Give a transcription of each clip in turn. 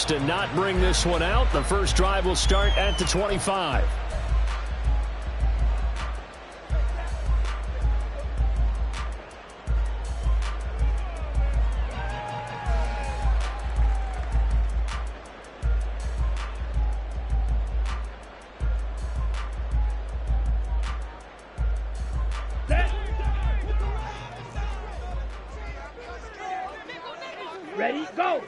to not bring this one out. The first drive will start at the 25. Ready, go!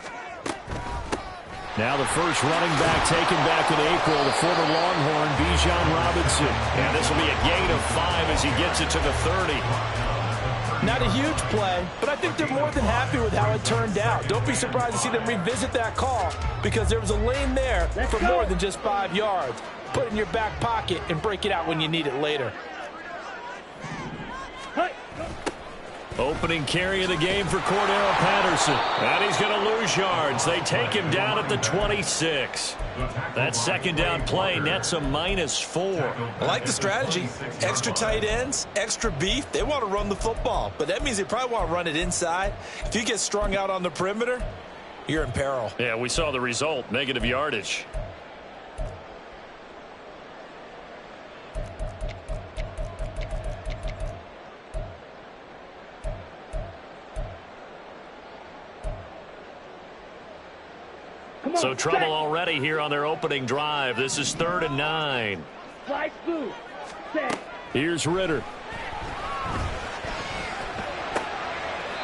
Now the first running back taken back in April, the former Longhorn, Bijan Robinson. And this will be a gain of 5 as he gets it to the 30. Not a huge play, but I think they're more than happy with how it turned out. Don't be surprised to see them revisit that call because there was a lane there for more than just 5 yards. Put it in your back pocket and break it out when you need it later. Opening carry of the game for Cordero Patterson. And he's going to lose yards. They take him down at the 26. That second down play nets a -4. I like the strategy. Extra tight ends, extra beef. They want to run the football, but that means they probably want to run it inside. If you get strung out on the perimeter, you're in peril. Yeah, we saw the result, negative yardage. So trouble already here on their opening drive. This is 3rd and 9. Here's Ritter.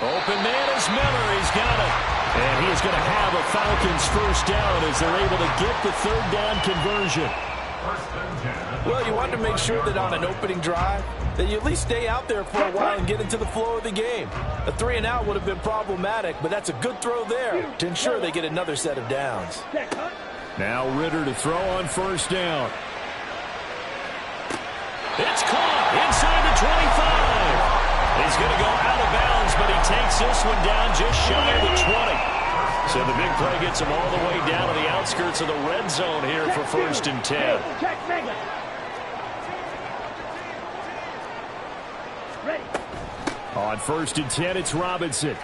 Open man is Miller. He's got it. And he is going to have a Falcons first down as they're able to get the 3rd down conversion. Well, you want to make sure that on an opening drive that you at least stay out there for a while and get into the flow of the game. A 3-and-out would have been problematic, but that's a good throw there to ensure they get another set of downs. Now Ritter to throw on first down. It's caught inside the 25. He's going to go out of bounds, but he takes this one down just shy of the 20. So the big play gets him all the way down to the outskirts of the red zone here for 1st and 10. On 1st and 10, it's Robinson.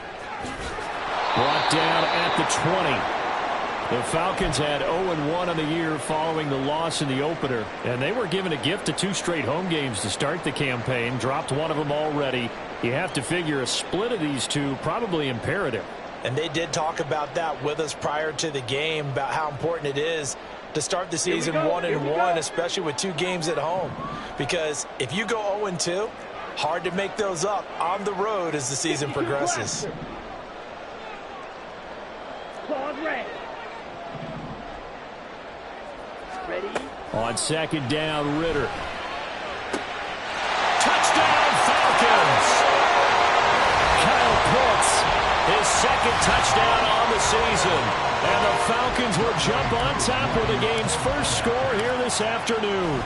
Brought down at the 20. The Falcons had 0-1 on the year following the loss in the opener. And they were given a gift of 2 straight home games to start the campaign. Dropped one of them already. You have to figure a split of these two probably imperative. And they did talk about that with us prior to the game, about how important it is to start the season 1-1, especially with 2 games at home. Because if you go 0-2, hard to make those up on the road as the season progresses. On 2nd down, Ritter. Touchdown, Falcons! Kyle Pitts, his 2nd touchdown on the season. And the Falcons will jump on top with the game's first score here this afternoon.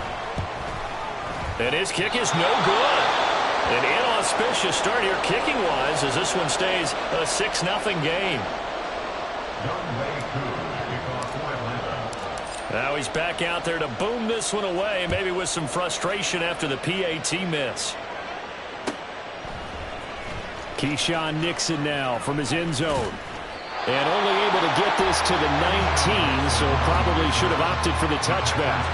And his kick is no good. An inauspicious start here kicking-wise as this one stays a 6-0 game. Now he's back out there to boom this one away, maybe with some frustration after the PAT miss. Keyshawn Nixon now from his end zone. And only able to get this to the 19, so probably should have opted for the touchback.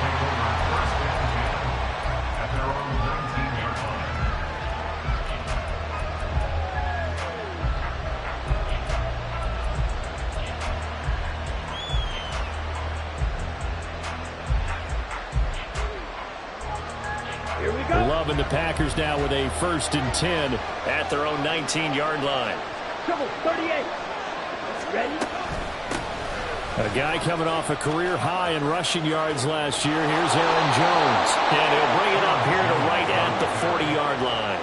Loving the Packers now with a 1st and 10 at their own 19-yard line. 38. Ready? A guy coming off a career high in rushing yards last year. Here's Aaron Jones. And he'll bring it up here to right at the 40-yard line.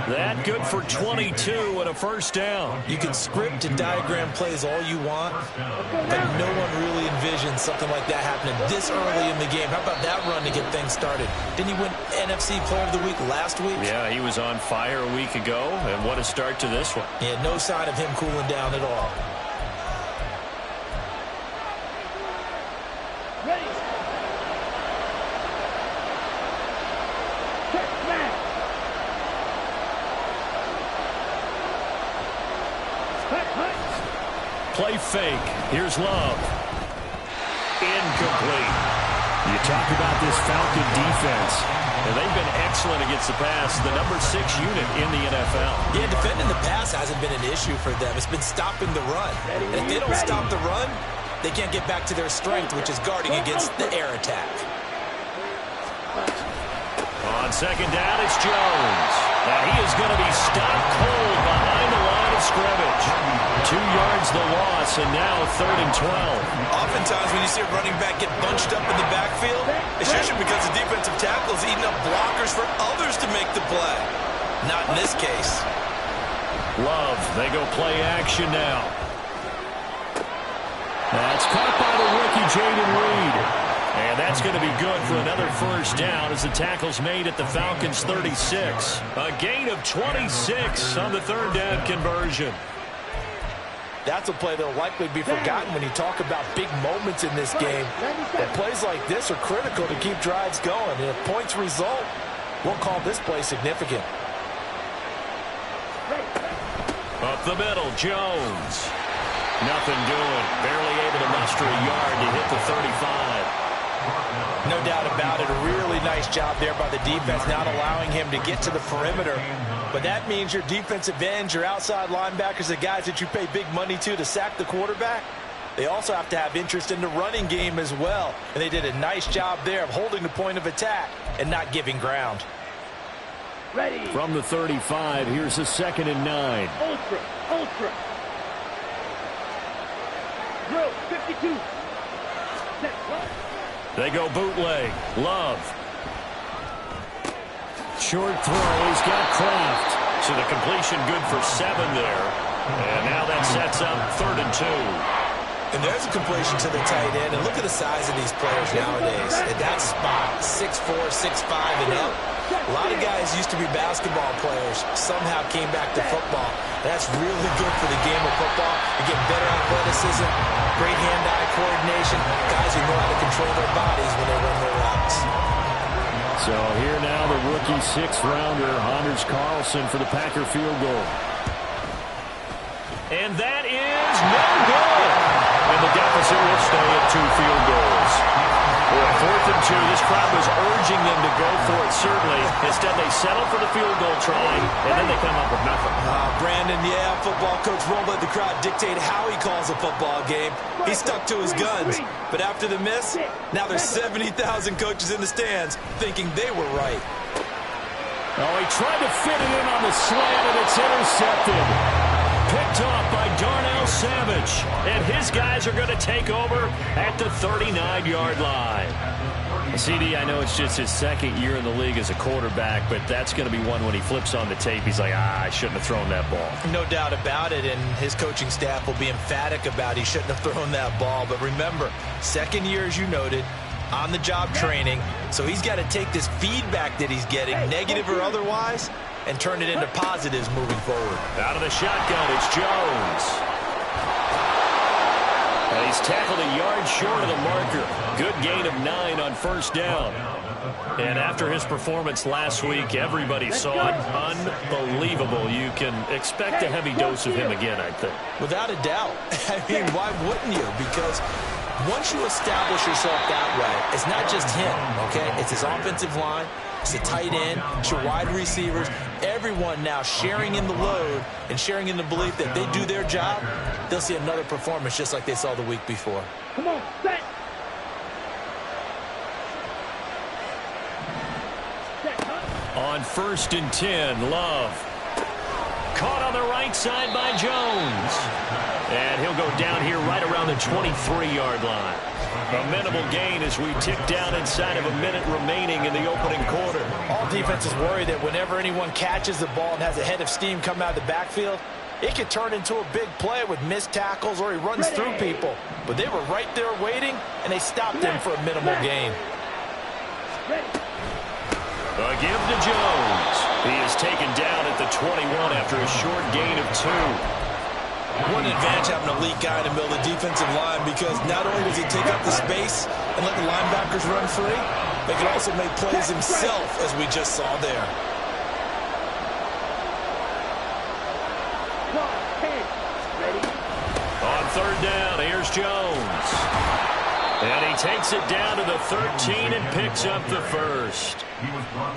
That good for 22 and a first down. You can script and diagram plays all you want, but no one really envisions something like that happening this early in the game. How about that run to get things started? Didn't he win NFC Player of the Week last week? Yeah, he was on fire a week ago, and what a start to this one. Yeah, no sign of him cooling down at all. Play fake. Here's Love. incomplete. You talk about this Falcon defense, and they've been excellent against the pass, the number 6 unit in the NFL. Yeah, defending the pass hasn't been an issue for them. It's been stopping the run. And if they don't stop the run, they can't get back to their strength, which is guarding against the air attack. On second down, it's Jones. And he is going to be stopped cold behind the line of scrimmage. 2 yards the loss, and now 3rd and 12. Oftentimes when you see a running back get bunched up in the backfield, it's usually because the defensive tackle is eating up blockers for others to make the play. Not in this case. Love, they go play action now. That's caught by the rookie, Jaden Reed. And that's going to be good for another first down as the tackle's made at the Falcons' 36. A gain of 26 on the 3rd down conversion. That's a play that will likely be forgotten when you talk about big moments in this game. That plays like this are critical to keep drives going. And if points result, we'll call this play significant. Up the middle, Jones. Nothing doing. Barely able to muster a yard to hit the 35. No doubt about it. A really nice job there by the defense, not allowing him to get to the perimeter. But that means your defensive ends, your outside linebackers, the guys that you pay big money to sack the quarterback, they also have to have interest in the running game as well. And they did a nice job there of holding the point of attack and not giving ground. Ready. From the 35, here's a 2nd and 9. Ultra. Drill, 52. Set, run. They go bootleg. Love. Short throw. He's got Kraft. So the completion good for 7 there. And now that sets up 3rd and 2. And there's a completion to the tight end. And look at the size of these players nowadays. At that spot, 6'4", 6'5", and up. A lot of guys used to be basketball players. Somehow came back to football. That's really good for the game of football. You get better athleticism, great hand-eye coordination. Guys who know how to control their bodies when they run their routes. So here now the rookie 6th-rounder, Anders Carlson, for the Packer field goal. And that is no good. And the deficit will stay at 2 field goals. Boy, 4th and 2, this crowd was urging them to go for it, certainly. Instead, they settle for the field goal try, and then they come up with nothing. Brandon, yeah, football coach won't let the crowd dictate how he calls a football game. He stuck to his guns. But after the miss, now there's 70,000 coaches in the stands thinking they were right. Oh, he tried to fit it in on the slant, and it's intercepted. Picked off by Darnell Savage. And his guys are going to take over at the 39-yard line. CD, I know it's just his 2nd year in the league as a quarterback, but that's going to be one when he flips on the tape. He's like, I shouldn't have thrown that ball. No doubt about it, and his coaching staff will be emphatic about he shouldn't have thrown that ball. But remember, 2nd year, as you noted, on-the-job training. So he's got to take this feedback that he's getting, negative or otherwise, and turn it into positives moving forward. Out of the shotgun, it's Jones. And he's tackled a yard short of the marker. Good gain of 9 on 1st down. And after his performance last week, everybody saw it. Unbelievable. You can expect a heavy dose of him again, I think. Without a doubt. I mean, why wouldn't you? Because once you establish yourself that way, it's not just him, okay? It's his offensive line. It's the tight end, it's your wide receivers, everyone now sharing in the load and sharing in the belief that they do their job, they'll see another performance just like they saw the week before. Come on, set. On 1st and 10, Love. Caught on the right side by Jones. And he'll go down here right around the 23-yard line. A minimal gain as we tick down inside of a minute remaining in the opening quarter. All defenses worry that whenever anyone catches the ball and has a head of steam come out of the backfield, it could turn into a big play with missed tackles or he runs through people. But they were right there waiting, and they stopped him for a minimal gain. A give to Jones. He is taken down at the 21 after a short gain of 2. What an advantage having an elite guy in the middle of the defensive line, because not only does he take up the space and let the linebackers run free, but he can also make plays himself, as we just saw there. One, 10. 3rd down, here's Jones. And he'll go down here right around the 25-yard line. A minimal gain as we tick down inside of a minute remaining in the opening quarter. All defenses worry that whenever anyone catches the ball and has a head of steam come out of the backfield, it could turn into a big play with missed tackles or he runs through people. But they were right there waiting, and they stopped him for a minimal gain. On 3rd down, here's Jones. And he takes it down to the 13 and picks up the first.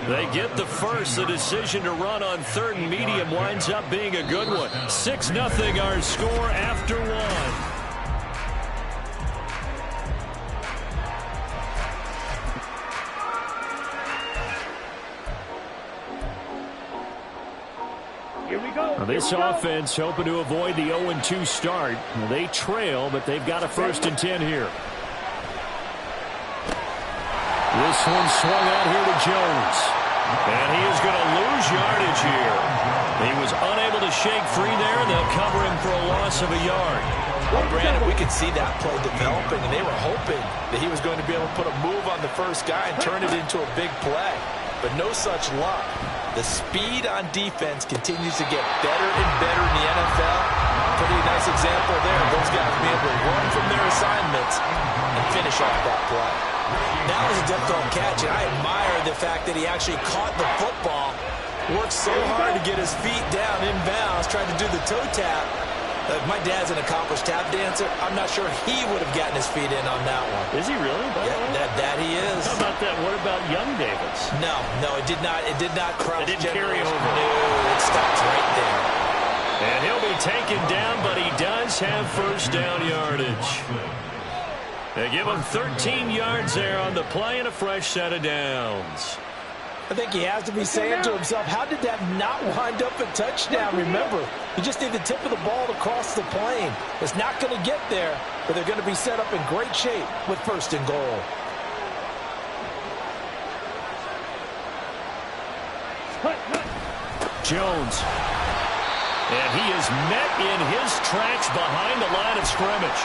They get the first. The decision to run on 3rd and medium winds up being a good one. 6-0 our score after one. Here we go. This offense hoping to avoid the 0-2 start. They trail, but they've got a 1st and 10 here. This one swung out here to Jones. And he is going to lose yardage here. He was unable to shake free there, and they'll cover him for a loss of a yard. Well, Brandon, we could see that play developing, and they were hoping that he was going to be able to put a move on the first guy and turn it into a big play. But no such luck. The speed on defense continues to get better and better in the NFL. Pretty nice example there. Those guys being able to run from their assignments and finish off that play. That was a difficult catch, and I admire the fact that he actually caught the football, worked so hard to get his feet down inbounds, tried to do the toe tap. My dad's an accomplished tap dancer. I'm not sure he would have gotten his feet in on that one. Is he really? Yeah, that he is. How about that? What about young Davis? No, it did not. It did not cross. It didn't carry over. No, it stops right there. And he'll be taken down, but he does have 1st down yardage. They give him 13 yards there on the play and a fresh set of downs. I think he has to be saying to himself, how did that not wind up a touchdown? Remember, you just need the tip of the ball to cross the plane. It's not going to get there, but they're going to be set up in great shape with 1st and goal. Jones. And he is met in his tracks behind the line of scrimmage.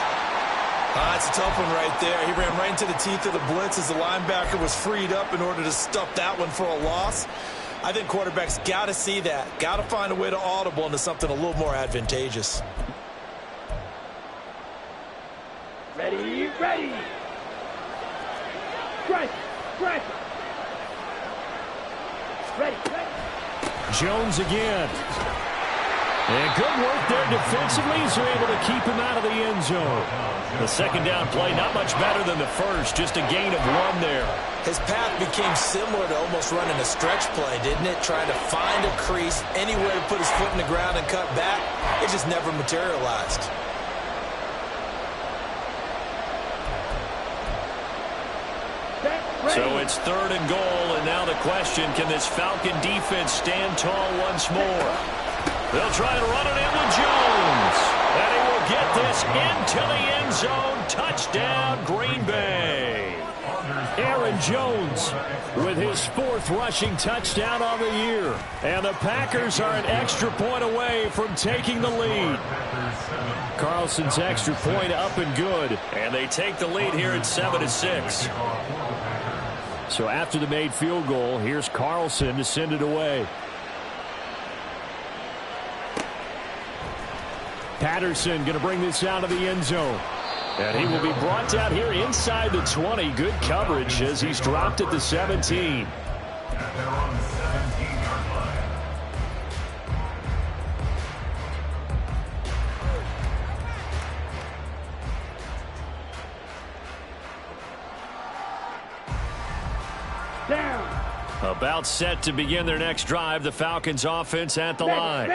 That's a tough one right there. He ran right into the teeth of the blitz as the linebacker was freed up in order to stuff that one for a loss. I think quarterbacks got to see that. Got to find a way to audible into something a little more advantageous. Ready, ready. Strike, strike. Ready, ready. Jones again. And good work there defensively, so able to keep him out of the end zone. The 2nd down play, not much better than the first, just a gain of 1 there. His path became similar to almost running a stretch play, didn't it? Trying to find a crease, anywhere to put his foot in the ground and cut back. It just never materialized. So it's 3rd and goal, and now the question, can this Falcon defense stand tall once more? They'll try to run it in with Jones. And he will get this into the end zone. Touchdown, Green Bay. Aaron Jones with his 4th rushing touchdown on the year. And the Packers are an extra point away from taking the lead. Carlson's extra point up and good. And they take the lead here at 7-6. So after the made field goal, here's Carlson to send it away. Patterson going to bring this out of the end zone. And he will be brought down here inside the 20. Good coverage as he's dropped at the 17. About set to begin their next drive. The Falcons offense at the line.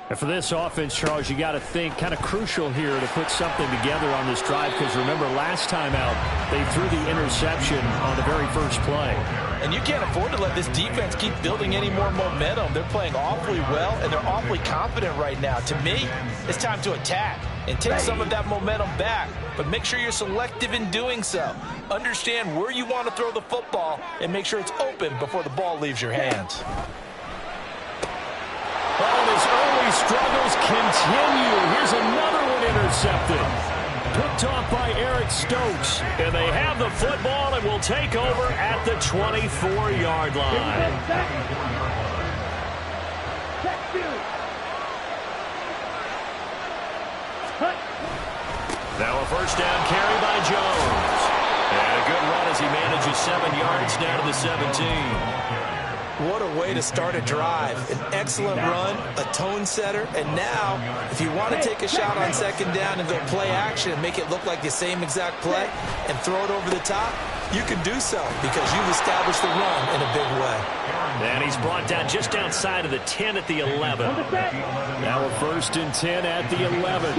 And for this offense, Charles, you got to think kind of crucial here to put something together on this drive, because remember last time out they threw the interception on the very first play. And you can't afford to let this defense keep building any more momentum. They're playing awfully well, and they're awfully confident right now. To me, it's time to attack and take some of that momentum back, but make sure you're selective in doing so. Understand where you want to throw the football and make sure it's open before the ball leaves your hands. And his early struggles continue. Here's another one intercepted. Picked off by Eric Stokes. And they have the football and will take over at the 24-yard line. Now a first down carry by Jones. And a good run as he manages 7 yards down to the 17. What a way to start a drive. An excellent run, a tone setter, and now, if you want to take a shot on second down and go play action and make it look like the same exact play and throw it over the top, you can do so because you've established the run in a big way. And he's brought down just outside of the 10 at the 11. Now a 1st and 10 at the 11.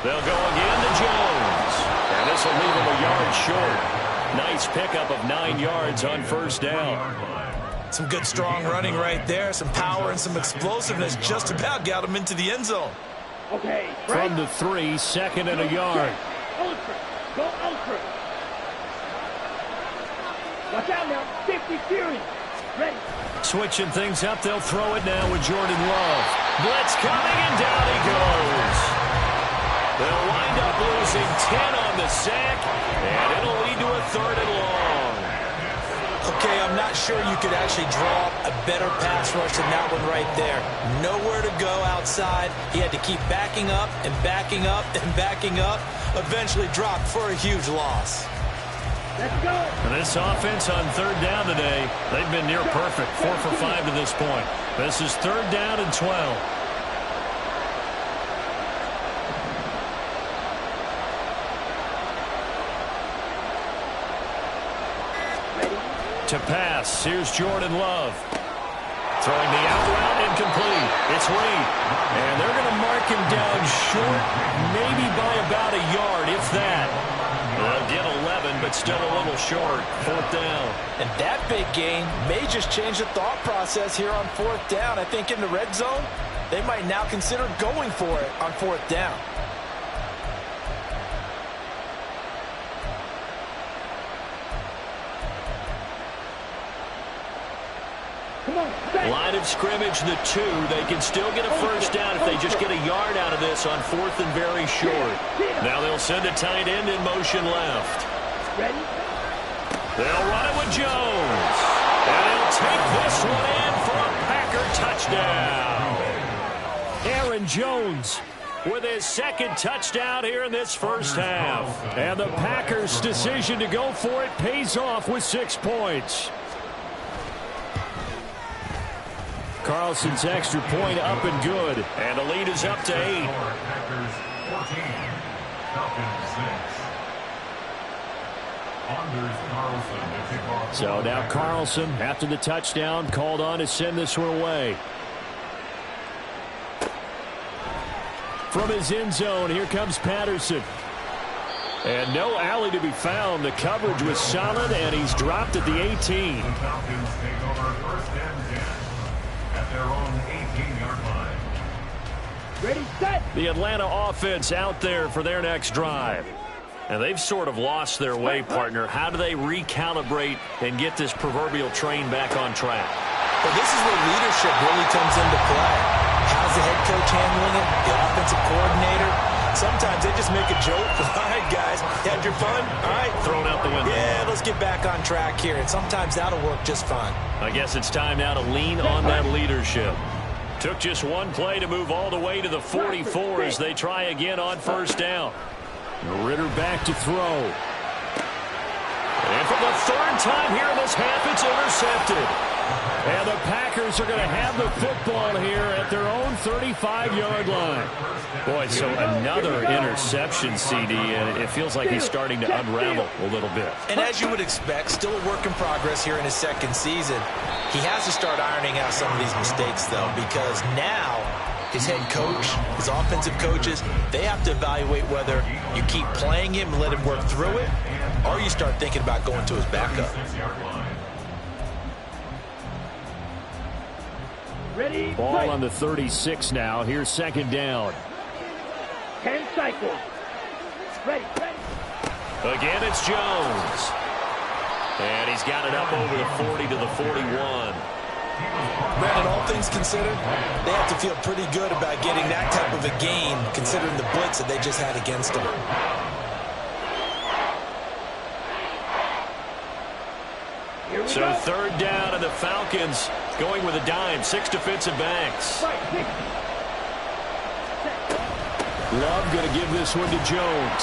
They'll go again to Jones. And this will leave him a yard short. Nice pickup of 9 yards on 1st down. Some good strong running right there. Some power and some explosiveness just about got him into the end zone. Okay. From the 3, 2nd and a yard. Ultra. Go ultra. Watch out now. 50 series. Ready. Switching things up. They'll throw it now with Jordan Love. Blitz coming, and down he goes. They'll wind up losing 10 on the sack, and it'll lead to a 3rd and long. Okay, I'm not sure you could actually draw a better pass rush than that one right there. Nowhere to go outside. He had to keep backing up and backing up and backing up. Eventually dropped for a huge loss. Let's go. And this offense on 3rd down today, they've been near perfect. 4 for 5 to this point. This is 3rd down and 12. To pass, here's Jordan Love. Throwing the out route, incomplete. It's Reed. And they're going to mark him down short, maybe by about a yard, if that. They'll get 11, but still a little short. 4th down. And that big gain may just change the thought process here on 4th down. I think in the red zone, they might now consider going for it on 4th down. Line of scrimmage, the 2. They can still get a 1st down if they just get a yard out of this on 4th and very short. Now they'll send a tight end in motion left. Ready? They'll run it with Jones. And he'll take this one in for a Packer touchdown. Aaron Jones with his 2nd touchdown here in this 1st half. And the Packers' decision to go for it pays off with 6 points. Carlson's extra point up and good. And the lead is up to 8. So now Carlson, after the touchdown, called on to send this one away. From his end zone, here comes Patterson. And no alley to be found. The coverage was solid, and he's dropped at the 18. Their own 18-yard line. Ready, set. The Atlanta offense out there for their next drive. And they've sort of lost their way, partner. How do they recalibrate and get this proverbial train back on track? Well, this is where leadership really comes into play. How's the head coach handling it? The offensive coordinator? Sometimes they just make a joke. All right, guys, had your fun? All right. Thrown out the window. Yeah, let's get back on track here. And sometimes that'll work just fine. I guess it's time now to lean on that leadership. Took just one play to move all the way to the 44 as they try again on 1st down. Ritter back to throw. And for the 3rd time here in this half, it's intercepted. And the Packers are going to have the football here at their own 35-yard line. Boy, so another interception, CD, and it feels like he's starting to unravel a little bit. And as you would expect, still a work in progress here in his 2nd season. He has to start ironing out some of these mistakes, though, because now his head coach, his offensive coaches, they have to evaluate whether you keep playing him and let him work through it, or you start thinking about going to his backup. Ready, Ball play. on the 36 now. Here's 2nd down. 10 cycles. Ready, ready. Again, it's Jones. And he's got it up over the 40 to the 41. Brandon, all things considered, they have to feel pretty good about getting that type of a gain, considering the blitz that they just had against them. So 3rd down, and the Falcons going with a dime. 6 defensive backs. Love going to give this one to Jones.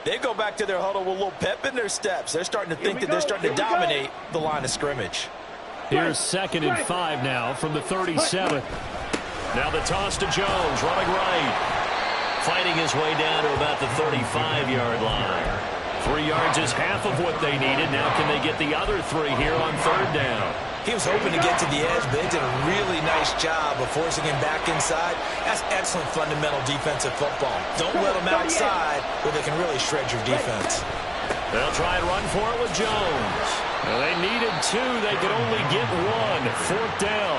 They go back to their huddle with a little pep in their steps. They're starting to think that they're starting to dominate the line of scrimmage. Here's 2nd and 5 now from the 37. Now the toss to Jones, running right. Fighting his way down to about the 35-yard line. 3 yards is half of what they needed. Now can they get the other 3 here on 3rd down? He was hoping to get to the edge, but they did a really nice job of forcing him back inside. That's excellent fundamental defensive football. Don't let them outside where they can really shred your defense. They'll try and run for it with Jones. Well, they needed 2. They could only get 1. 4th down.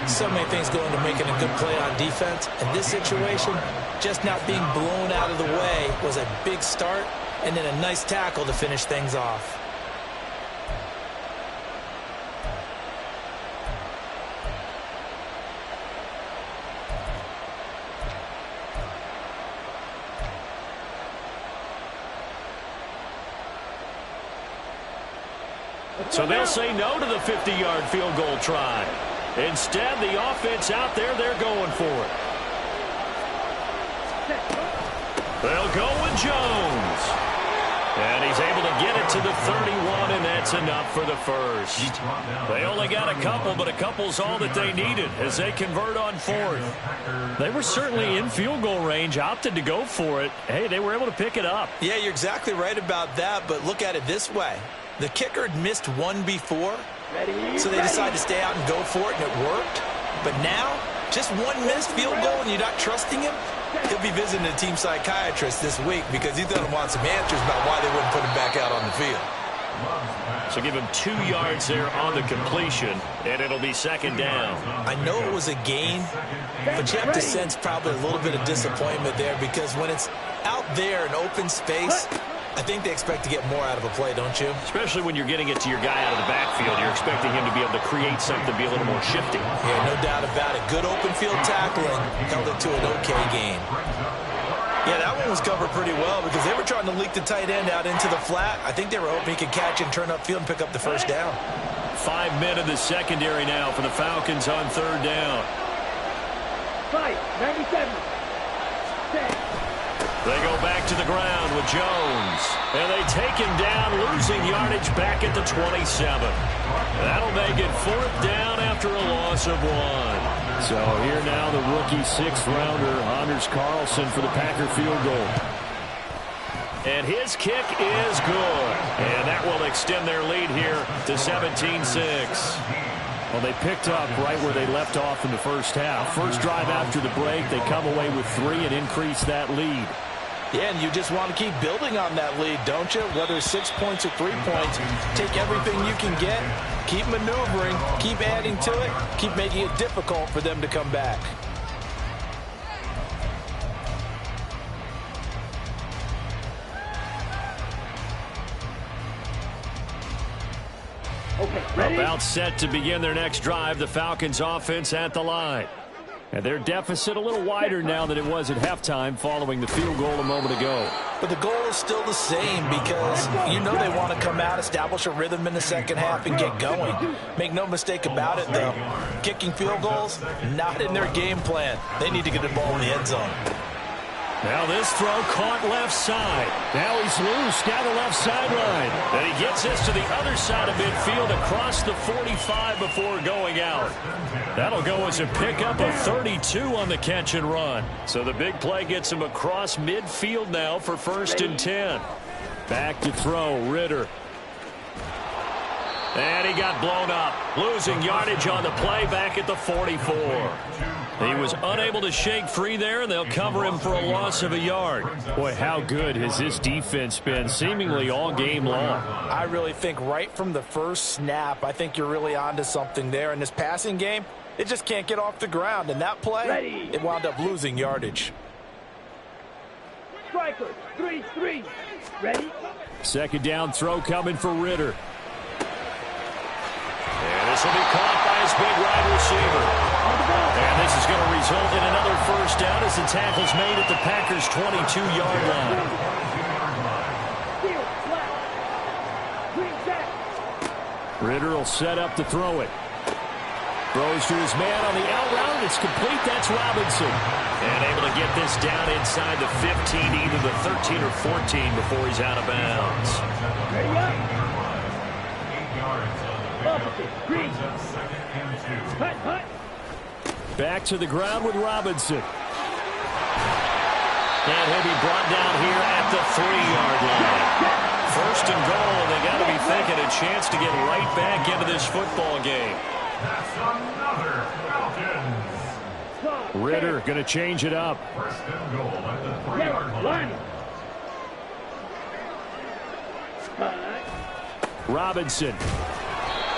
So many things go into making a good play on defense. In this situation, just not being blown out of the way was a big start, and then a nice tackle to finish things off. So they'll say no to the 50-yard field goal try. Instead, the offense out there, they're going for it. They'll go with Jones. And he's able to get it to the 31, and that's enough for the first. They only got a couple, but a couple's all that they needed as they convert on 4th. They were certainly in field goal range, opted to go for it. Hey, they were able to pick it up. Yeah, you're exactly right about that, but look at it this way. The kicker had missed 1 before, so they decided to stay out and go for it, and it worked. But now, just 1 missed field goal and you're not trusting him? He'll be visiting a team psychiatrist this week because he's going to want some answers about why they wouldn't put him back out on the field. So give him 2 yards there on the completion, and it'll be 2nd down. I know it was a gain, but you have to sense probably a little bit of disappointment there because when it's out there in open space, I think they expect to get more out of a play, don't you? Especially when you're getting it to your guy out of the backfield. You're expecting him to be able to create something, be a little more shifty. Yeah, no doubt about it. Good open field tackling held it to an okay gain. Yeah, that one was covered pretty well because they were trying to leak the tight end out into the flat. I think they were hoping he could catch and turn upfield and pick up the first down. 5 men in the secondary now for the Falcons on 3rd down. 97. They go back to the ground with Jones. And they take him down, losing yardage back at the 27. That'll make it 4th down after a loss of 1. So here now the rookie 6th-rounder, Anders Carlson, for the Packer field goal. And his kick is good. And that will extend their lead here to 17-6. Well, they picked up right where they left off in the first half. First drive after the break, they come away with 3 and increase that lead. Yeah, and you just want to keep building on that lead, don't you? Whether it's 6 points or 3 points, take everything you can get, keep maneuvering, keep adding to it, keep making it difficult for them to come back. Okay, ready? About set to begin their next drive, the Falcons offense at the line. And their deficit a little wider now than it was at halftime following the field goal a moment ago. But the goal is still the same because you know they want to come out, establish a rhythm in the second half, and get going. Make no mistake about it, though. Kicking field goals, not in their game plan. They need to get the ball in the end zone. Now this throw caught left side. Now he's loose down the left sideline. And he gets this to the other side of midfield across the 45 before going out. That'll go as a pickup of 32 on the catch and run. So the big play gets him across midfield now for 1st and 10. Back to throw, Ritter. And he got blown up, losing yardage on the play back at the 44. He was unable to shake free there, and they'll cover him for a loss of a yard. Boy, how good has this defense been seemingly all game long? I really think right from the first snap, I think you're really onto something there. In this passing game, it just can't get off the ground. And that play, it wound up losing yardage. Strikers, 3-3. Ready? 2nd down throw coming for Ritter. And this will be caught by his big wide receiver. And this is going to result in another first down as the tackle's made at the Packers' 22-yard line. Ritter will set up to throw it. Throws to his man on the out route. It's complete. That's Robinson. And able to get this down inside the 15, either the 13 or 14 before he's out of bounds. Ready up. 8 yards on the Opposite. Green. second and 2. Hut, hut. Back to the ground with Robinson. And he'll be brought down here at the 3-yard line. First and goal, and they got to be thinking a chance to get right back into this football game. That's another Falcons. Ritter going to change it up. First and goal at the 3-yard line. Robinson.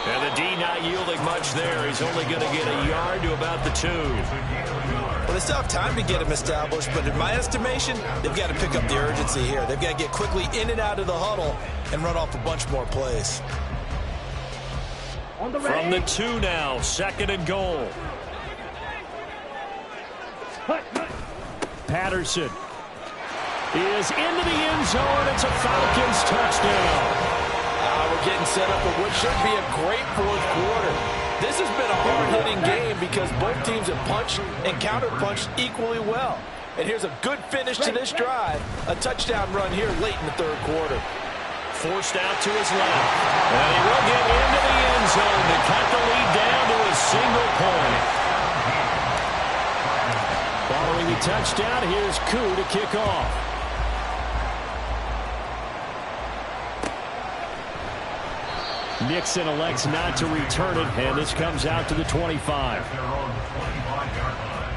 And the D not yielding much there. He's only going to get a yard to about the 2. Well, they still have time to get him established, but in my estimation, they've got to pick up the urgency here. They've got to get quickly in and out of the huddle and run off a bunch more plays. On the From the ready. 2 now, second and goal. Hut, hut. Patterson is into the end zone. It's a Falcons touchdown. We're getting set up for what should be a great fourth quarter. This has been a hard-hitting game because both teams have punched and counter-punched equally well. And here's a good finish to this drive. A touchdown run here late in the third quarter. Forced out to his left. And he will get into the end zone to cut the lead down to a single point. Following the touchdown, here's Koo to kick off. Nixon elects not to return it, and this comes out to the 25. They're on the 25-yard line.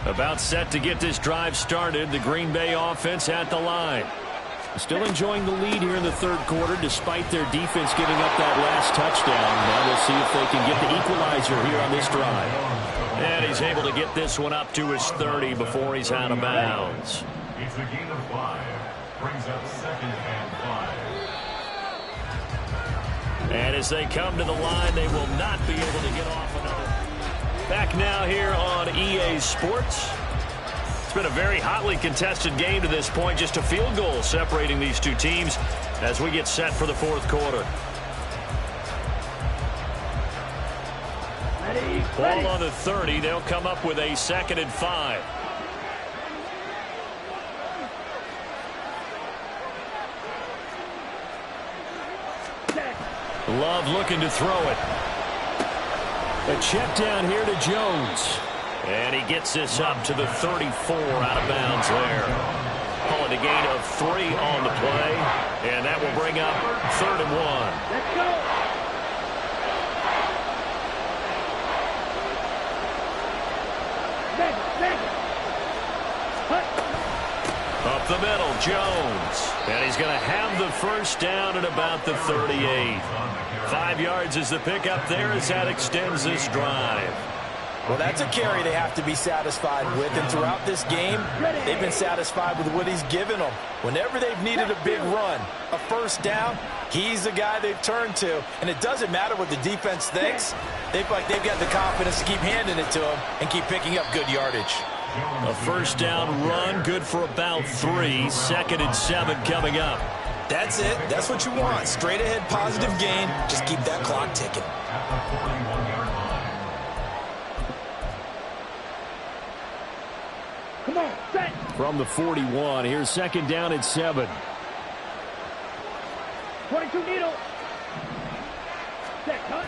About set to get this drive started. The Green Bay offense at the line. Still enjoying the lead here in the third quarter despite their defense giving up that last touchdown. Now we'll see if they can get the equalizer here on this drive. And he's able to get this one up to his 30 before he's out of bounds. It's a gain of 5. Brings up second and 5. And as they come to the line, they will not be able to get off another. Back now here on EA Sports. It's been a very hotly contested game to this point. Just a field goal separating these two teams as we get set for the fourth quarter. Ready. Ball on the 30. They'll come up with a 2nd and 5. Love looking to throw it. A check down here to Jones. And he gets this up to the 34 out of bounds there. Call it a gain of 3 on the play. And that will bring up 3rd and 1. Let's go. Up the middle, Jones. And he's going to have the first down at about the 38. 5 yards is the pickup there as that extends this drive. Well, that's a carry they have to be satisfied with, and throughout this game, they've been satisfied with what he's given them. Whenever they've needed a big run, a first down, he's the guy they've turned to, and it doesn't matter what the defense thinks. They've got the confidence to keep handing it to him and keep picking up good yardage. A first down run, good for about 3. 2nd and 7 coming up. That's it. That's what you want. Straight ahead, positive gain. Just keep that clock ticking. At the 41-yard line. Come on, set. From the 41, here's 2nd down and 7. 22 needle. Set, cut.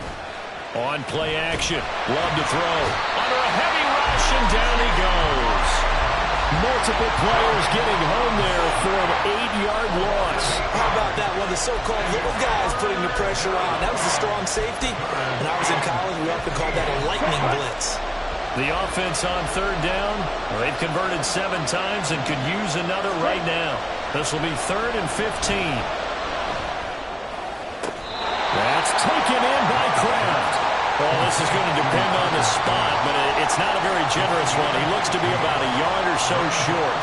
On play action. Love to throw. Under a heavy rush, and down he goes. Multiple players getting home there for an 8-yard loss. How about that? One of the so-called little guys putting the pressure on. That was a strong safety. When I was in college, we often called that a lightning blitz. The offense on 3rd down. They've converted 7 times and could use another right now. This will be 3rd and 15. That's taken in by Kraft. Well, this is going to depend on the spot, but it's not a very generous one. He looks to be about a yard or so short.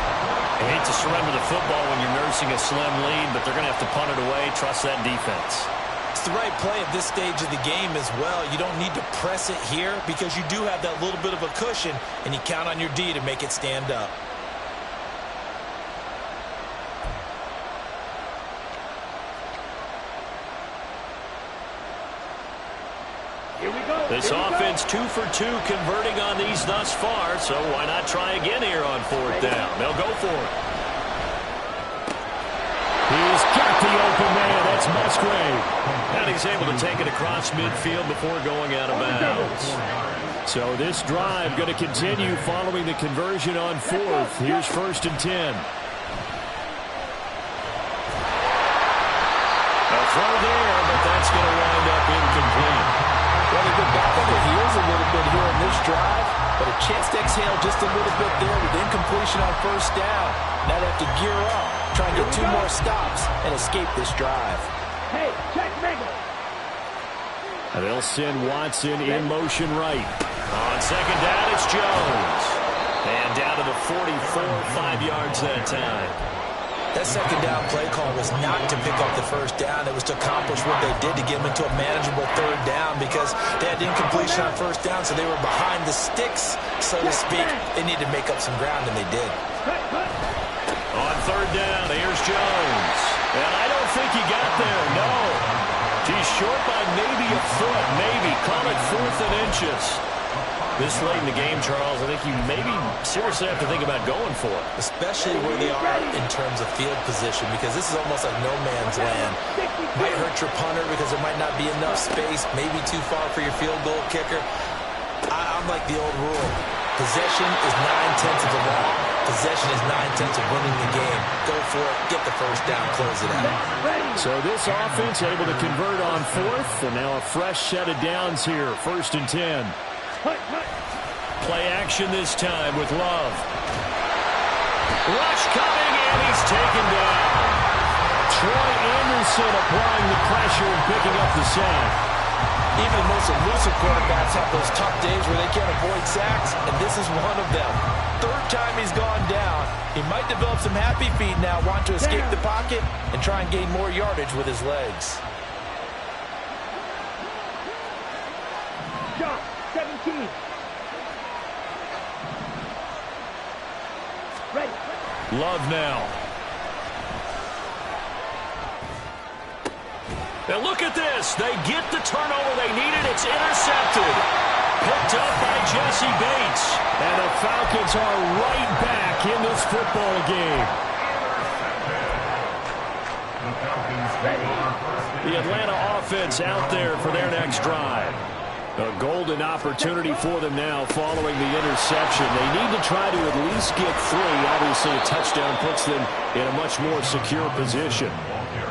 I hate to surrender the football when you're nursing a slim lead, but they're going to have to punt it away. Trust that defense. It's the right play at this stage of the game as well. You don't need to press it here because you do have that little bit of a cushion, and you count on your D to make it stand up. This offense 2 for 2 converting on these thus far, so why not try again here on 4th down? They'll go for it. He's got the open man. That's Musgrave. And he's able to take it across midfield before going out of bounds. So this drive going to continue following the conversion on 4th. Here's 1st and 10. A throw there, but that's going to wind up incomplete. Well, they get back on their heels a little bit here in this drive, but a chance to exhale just a little bit there with incompletion on 1st down. Now they have to gear up, try and get 2 more stops, and escape this drive. Hey, check Mega. And they'll send Watson in motion right. On 2nd down, it's Jones. And down to the 44, 5 yards that time. That 2nd down play call was not to pick up the 1st down. It was to accomplish what they did to get them into a manageable 3rd down because they had incompletion on 1st down, so they were behind the sticks, so to speak. They needed to make up some ground, and they did. On 3rd down, here's Jones. And I don't think he got there, no. He's short by maybe a foot, maybe. Call it 4th and inches. This late in the game, Charles, I think you maybe seriously have to think about going for it. Especially where they are in terms of field position, because this is almost like no man's land. Might hurt your punter because there might not be enough space, maybe too far for your field goal kicker. I'm like the old rule. Possession is 9/10 of the law. Possession is 9/10 of winning the game. Go for it, get the 1st down, close it out. So this offense able to convert on 4th, and now a fresh set of downs here, 1st and 10. Play action this time with Love. Rush coming, and he's taken down. Troy Anderson applying the pressure and picking up the sack. Even the most elusive quarterbacks have those tough days where they can't avoid sacks, and this is one of them. 3rd time he's gone down. He might develop some happy feet now, want to escape the pocket and try and gain more yardage with his legs. John, 17. Ready. Love now. And look at this. They get the turnover they needed. It's intercepted. Picked up by Jesse Bates. And the Falcons are right back in this football game. The Atlanta offense out there for their next drive. A golden opportunity for them now following the interception. They need to try to at least get 3. Obviously, a touchdown puts them in a much more secure position.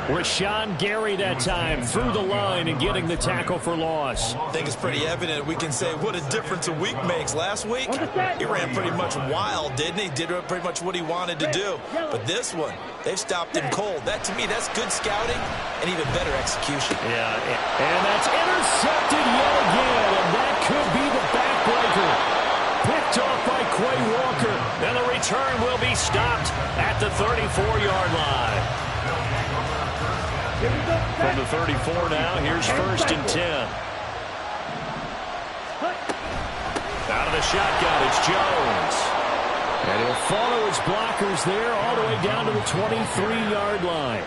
Rashawn Gary that time through the line and getting the tackle for loss. I think it's pretty evident. We can say what a difference a week makes. Last week, he ran pretty much wild, didn't he? Did pretty much what he wanted to do. But this one, they've stopped him cold. That, to me, that's good scouting and even better execution. Yeah, and that's intercepted yet again, and that could be the backbreaker. Picked off by Quay Walker. And the return will be stopped at the 34-yard line. From the 34 now, here's 1st and 10. Out of the shotgun, it's Jones. And he'll follow his blockers there all the way down to the 23-yard line.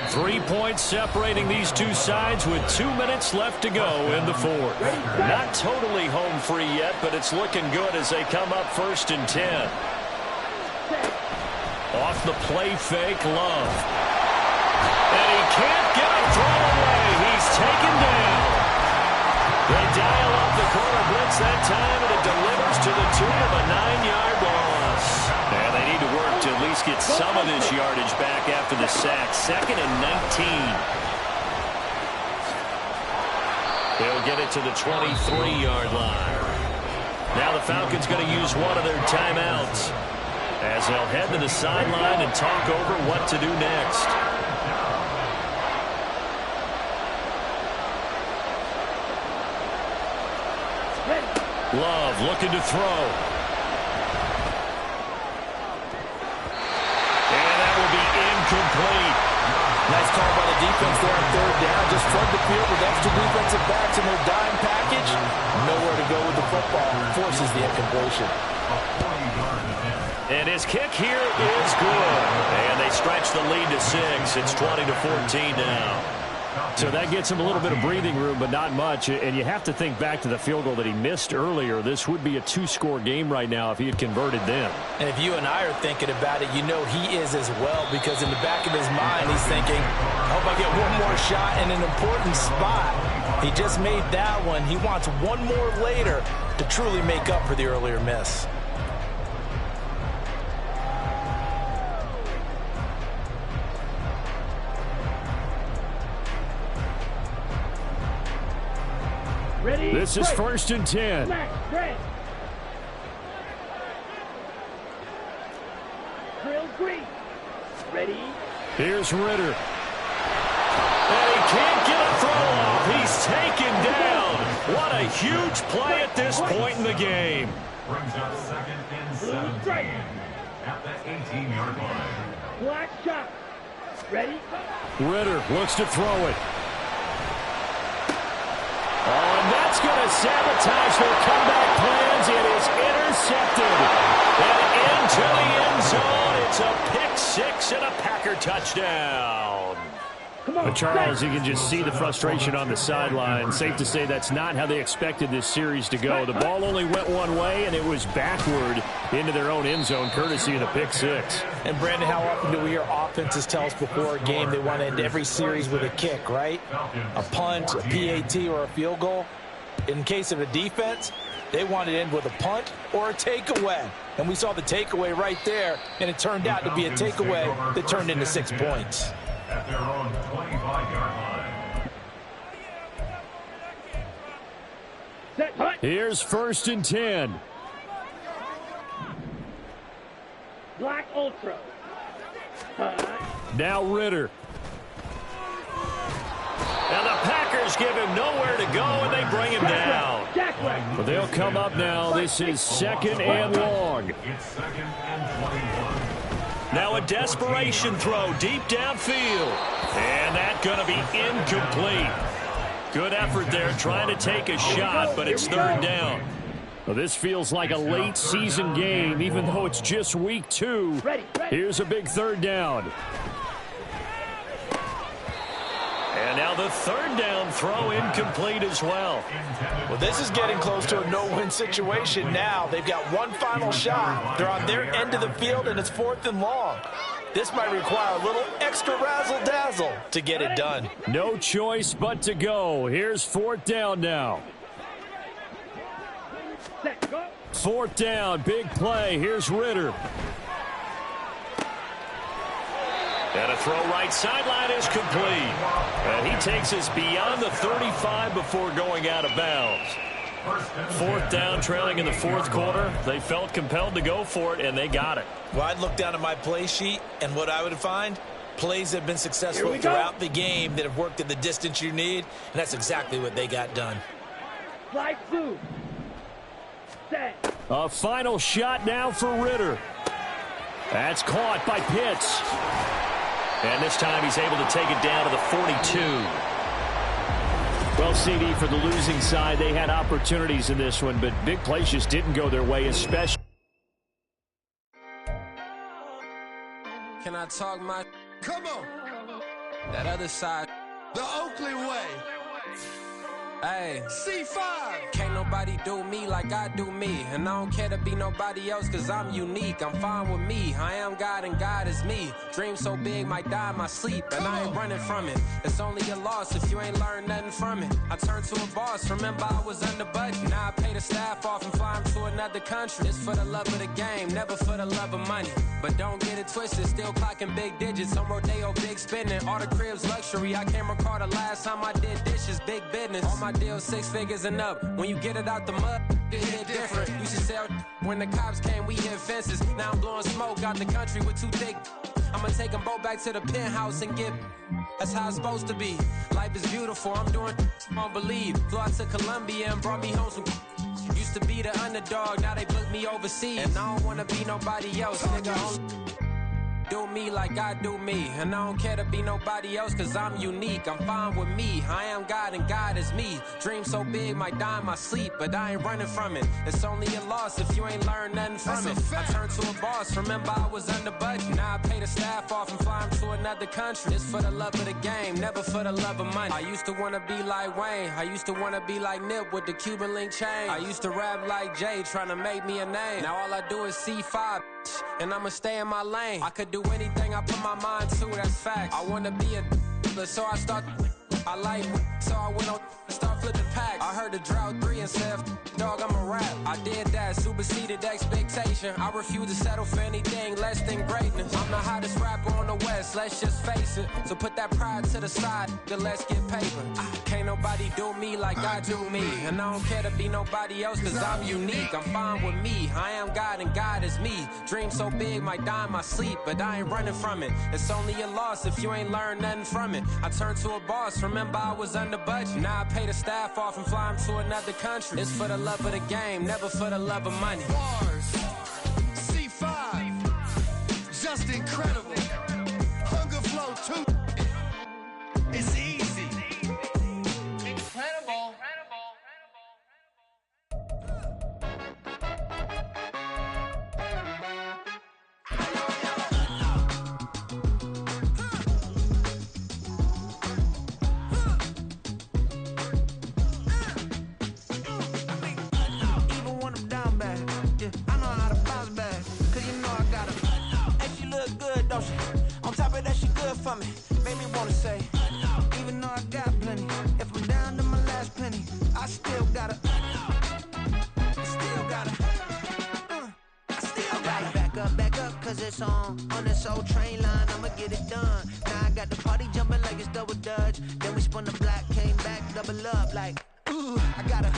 3 points separating these two sides with 2 minutes left to go in the 4th. Not totally home free yet, but it's looking good as they come up 1st and 10. Off the play fake, Love. And he can't get a throw away. He's taken down. They dial up the corner blitz that time, and it delivers to the tune of a 9-yard loss. And they need to work to at least get some of this yardage back after the sack. 2nd and 19. They'll get it to the 23-yard line. Now the Falcons going to use one of their timeouts as they'll head to the sideline and talk over what to do next. Love looking to throw. And that will be incomplete. Nice called by the defense there on third down. Just flood the field with extra defensive backs in their dime package. Nowhere to go with the football. Forces the incompletion. And his kick here is good. And they stretch the lead to 6. It's 20-14 now. So that gets him a little bit of breathing room, but not much. And you have to think back to the field goal that he missed earlier. This would be a 2-score game right now if he had converted then. And if you and I are thinking about it, you know he is as well, because in the back of his mind, he's thinking, I hope I get one more shot in an important spot. He just made that one. He wants one more later to truly make up for the earlier miss. Ready? This is break. 1st and 10. Smack, break. Drill green. Ready? Here's Ritter. And he can't get a throw off. He's taken down. What a huge play at this point in the game. Brings up 2nd and 17 at the 18-yard line. Black shot. Ready? Ritter looks to throw it. Oh, and that's going to sabotage their comeback plans. It is intercepted. And into the end zone. It's a pick 6 and a Packer touchdown. But Charles, you can just see the frustration on the sideline. Safe to say that's not how they expected this series to go. The ball only went one way, and it was backward into their own end zone, courtesy of the pick 6. And, Brandon, how often do we hear offenses tell us before a game they want to end every series with a kick, right? A punt, a PAT, or a field goal. In case of a defense, they want to end with a punt or a takeaway. And we saw the takeaway right there, and it turned out to be a takeaway that turned into 6 points. At their own 25-yard line. Set, punt. Here's 1st and 10. Black ultra. Punt. Now Ritter. And the Packers give him nowhere to go, and they bring him down. Jackway. But they'll come up now. This is 2nd and long. It's 2nd and 21. Now a desperation throw deep downfield. And that's going to be incomplete. Good effort there trying to take a shot, but it's 3rd down. Well, this feels like a late season game, even though it's just week 2. Here's a big 3rd down. And now the 3rd down throw incomplete as well. Well, this is getting close to a no-win situation now. They've got one final shot. They're on their end of the field, and it's 4th and long. This might require a little extra razzle-dazzle to get it done. No choice but to go. Here's 4th down now. Set, go. 4th down, big play. Here's Ritter. And a throw right sideline is complete. And he takes us beyond the 35 before going out of bounds. 4th down, trailing in the 4th quarter. They felt compelled to go for it, and they got it. Well, I'd look down at my play sheet, and what I would find, plays that have been successful throughout the game that have worked at the distance you need, and that's exactly what they got done. Slide through. Set. A final shot now for Ritter. That's caught by Pitts. And this time he's able to take it down to the 42. Well, CD, for the losing side, they had opportunities in this one, but big plays just didn't go their way, especially. Can I talk my... Come on. That other side. The Oakley way. Hey. C5. Can't nobody do me like I do me. And I don't care to be nobody else cause I'm unique. I'm fine with me. I am God and God is me. Dream so big might die in my sleep. And I ain't running from it. It's only a loss if you ain't learned nothing from it. I turned to a boss. Remember I was under budget. Now I pay the staff off and fly them to another country. It's for the love of the game, never for the love of money. But don't get it twisted. Still clocking big digits. On Rodeo, big spending. All the cribs luxury. I can't recall the last time I did dishes. Big business. All my deals 6 figures and up. When you get it out the mud, it hit different. Used to sell when the cops came, we hit fences. Now I'm blowing smoke out the country with 2 thick. I'ma take them both back to the penthouse and get. That's how it's supposed to be. Life is beautiful. I'm doing don't believe. Flew out to Colombia and brought me home some. Used to be the underdog, now they book me overseas. And I don't wanna be nobody else, nigga. do me like I do me. And I don't care to be nobody else, cause I'm unique. I'm fine with me. I am God and God is me. Dream so big, might die in my sleep, but I ain't running from it. It's only a loss if you ain't learned nothing from it. I turned to a boss, remember I was under budget. Now I pay the staff off and fly them to another country. It's for the love of the game, never for the love of money. I used to wanna be like Wayne. I used to wanna be like Nip with the Cuban link chain. I used to rap like Jay, trying to make me a name. Now all I do is C5, and I'ma stay in my lane. I could do anything I put my mind to, that's fact. I wanna be a so I start. I like so I went on start flipping packs. I heard the drought 3 and said, dog, I'm a rap. I did that, superseded expectation. I refuse to settle for anything less than greatness. I'm the hottest rapper on the West, let's just face it. So put that pride to the side, then let's get paper. Can't nobody do me like I do me. And I don't care to be nobody else, cause I'm unique. I'm fine with me. I am God and God is me. Dream so big, might die in my sleep, but I ain't running from it. It's only a loss if you ain't learned nothing from it. I turned to a boss, remember I was under budget. Now I pay the staff off and fly them to another country. It's for the love of the game, never for the love of money. Bars, C5, just incredible. Hunger flow too. It's easy. Incredible. On top of that, she good for me. Made me wanna say, even though I got plenty, if I'm down to my last penny, I still gotta, back up, cause it's on this old train line, I'ma get it done. Now I got the party jumping like it's double dutch. Then we spun the block, came back, double up like, ooh, I got a,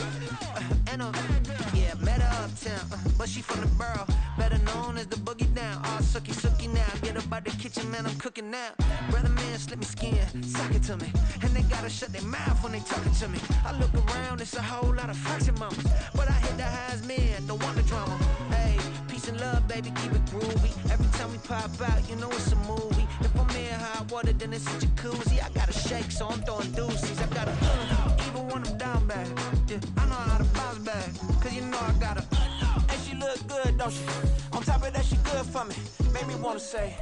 yeah, met her uptown, but she from the borough, better known as the boogie down. All sucky now, get up out the kitchen, man, I'm cooking now. Brother man, slip me skin, suck it to me, and they gotta shut their mouth when they talking to me. I look around, it's a whole lot of flirting mamas, but I hit the highs, man, don't want the drama. Hey, peace and love, baby, keep it groovy. Every time we pop out, you know it's a movie. If I'm in hot water, then it's a jacuzzi. I gotta shake, so I'm throwing deuces. I gotta, even when I'm down bad, yeah, I know how to bounce back, cause you know I gotta, and she look good, don't she? On top of that, she good for me. Made me wanna say,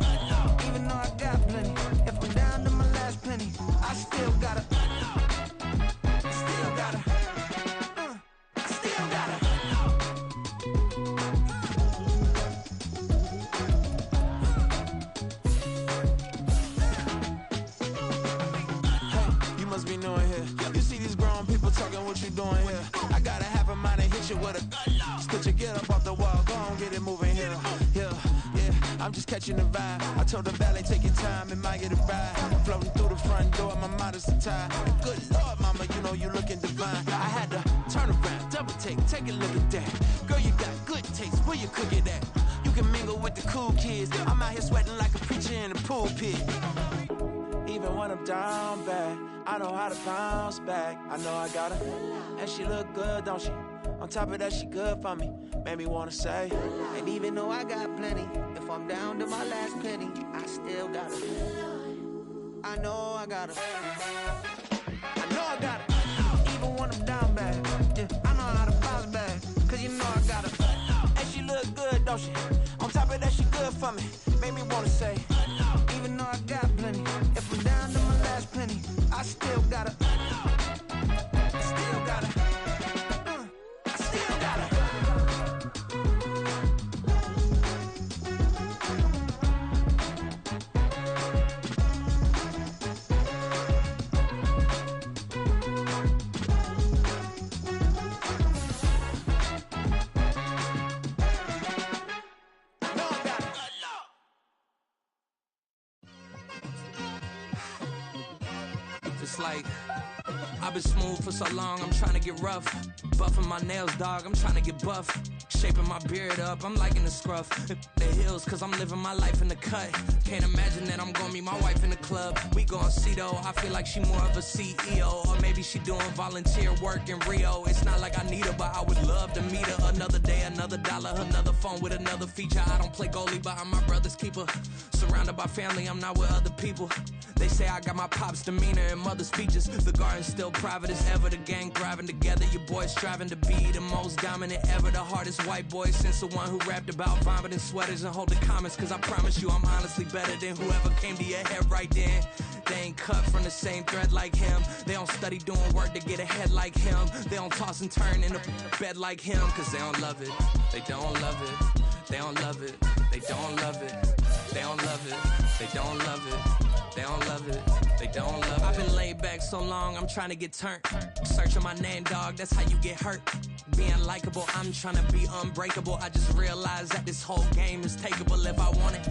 even though I got plenty, if I'm down to my last penny, I still gotta, Hey, you must be new in here. You see these grown people talking, what you doing here? I gotta have a mind and hit you with a stitch you get up off the wall, go on, get it moving here. Yeah, I'm just catching the vibe. I told the valet, take your time, it might get a ride. Floating through the front door, my mind is a tie. Good Lord, mama, you know you looking divine. I had to turn around, double take a look at that. Girl, you got good taste, where you cook it at? You can mingle with the cool kids. I'm out here sweating like a preacher in the pulpit. Even when I'm down bad, I know how to bounce back. I know I gotta, and she look good, don't she? On top of that, she good for me. Made me wanna say, and even though I got plenty, if I'm down to my last penny, I still gotta, I know I gotta, even when I'm down bad, yeah, I know how to bounce back, cause you know I gotta, and she look good, don't she? On top of that, she good for me. Made me wanna say, even though I got plenty, if I'm down to my last penny, I still gotta, It's like, I've been smooth for so long, I'm trying to get rough. Buffing my nails, dog, I'm trying to get buff. Shaping my beard up, I'm liking the scruff. The hills, cause I'm living my life in the cut. Can't imagine that I'm gonna meet my wife in the club. We gon' see though, I feel like she more of a CEO. Or maybe she doing volunteer work in Rio. It's not like I need her, but I would love to meet her. Another day, another dollar, another phone with another feature. I don't play goalie, but I'm my brother's keeper. Surrounded by family, I'm not with other people. They say I got my pop's demeanor and mother's features. The garden's still private as ever. The gang thriving together. Your boys striving to be the most dominant ever. The hardest white boy since the one who rapped about vomiting sweaters and holding comments. Cause I promise you I'm honestly better than whoever came to your head right then. They ain't cut from the same thread like him. They don't study doing work to get ahead like him. They don't toss and turn in the bed like him. Cause they don't love it. They don't love it. They don't love it. They don't love it. They don't love it. They don't love it. They don't love it. They don't love it. I've been laid back so long, I'm trying to get turned. Searching my name, dog, that's how you get hurt. Being likable, I'm trying to be unbreakable. I just realized that this whole game is takeable if I want it.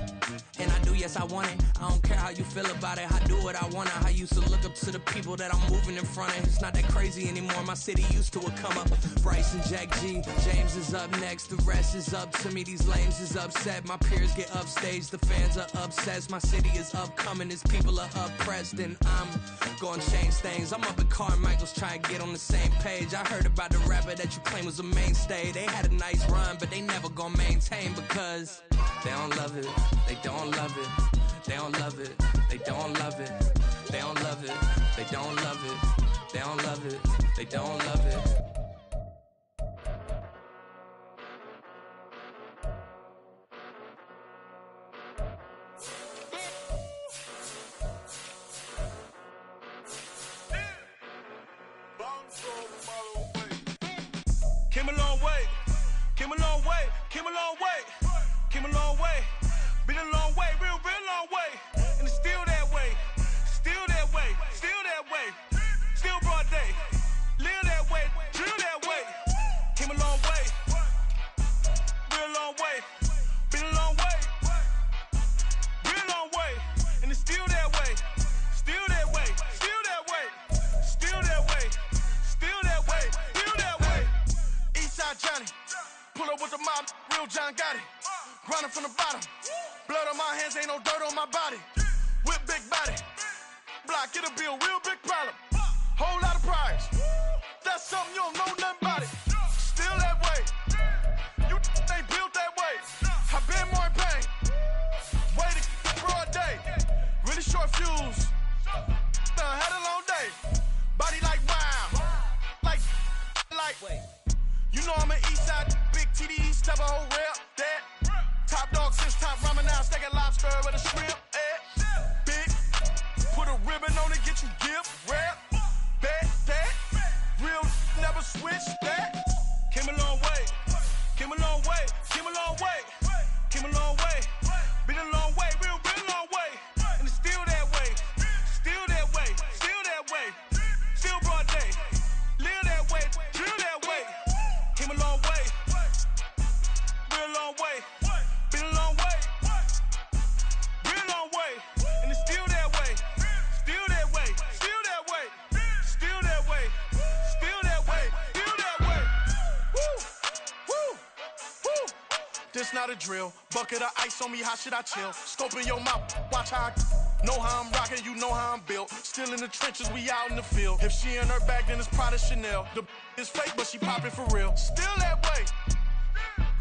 And I do, yes, I want it. I don't care how you feel about it. I do what I want. I used to look up to the people that I'm moving in front of. It's not that crazy anymore. My city used to it come up. Bryce and Jack G. James is up next. The rest is up to me. These lames is upset. My peers get upstaged. The fans are obsessed. My city is upcoming. Its people are oppressed. And I'm gonna change things. I'm up at Carmichael's trying to get on the same page. I heard about the rapper that you claim was a mainstay. They had a nice run, but they never gonna maintain because they don't love it. They don't love it. They don't love it. They don't love it. They don't love it. They don't love it. They don't love it. They don't love it. Came a long way, came a long way, came a long way, came a long way. Been a long way, real long way. And it's still that way, still that way, still that way. Still broad day, live that way, drill that way. Came a long way, real long way. Been a long way, real long way. And it's still that way, still that way, still that way, still that way, still that way, still that way. Eastside Johnny, pull up with the mob, real John got it. Grinding from the bottom, blood on my hands, ain't no dirt on my body. Whip big body, block, it'll be a real big problem. Whole lot of priors, that's something you don't know nothing about it. Still that way, you ain't built that way. I been more in pain, waited broad day. Really short fuse, had a long day. Body like wow, like. You know I'm an east side, big TDE, step a whole rep, that. Top dog since top ramen now, steak lobster with a shrimp, big, put a ribbon on it, get you gift, rap, that, real never switch, that. Came a long way, came a long way, came a long way, came a long way, been a long way, real long way, and it's still that way, still that way, still that way, still broad day, live that way, drill that way. Came a long way, real long way, been a long way, real long way, and it's still that way, still that way, still that way, still that way, still that way, still that way. Woo, woo, woo. This not a drill, bucket of ice on me, how should I chill? Scope in your mouth, watch how I know how I'm rocking, you know how I'm built. Still in the trenches, we out in the field. If she in her bag, then it's Prada Chanel. The is fake, but she poppin' for real. Still that way.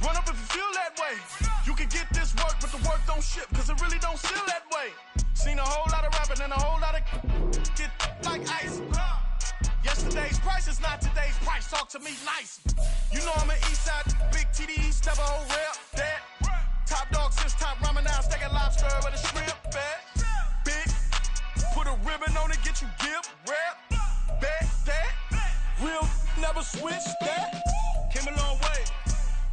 Run up if you feel that way. You can get this work, but the work don't ship, cause it really don't feel that way. Seen a whole lot of rapping and a whole lot of get like ice. Yesterday's price is not today's price. Talk to me nice. You know I'm an east side, big TDE, step a whole rep, that. Top dog since top ramen now, steak lobster with a shrimp, that. Big, put a ribbon on it, get you gift, rap, that. Real never switch, that. Came a long way,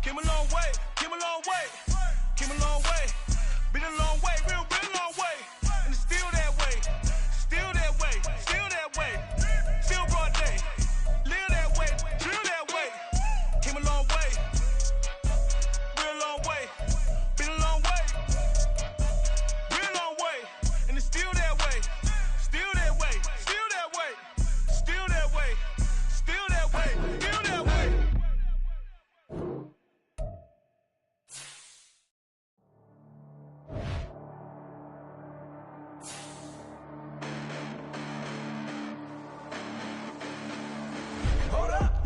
came a long way, came a long way, came a long way, been a long way, real long way.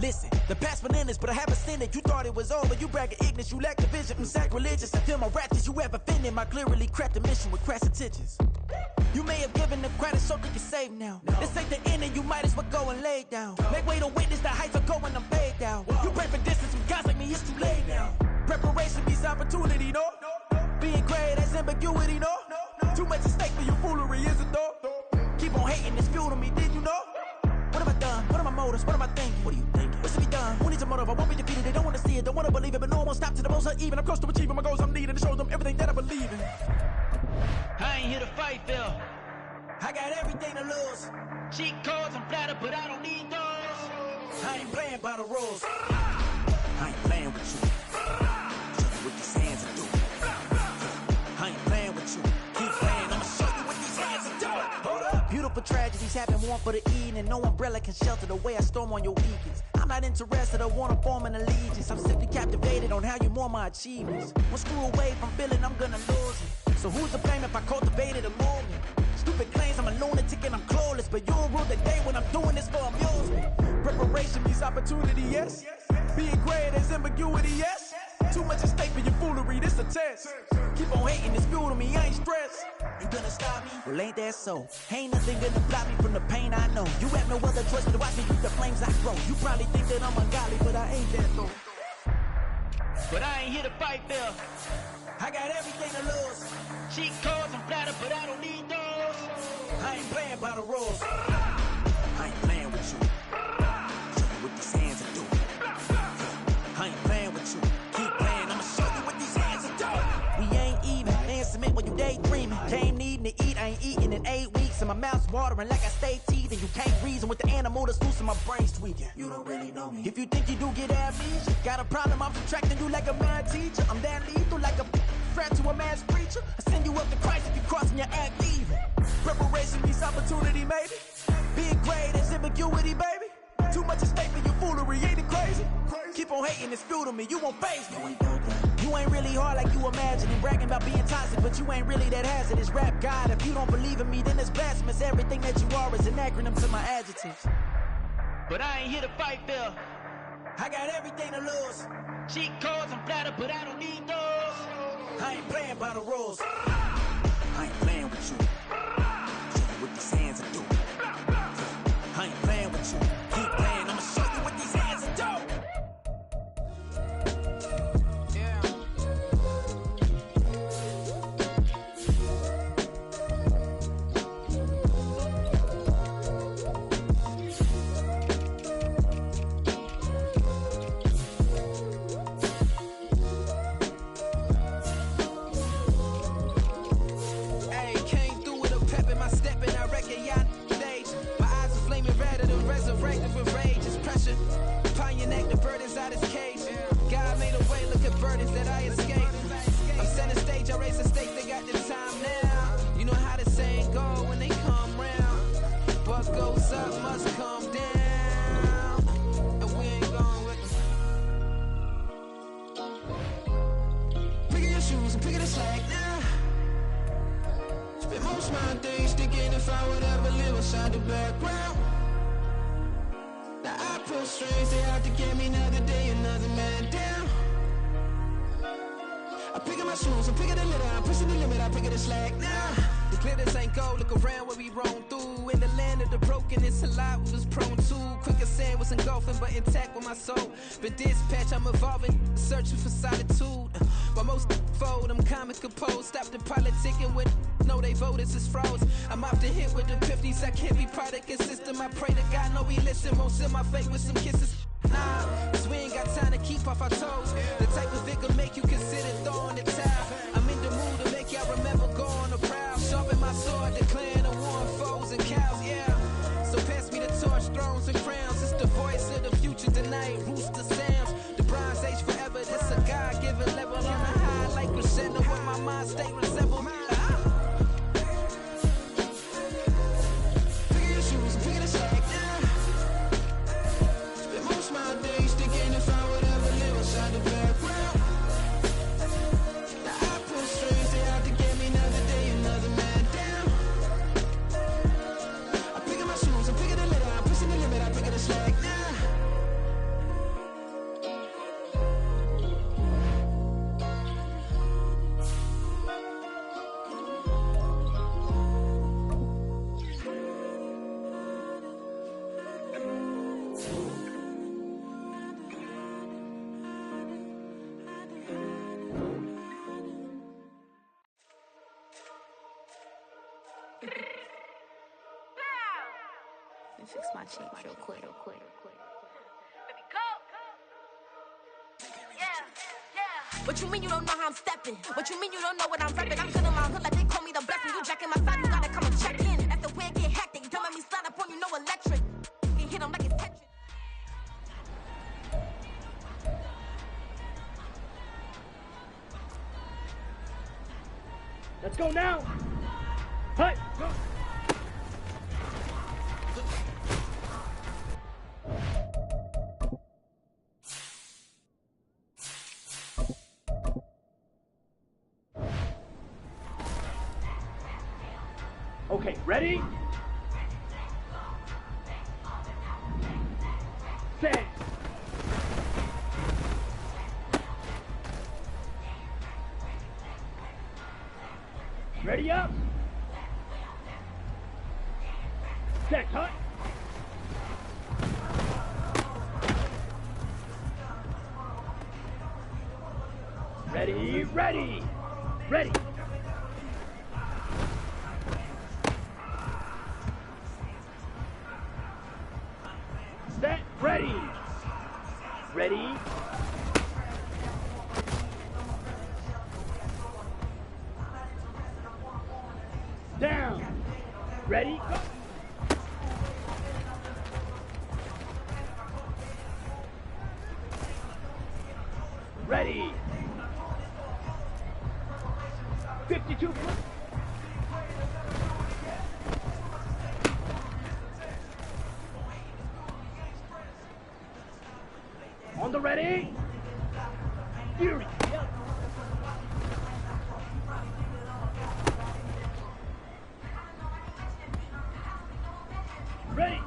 Listen, the past bananas, but I haven't seen it. You thought it was over, you bragging ignorance, you lack the vision. I'm sacrilegious, I feel my wrath as you ever offended. My clearly crafted mission with crass intentions. You may have given the credit so you can save now. This ain't the end and you might as well go and lay down. Make way to witness the heights are going, I'm paid down. You pray for distance with guys like me, it's too late now. Preparation beats opportunity, no? Being great, that's ambiguity, no? Too much at stake for your foolery, is it though? Keep on hating, it's fuel to me, did you know? What have I done? What are my motives? What am I thinking? What are you thinking? What's to be done? Who needs a motive? I won't be defeated. They don't want to see it, don't want to believe it, but no one will stop to the most uneven. I'm close to achieving my goals. I'm needing to show them everything that I believe in. I ain't here to fight, Phil. I got everything to lose. Cheat codes, I'm flattered, but I don't need those. I ain't playing by the rules. I ain't playing with you. With these hands I do. I ain't playing with you. Keep playing, I'ma show you what these hands are doing. Hold up. Beautiful tragedies happen, one for the eating, and no umbrella can shelter the way I storm on your weekends. I'm not interested, I wanna form an allegiance. I'm simply captivated on how you more my achievements. One screw away from feeling I'm gonna lose it. So who's to blame if I cultivated a movement? Stupid claims I'm a lunatic and I'm clueless, but you'll rule the day when I'm doing this for amusement. Preparation means opportunity, yes. Being great as ambiguity, yes. Too much at stake for your foolery, this a test. Keep on hating, it's fuel to me, I ain't stressed. You gonna stop me? Well, ain't that so? Ain't nothing gonna block me from the pain I know. You have no other choice but to watch me keep the flames I grow. You probably think that I'm ungodly, but I ain't that though. But I ain't here to fight, Phil. I got everything to lose. Cheat codes, I'm flattered, but I don't need those. I ain't playing by the rules. I ain't playing with you. Show you what these hands are doing. I ain't playing with you. Keep playing, I'ma show you what these hands are doing. We ain't even. They ain't submit when you daydreaming. Came needing to eat, I ain't eating in 8 weeks. And my mouth's watering like I stay teething. You can't reason with the animal that's loose and my brain's tweaking. You don't really know me. If you think you do get amnesia, got a problem, I'm subtracting you like a mad teacher. I'm that lethal like a threat to a mass preacher. I send you up to Christ if you crossing your act even. Preparation means opportunity, maybe. Being great is ambiguity, baby. Too much at stake for your foolery, ain't it crazy? Keep on hating, it's fuel to me, you won't face me. You ain't really hard like you imagine and bragging about being toxic, but you ain't really that hazardous. Rap God, if you don't believe in me, then it's blasphemous. Everything that you are is an acronym to my adjectives. But I ain't here to fight, Phil. I got everything to lose. Cheat codes, I'm flattered, but I don't need those. I ain't playing by the rules. I ain't playing with you. Show you what these hands are doing. I ain't playing with you. Keep playing, I'ma show you what these hands are doing. That I escaped. I'm setting stage, I raise the stakes, they got the time now. You know how the saying go when they come round. What goes up must come down. And we ain't going with them. Picking your shoes and picking the slack now. Spend most of my days thinking if I would ever live inside the background. Now I pull strings, they out to get me another day, another man down. I'm picking my shoes, I'm picking the litter, I'm pushing the limit, I'm picking the slack now. The glitters ain't gold, look around where we roam through. In the land of the broken, it's a lot we was prone to. Quicker sand was engulfing, but intact with my soul. Been dispatched, I'm evolving, searching for solitude. While most fold, I'm comic composed. Stop the politicking with no, they voters is froze. I'm off the hit with the 50s, I can't be product and system. I pray to God, no, we listen, won't seal my fate with some kisses. Nah, cause we ain't got time to keep off our toes. The type of vigor make you consider throwing the towel. I'm in the mood to make y'all remember going to proud. Sharpen my sword, declaring the war on foes and cows, yeah. So pass me the torch, thrones and crowns. It's the voice of the future tonight, rooster sounds. The bronze age forever, this a God-given level. On a high like crescendo when my mind state resemble. Pick your shoes and pick the slack now. My days thinking if I would ever live inside the background. Now I Let me fix my cheek real quick. Baby, go. What you mean you don't know how I'm stepping? What you mean you don't know what I'm repping? I'm good in my hood like they call me the blessing. You jacking my side, you gotta come and check in. After where it get hectic, don't make me slide up on you, no electric. You hit 'em like it's Tetris. Let's go now. Hey, go. Okay, ready? Set. Ready up. Set, cut. Ready, ready, ready. Set, ready. Ready. Down. Ready, go. Ready. 52. On the ready. Fury. Yep. Ready.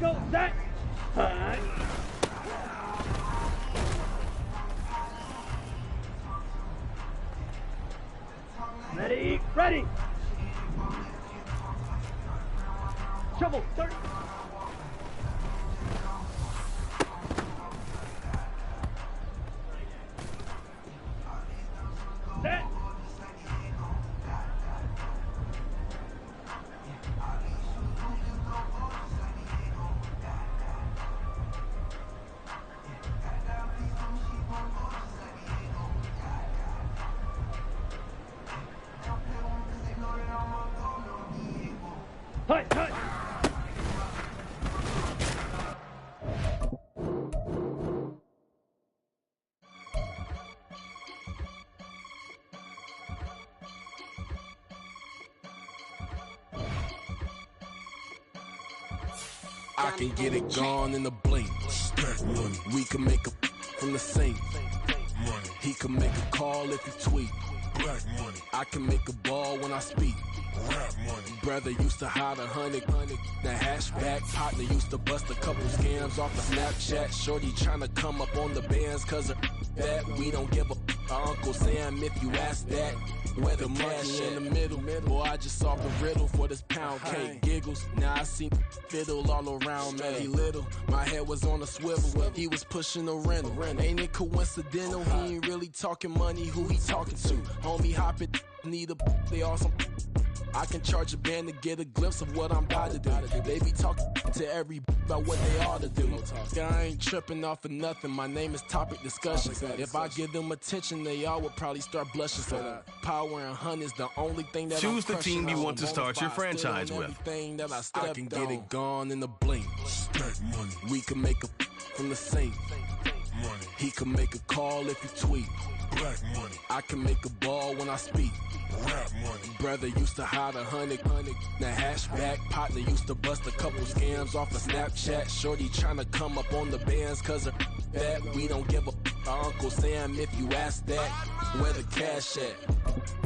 go. Set. Time. Ready. Ready. Shovel. Start. Set. Hut, hut. I can get it gone in a blink. We can make a from the sink. He can make a call if he tweet. I can make a ball when I speak. Brother used to hide 100. The hashback partner used to bust a couple scams off of Snapchat. Shorty tryna come up on the bands cause of that. We don't give a Uncle Sam if you ask that. Where the money in the middle. Boy, I just solved the riddle for this pound cake. Giggles, now I see fiddle all around me. He little, my head was on a swivel. He was pushing a rental. Ain't it coincidental? He ain't really talking money, who he talking to? Homie hopping, need a, they awesome. I can charge a band to get a glimpse of what I'm about to do. They be talking to every about what they ought to do. I ain't tripping off of nothing. My name is topic discussion. If I give them attention, they all would probably start blushing. So power and hunt is the only thing that choose the team you want to start your franchise with. I can get it gone in a blink. We can make a from the sink. He can make a call if he tweet. I can make a ball when I speak. Brother used to hide 100. The hashback partner used to bust a couple scams off of Snapchat. Shorty tryna come up on the bands cause of that. We don't give a Uncle Sam if you ask that. Where the cash at?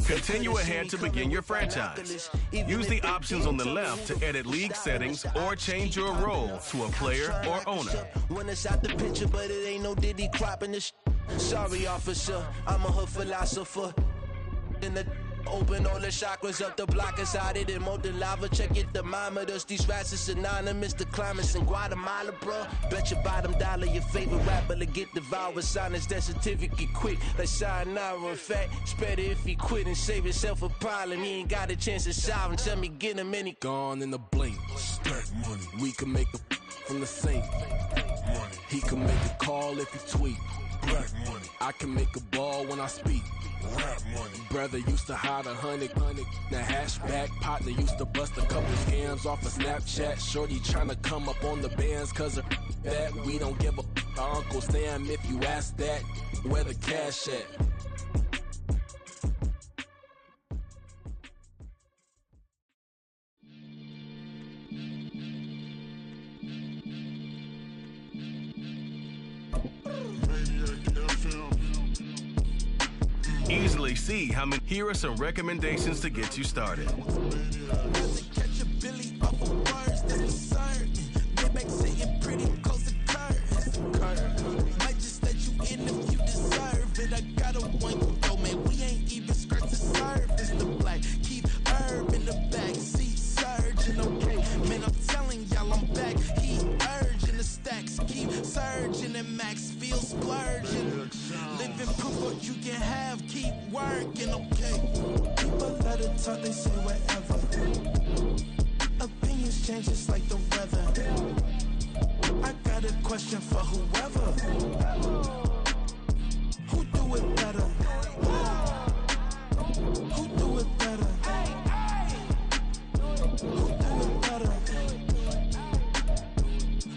Continue ahead to begin your franchise. Use the options on the left to edit league settings or change your role to a player or owner. When it's out the picture, but it ain't no Diddy cropping this. Sorry, officer, I'm a hood philosopher. In the open all the chakras up the block inside it and more than lava. Check your thermometers. These rats is synonymous to climates in Guatemala, bro. Bet your bottom dollar your favorite rapper to get devoured. Sign his death certificate quick. Like sayonara. In fact, it's better if he quit and save himself a problem. He ain't got a chance to solve and tell me get him any. Gone in a blink. We can make a from the sink. He can make a call if he tweet. I can make a ball when I speak. Brother used to hide 100. The hashback partner used to bust a couple scams off of Snapchat. Shorty tryna come up on the bands cause of that. We don't give a Uncle Sam if you ask that. Where the cash at? Easily see how many. Here are some recommendations to get you started. Might just let you in if you deserve it. I got a one, yo, man, we ain't even scratched the surface. The black, keep herb in the back seat, surging, okay. Man, I'm telling y'all I'm back. He urging the stacks, keep surging and max feel splurging. Living proof what you can have, keep working, okay. People let it talk, they say whatever. Opinions change just like the weather. I got a question for whoever. Who do it better? Who do it better? Who do it better?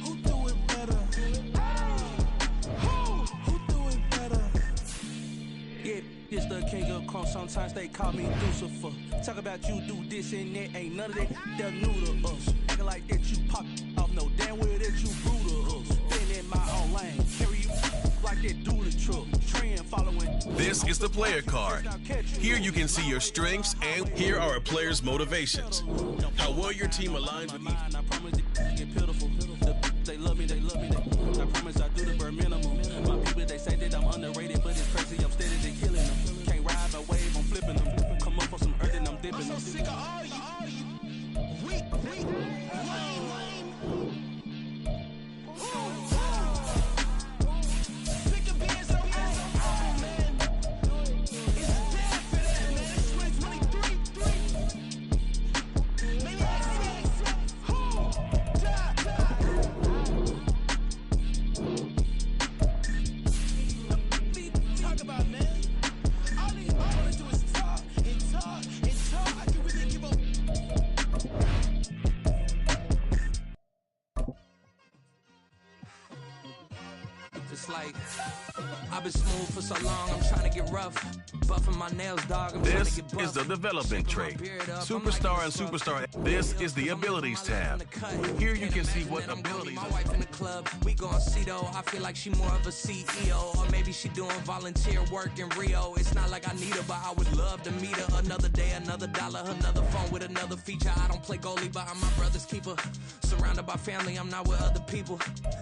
Who do it better? Who do it better? Yeah, this the king of crunk. Sometimes they call me Lucifer. Talk about you do this and that. Ain't none of that they're new to us. Acting like that you pop off. No damn well that you brutal to us. Been in my own lane. Carry you like that do the truck. Trend following. This is the player card. Here you can see your strengths and here are a player's motivations. How well your team aligns with each. I promise it get pitiful. The love me, they love me. I promise I do the bare minimum. My people, they say that I'm underrated, but it's crazy, I'm steady, they killing them. Can't ride no wave, I'm flipping them. Come up for some earth and I'm dipping them. I'm so sick of all you. Weak, lame. Sick of being so old, man. It's a death for that, man. It's 2023. Maybe talk about, man. All I wanna do is talk and talk and talk. I can really give up. It's like I've been smooth for so long, I'm trying to get rough. Buffing my nails, dog. I'm trying to This get buff. is the development trait. Superstar and Superstar. This is the abilities tab. Here you can see what abilities. My wife in the club, we gon' see though. I feel like she more of a CEO, or maybe she doing volunteer work in Rio. It's not like I need her, but I would love to meet her. Another day, another dollar, another phone with another feature. I don't play goalie, but I'm my brother's keeper. Surrounded by family, I'm not with other people.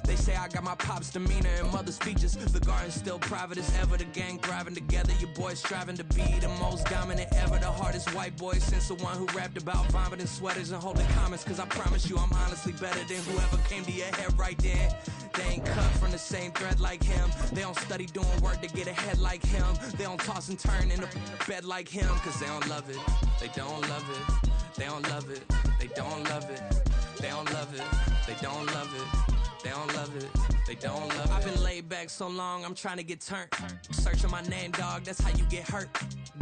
They say I got my pop's demeanor and mother's features. The garden's still private as ever. The gang thriving together. Your boys striving to be the most dominant ever. The hardest white boy since the one who rapped about vomiting sweaters and holding comments. Cause I promise you I'm honestly better than whoever came to your head right then. They ain't cut from the same thread like him. They don't study doing work to get ahead like him. They don't toss and turn in the bed like him. Cause they don't love it. They don't love it. They don't love it. They don't love it. They don't love it. They don't love it. They don't love it. They don't love it. I've been laid back so long, I'm trying to get turned. Searching my name, dog, that's how you get hurt.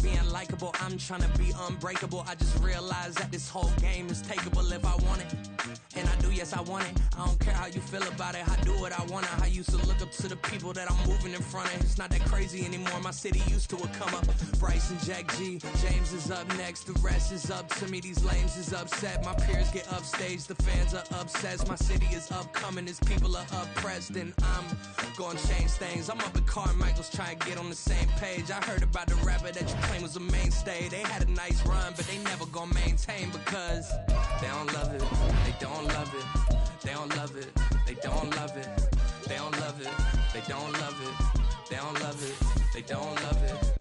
Being likable, I'm trying to be unbreakable. I just realized that this whole game is takeable if I want it. And I do, yes, I want it. I don't care how you feel about it. I do what I want. I used to look up to the people that I'm moving in front of. It's not that crazy anymore. My city used to a come up. Bryce and Jack G. James is up next. The rest is up to me. These lames is upset. My peers get upstage. The fans are obsessed. My city is upcoming. His people are oppressed. And I'm gonna change things. I'm up at Carmichael's trying to get on the same page. I heard about the rapper that you claim was a mainstay. They had a nice run, but they never gonna maintain because they don't love it. They don't love it. They don't love it. They don't love it. They don't love it. They don't love it. They don't love it. They don't love it.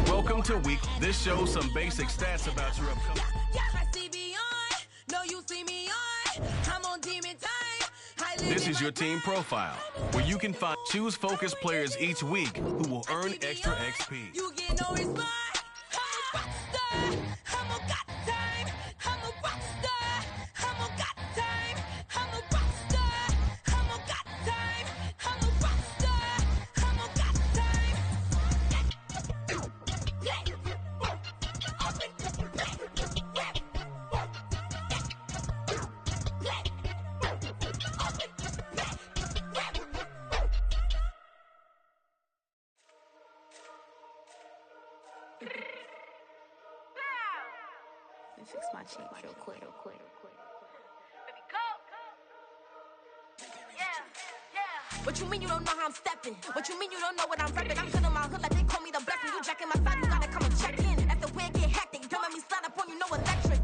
Welcome to week. This shows some basic stats about your upcoming. This This is your team profile, where you can choose focus players each week who will earn extra XP. You get no response. I'm a rock star. I'm a got time. I'm a rock star. I'm a got time. I'm a rock star. I'm a got time. I'm a rock star. I'm a got time. Let me fix my cheek real quick. What you mean you don't know how I'm stepping? What you mean you don't know what I'm repping? I'm feeling my hood like they call me the blessing. You jacking my side, you gotta come and check in. As the way get hectic, don't let me slide up on you, no electric.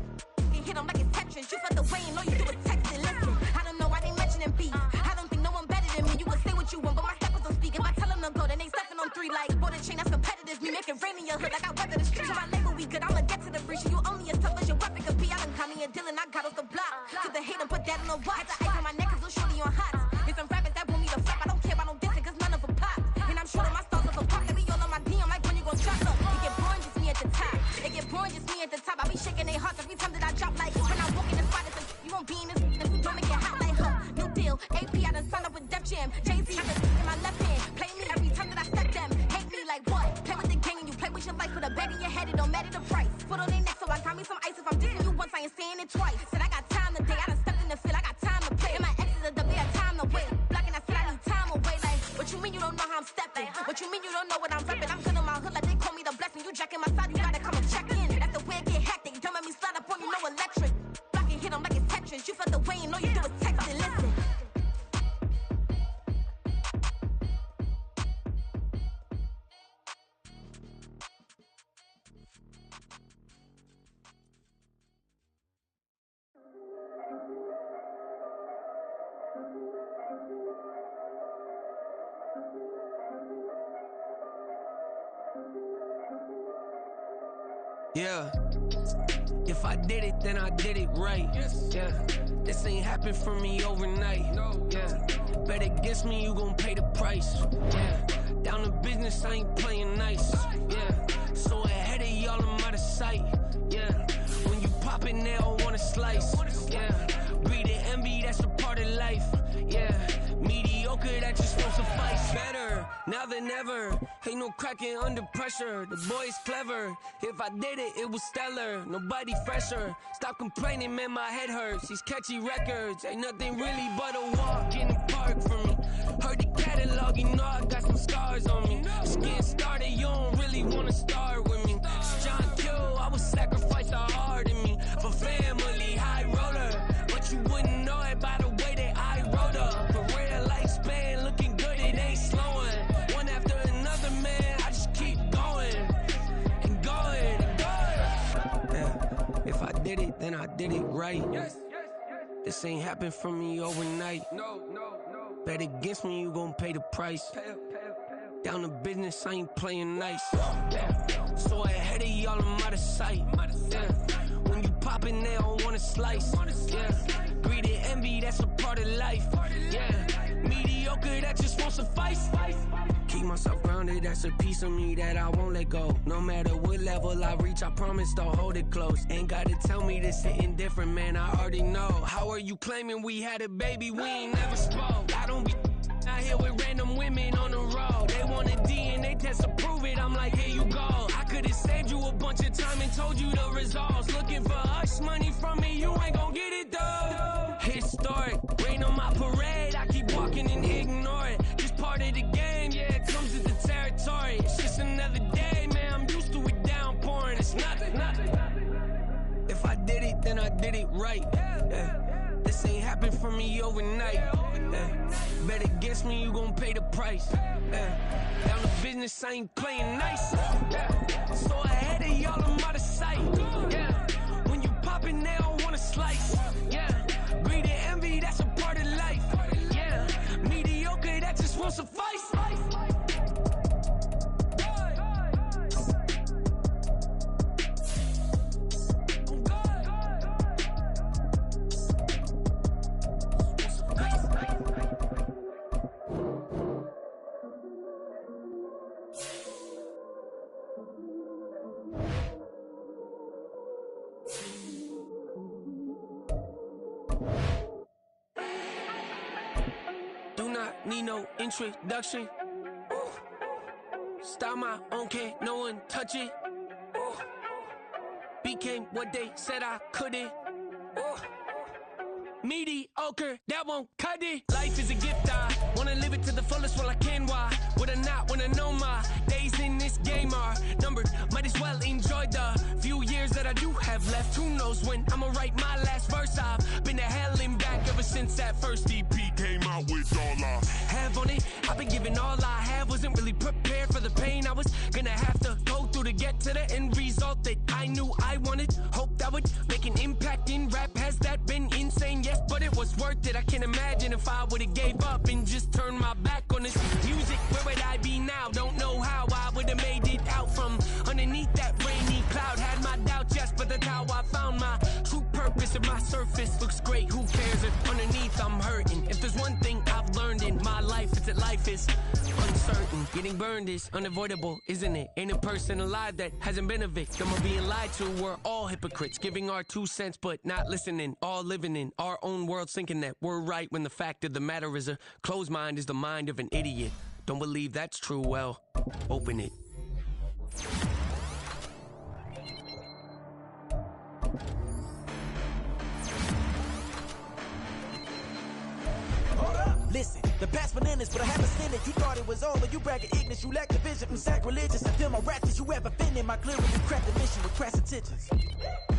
You hit them like it's Tetris. You felt the way and all you do is text it. Listen, I don't know why they mentioning beef. I don't think no one better than me. You will say what you want, but my steppers don't speak. If I tell them to go, then they stepping on 3 like border chain. That's competitive. Me make it rain in your hood like I weather the streets. So my label we good. I'ma get to the breach. You only as tough as your weapon could be. I done caught me a Dylan. I got off the block. To the hate and put that on the watch. The ice on my neck is little shorty on hot. There's some rappers that want me to flop. I don't care about no dissing, cause none of them pop. And I'm sure that my stars of a pop. They be all on my DM like when you gon' drop up. It get boring, just me at the top. It get boring, just me at the top. I be shaking their hearts every time that I drop. Like when I walk in the spot, it's like you won't be in this. If you don't make it hot like her. New deal, AP, I done signed up with Def Jam. Jay-Z, I just in my left hand. Play me every time that I step them. Hate me like what? Play with the gang and you play with your life. With a bet in your head, it don't matter the price. Foot on their neck, so I got me some ice. If I'm dissing you once, I ain't saying it twice. Said I got time today, I done stepped in the field, I got time to play. And my exes are they had time to wait. Blocking, I said I need time away. Like, what you mean you don't know how I'm stepping? What you mean you don't know what I'm repping? I'm good in my hood like they call me the blessing. You jacking my side, you gotta come and check in. That's the way it get hectic. Don't let me slide up on you, no electric. Blocking, hit them like it's Tetris. You felt the way and all you do is text it. Listen. Yeah. If I did it, then I did it right. Yeah. This ain't happened for me overnight. Yeah. Bet against me, you gon' pay the price. Yeah. Down to business, I ain't playing nice. Yeah. So ahead of y'all, I'm out of sight. Yeah. When you pop it, they don't wanna slice. Yeah. Breathe the envy, that's a part of life. Yeah. Mediocre, that just won't suffice. Better now than ever. Ain't no cracking under pressure. The boy's clever. If I did it, it was stellar. Nobody fresher. Stop complaining, man, my head hurts. These catchy records ain't nothing really but a walk in the park for me. Heard the catalog, you know I got some scars on me. Just getting started, you don't really wanna start with me. It's John Kill, I would sacrifice the heart in me for family, high roller. But you wouldn't know it by the way that I wrote up. For real lifespan, looking good, it ain't slowing. One after another, man, I just keep going and going and going. Yeah. If I did it, then I did it right. This ain't happened for me overnight. Bet against me, you gon' pay the price. Down to business, I ain't playing nice. Yeah. So ahead of y'all, I'm out of sight. Yeah. When you poppin', they don't wanna slice. Yeah. Greed and envy, that's a part of life. Yeah. Mediocre, that just won't suffice. Keep myself grounded, that's a piece of me that I won't let go. No matter what level I reach, I promise to hold it close. Ain't gotta tell me this hitting different, man, I already know. How are you claiming we had a baby, we ain't never spoke? I don't be out here with random women on the road. They want a DNA test to prove it, I'm like, here you go. I could've saved you a bunch of time and told you the results. Looking for hush money from me, you ain't gon' get it though. Historic, rain on my parade, I keep walking and ignore it. Just part of the game, yeah, it comes with the territory. It's just another day, man, I'm used to it downpouring. It's nothing. If I did it, then I did it right. Yeah. This ain't happened for me overnight. Yeah. Bet against me, you gon' pay the price. Yeah. Down to business, I ain't playing nice. Yeah. So ahead of y'all, I'm out of sight. Yeah. When you poppin', they don't wanna slice. Yeah. Greed and envy, that's a part of life. Yeah. Mediocre, that just won't suffice. need no introduction. Ooh. Style my own, can't no one touch it. Ooh. Became what they said I couldn't. Ooh. Mediocre, that won't cut it. Life is a gift, I wanna live it to the fullest while I can. Why would I not wanna know my days in this game are numbered? Might as well enjoy the few years that I do have left. Who knows when I'ma write my last verse? I've been to hell and back ever since that first EP came out with all I have on it. I've been giving all I have, wasn't really prepared for the pain I was gonna have to go through to get to the end result that I knew I wanted. Hope that would make an impact in rap. Has that been insane? Yes, but it was worth it. I can't imagine if I would've gave up and just turned my back on this music. Where would I be now? Don't know how I would've made it out from underneath that rainy cloud. Had my doubts, yes, but that's how I found my true purpose. If my surface looks great, who cares if underneath I'm hurting? If there's one thing I've learned in my life, it's that life is uncertain. Getting burned is unavoidable, isn't it? Ain't a person alive that hasn't been a victim of being lied to. We're all hypocrites, giving our 2 cents but not listening. All living in our own world, thinking that we're right when the fact of the matter is a closed mind is the mind of an idiot. Don't believe that's true? Well, open it. Hold up, listen, the past bananas, but I haven't seen it. You thought it was over, you bragging ignorance, you lack the vision from sacrilegious. I feel my ratchets, you have offended my clearly crafted mission with crass intentions.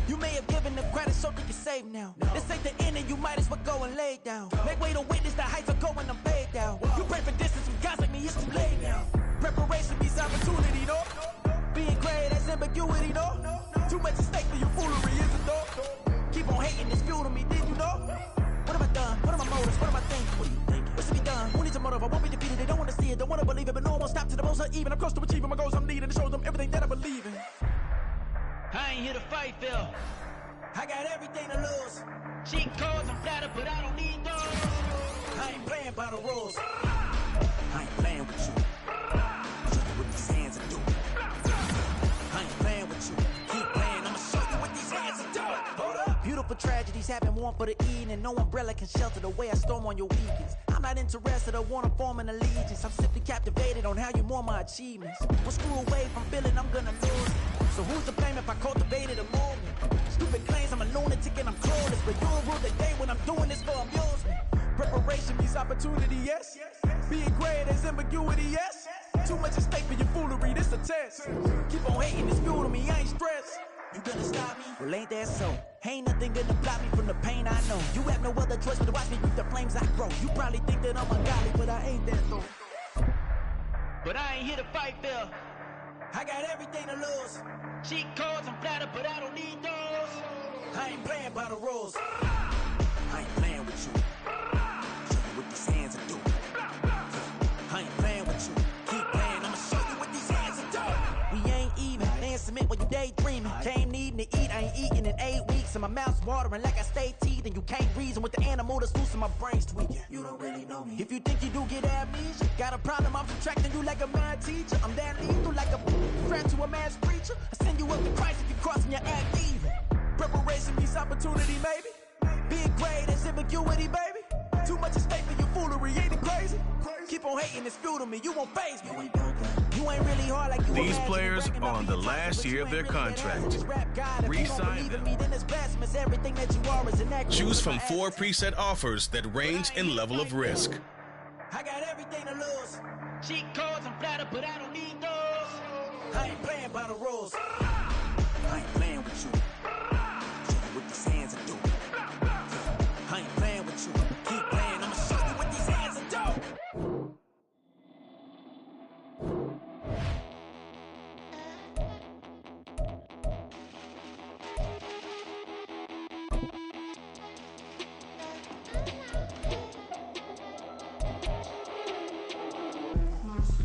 You may have given them credit so they can save now. This ain't the end and you might as well go and lay down. Make way to witness the heights are going, I'm paid down. You pray for distance from guys like me, it's too late now. Preparation means opportunity, though. Being great, that's ambiguity, though. Too much at stake for your foolery, isn't though? Keep on hating, it's fuel to me, did you know? What have I done? What are my motives? What am I thinking? What do you think? What should be done? Who needs a motive? I won't be defeated. They don't want to see it, don't want to believe it, but no one won't stop to the most uneven. I'm close to achieving my goals. I'm needing to show them everything that I believe in. I ain't here to fight, Phil. I got everything to lose. Cheat codes, I'm flattered, but I don't need those. I ain't playing by the rules. I ain't playing with you. Show you what these hands are doing. I ain't playing with you. Keep playing, I'ma show you what these hands are doing. Hold up. Beautiful tragedies happen, one for the evening. No umbrella can shelter the way I storm on your weekends. I'm not interested, I wanna form an allegiance. I'm simply captivated on how you more my achievements. Well, screw away from feeling I'm gonna lose it. So who's to blame if I cultivated a movement? Stupid claims I'm a lunatic and I'm clueless, but you'll rule the day when I'm doing this for amusement. Preparation means opportunity, yes. Being great is ambiguity, yes. Too much at stake for your foolery, this a test. Keep on hating, it's fuel to me, I ain't stressed. You gonna stop me? Well, ain't that so? Ain't nothing gonna block me from the pain I know. You have no other choice but to watch me reap the flames I grow. You probably think that I'm ungodly, but I ain't that though. But I ain't here to fight, Phil. I got everything to lose. Cheat codes, I'm flattered, but I don't need those. I ain't playing by the rules. I ain't playing with you. Show you what these hands are doing. I ain't playing with you. Keep playing, I'ma show you what these hands are doing. We ain't even. They submit while you daydreaming. Came needing to eat, I ain't eating in 8 weeks. And my mouth's watering like I stay teeth. And you can't reason with the animal that's loose and my brain's tweaking. You don't really know me. If you think you do get amnesia, got a problem, I'm subtracting you like a mad teacher. I'm that lethal like a threat to a mass preacher. I send you up to Christ if you crossing your act evil. Preparation means opportunity, baby. Being great is ambiguity, baby. Too much at stake for your foolery, ain't it crazy? Keep on hating, it's fuel to me, you won't faze me. You ain't really hard like you. These players are on the last year of their contract. Re-sign them. Choose from 4 preset offers that range in level of risk. I got everything to lose. Cheat codes, I'm flattered, but I don't need those. I ain't playing by the rules. I ain't playing with you. Show you what these hands are doing. I ain't playing with you. Keep playing, I'ma show you what these hands are doing.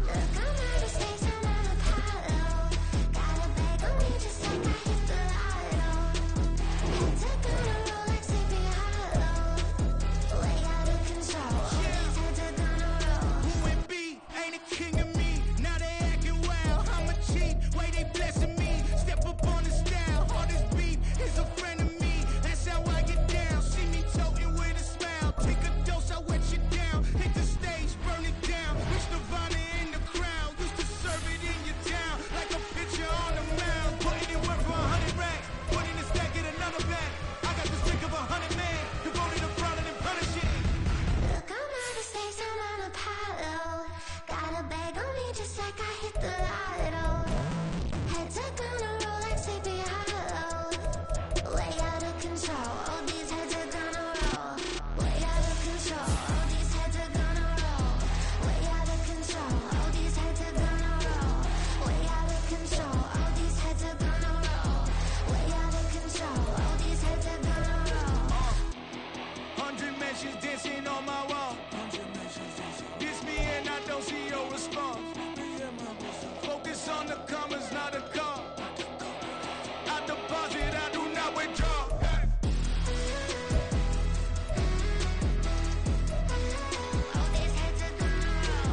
Look, I'm out of space, I'm on Apollo. Got a bag on me just like I used to like I hit the lotto. Heads are gonna roll like Sleepy Hollow. Way out of control, all these heads are gonna roll. Way out of control, all these heads are gonna roll. Way out of control, all these heads are gonna roll. Way out of control, all these heads are gonna roll. Way out of control, all these heads are gonna roll. 100 mentions dancing on my wall. This me and I don't see your response. Focus on the commas, not a call. I deposit, I do not withdraw. All these heads are gonna roll.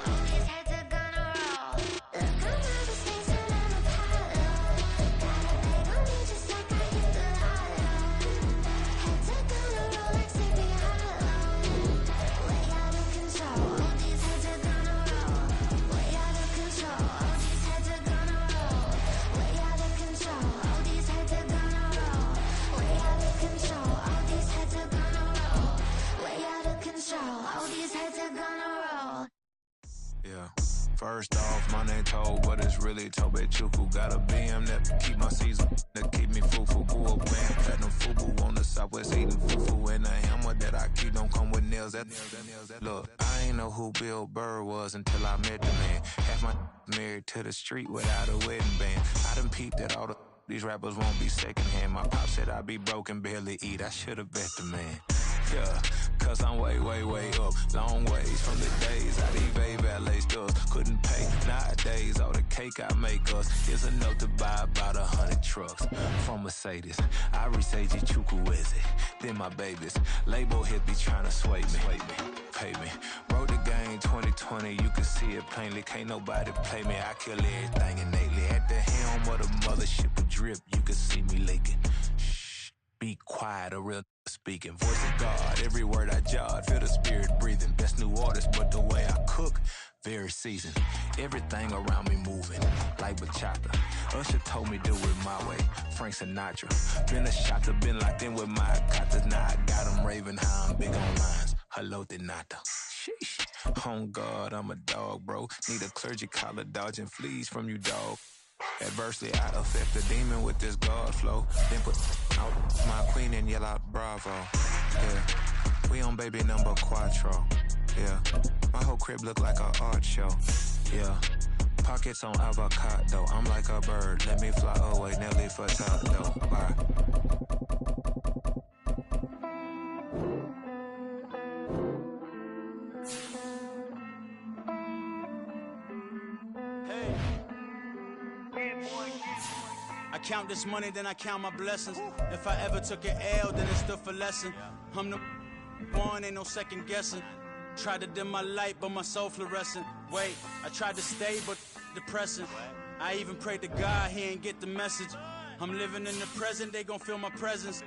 All these heads are gonna roll. Look, I'm out of space and I'm Apollo. Got a bag on me just like I hit the lotto. Heads are gonna roll like Sleepy Hollow. Way out of control, all these heads are gonna roll. Way out of control, all these heads are gonna roll. Way out of control, all these heads are gonna roll. Way out of control, all these heads are gonna roll. Way out of control, all these heads are gonna roll. Yeah. First off, my name Toad, but it's really Tobe Chuku. Got a BM that keep my season, that keep me fufu. Boo up band, platinum fubu on the southwest eating fufu. And a hammer that I keep don't come with nails. Look, I ain't know who Bill Burr was until I met the man. Half my married to the street without a wedding band. I done peeped at all these rappers won't be secondhand. My pop said I'd be broke and barely eat. I should've bet the man. Yeah, cause I'm way, way, way up. Long ways from the days I evade valet stores. Couldn't pay nowadays. All the cake I make us is enough to buy about 100 trucks. From Mercedes, I resage Chukwueze. Then my babies, label hit be trying to sway me. Pay me. Wrote the game 2020, you can see it plainly. Can't nobody play me. I kill everything innately. At the helm of the mothership with drip, you can see me leaking. Shh, be quiet, a real speaking. Voice of God, every word I jot, feel the spirit breathing. Best new artist, but the way I cook, very seasoned. Everything around me moving, like bachata. Usher told me do it my way, Frank Sinatra. Been a shotter, been locked in with my katas. Now I got them raving how I'm big on lines. Hello, Denata. Sheesh. On God, I'm a dog, bro. Need a clergy collar, dodging fleas from you, dog. Adversely, I affect the demon with this God flow. Then put out my queen and yell out bravo. Yeah, we on baby number quattro. Yeah, my whole crib look like an art show. Yeah, pockets on avocado. I'm like a bird, let me fly away, Nelly Furtado. Bye. I count this money, then I count my blessings. If I ever took an L, then it stood for lesson. I'm the one, ain't no second guessing. Tried to dim my light, but my soul fluorescent. Wait, I tried to stay, but depressing. I even prayed to God, he ain't get the message. I'm living in the present, they gon' feel my presence.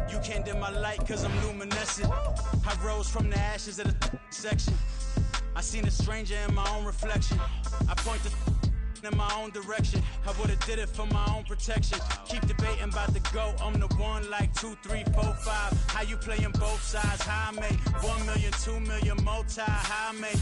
You can't dim my light, cause I'm luminescent. I rose from the ashes of the section. I seen a stranger in my own reflection. I point the in my own direction. I would've did it for my own protection. Keep debating about the GOAT. I'm the one like 2, 3, 4, 5. How you playing both sides? How I make 1 million, 2 million multi. How I make 8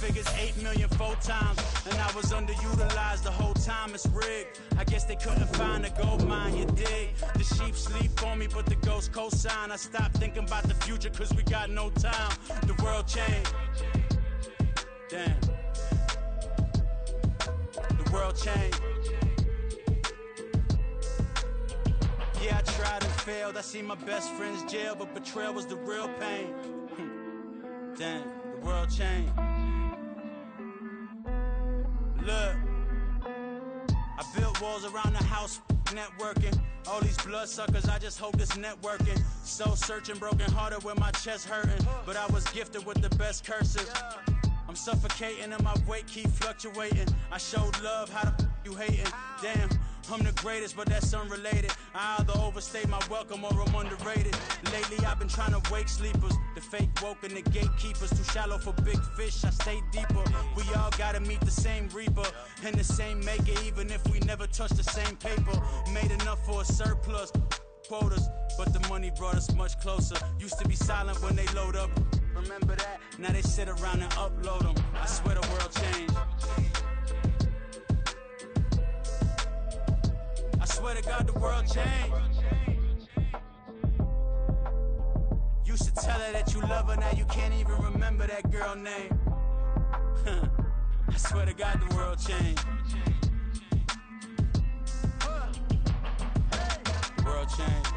figures, 8 million 4 times. And I was underutilized the whole time. It's rigged. I guess they couldn't find a gold mine. You dig? The sheep sleep on me, but the ghost cosign. I stopped thinking about the future cause we got no time. The world changed. Damn. The world changed. Yeah, I tried and failed. I seen my best friends jail, but betrayal was the real pain. Damn, the world changed. Look, I built walls around the house, networking. All these bloodsuckers, I just hope this networking. Soul searching, broken hearted with my chest hurting. But I was gifted with the best curses. I'm suffocating and my weight keep fluctuating. I showed love, how the you hating? Damn, I'm the greatest, but that's unrelated. I either overstay my welcome or I'm underrated. Lately I've been trying to wake sleepers. The fake woke and the gatekeepers. Too shallow for big fish, I stay deeper. We all gotta meet the same reaper and the same maker, even if we never touch the same paper. Made enough for a surplus quotas, but the money brought us much closer. Used to be silent when they load up. Remember sit around and upload them. I swear the world changed. I swear to God the world changed. Used to tell her that you love her, now you can't even remember that girl name. I swear to God the world changed. The world changed.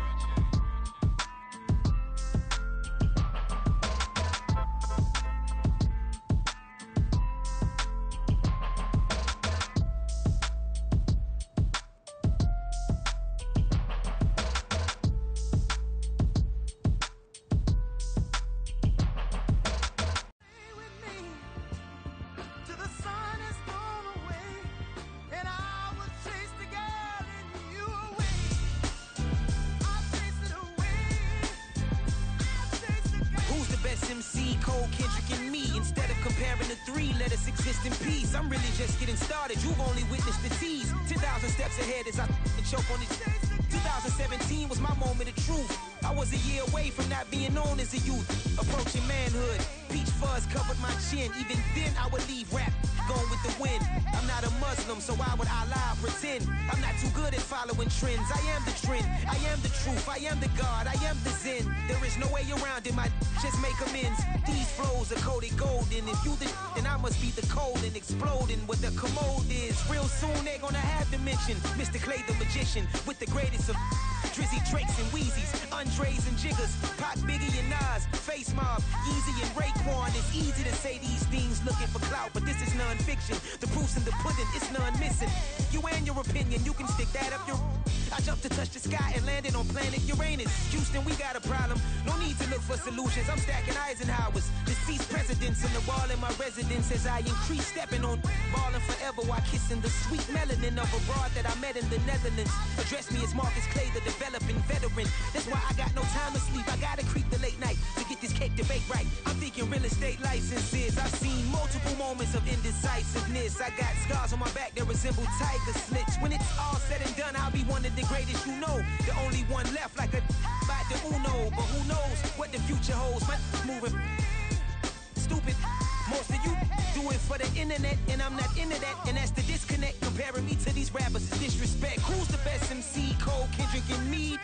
MC, Cole, Kendrick, and me. Instead of comparing the three, let us exist in peace. I'm really just getting started. You've only witnessed the tease. 10,000 steps ahead as I choke on this. 2017 was my moment of truth. I was a year away from not being known as a youth. Approaching manhood. Peach fuzz covered my chin. Even then, I would leave rap going with the wind. I'm not a Muslim, so why would I lie or pretend? I'm not too good at following trends. I am the trend. I am the truth. I am the God. I am the Zen. There is no way around it. My just make amends. These flows are coated golden. If you the then I must be the cold and exploding what the commode is. Real soon they're gonna have to mention Mr. Clay the magician with the greatest of Trezy, Drakes, and Wheezies, Andres and Jiggers, Pac, Biggie, and Nas, Face Mob, Yeezy, and Raekwon. It's easy to say these things looking for clout, but this is non-fiction. The proof's in the pudding, it's none missing. You and your opinion, you can stick that up your... I jumped to touch the sky and landed on planet Uranus. Houston, we got a problem. No need to look for solutions. I'm stacking Eisenhowers. Deceased presidents in the wall in my residence as I increase stepping on ballin' forever while kissing the sweet melanin of a broad that I met in the Netherlands. Address me as Marcus Clay, the developing veteran. That's why I got no time to sleep. I gotta creep the late night to get this cake to bake right. I'm thinking real estate licenses. I've seen multiple moments of indecisiveness. I got scars on my back that resemble tiger slits. When it's all said and done, I'll be one of the greatest you know. The only one left like a by the Uno. But who knows what the future holds? My moving stupid. Most of you do it for the internet, and I'm not into that. And that's the disconnect. Comparing me to these rappers is disrespect. Who's the best MC? Cole, Kendrick, and me?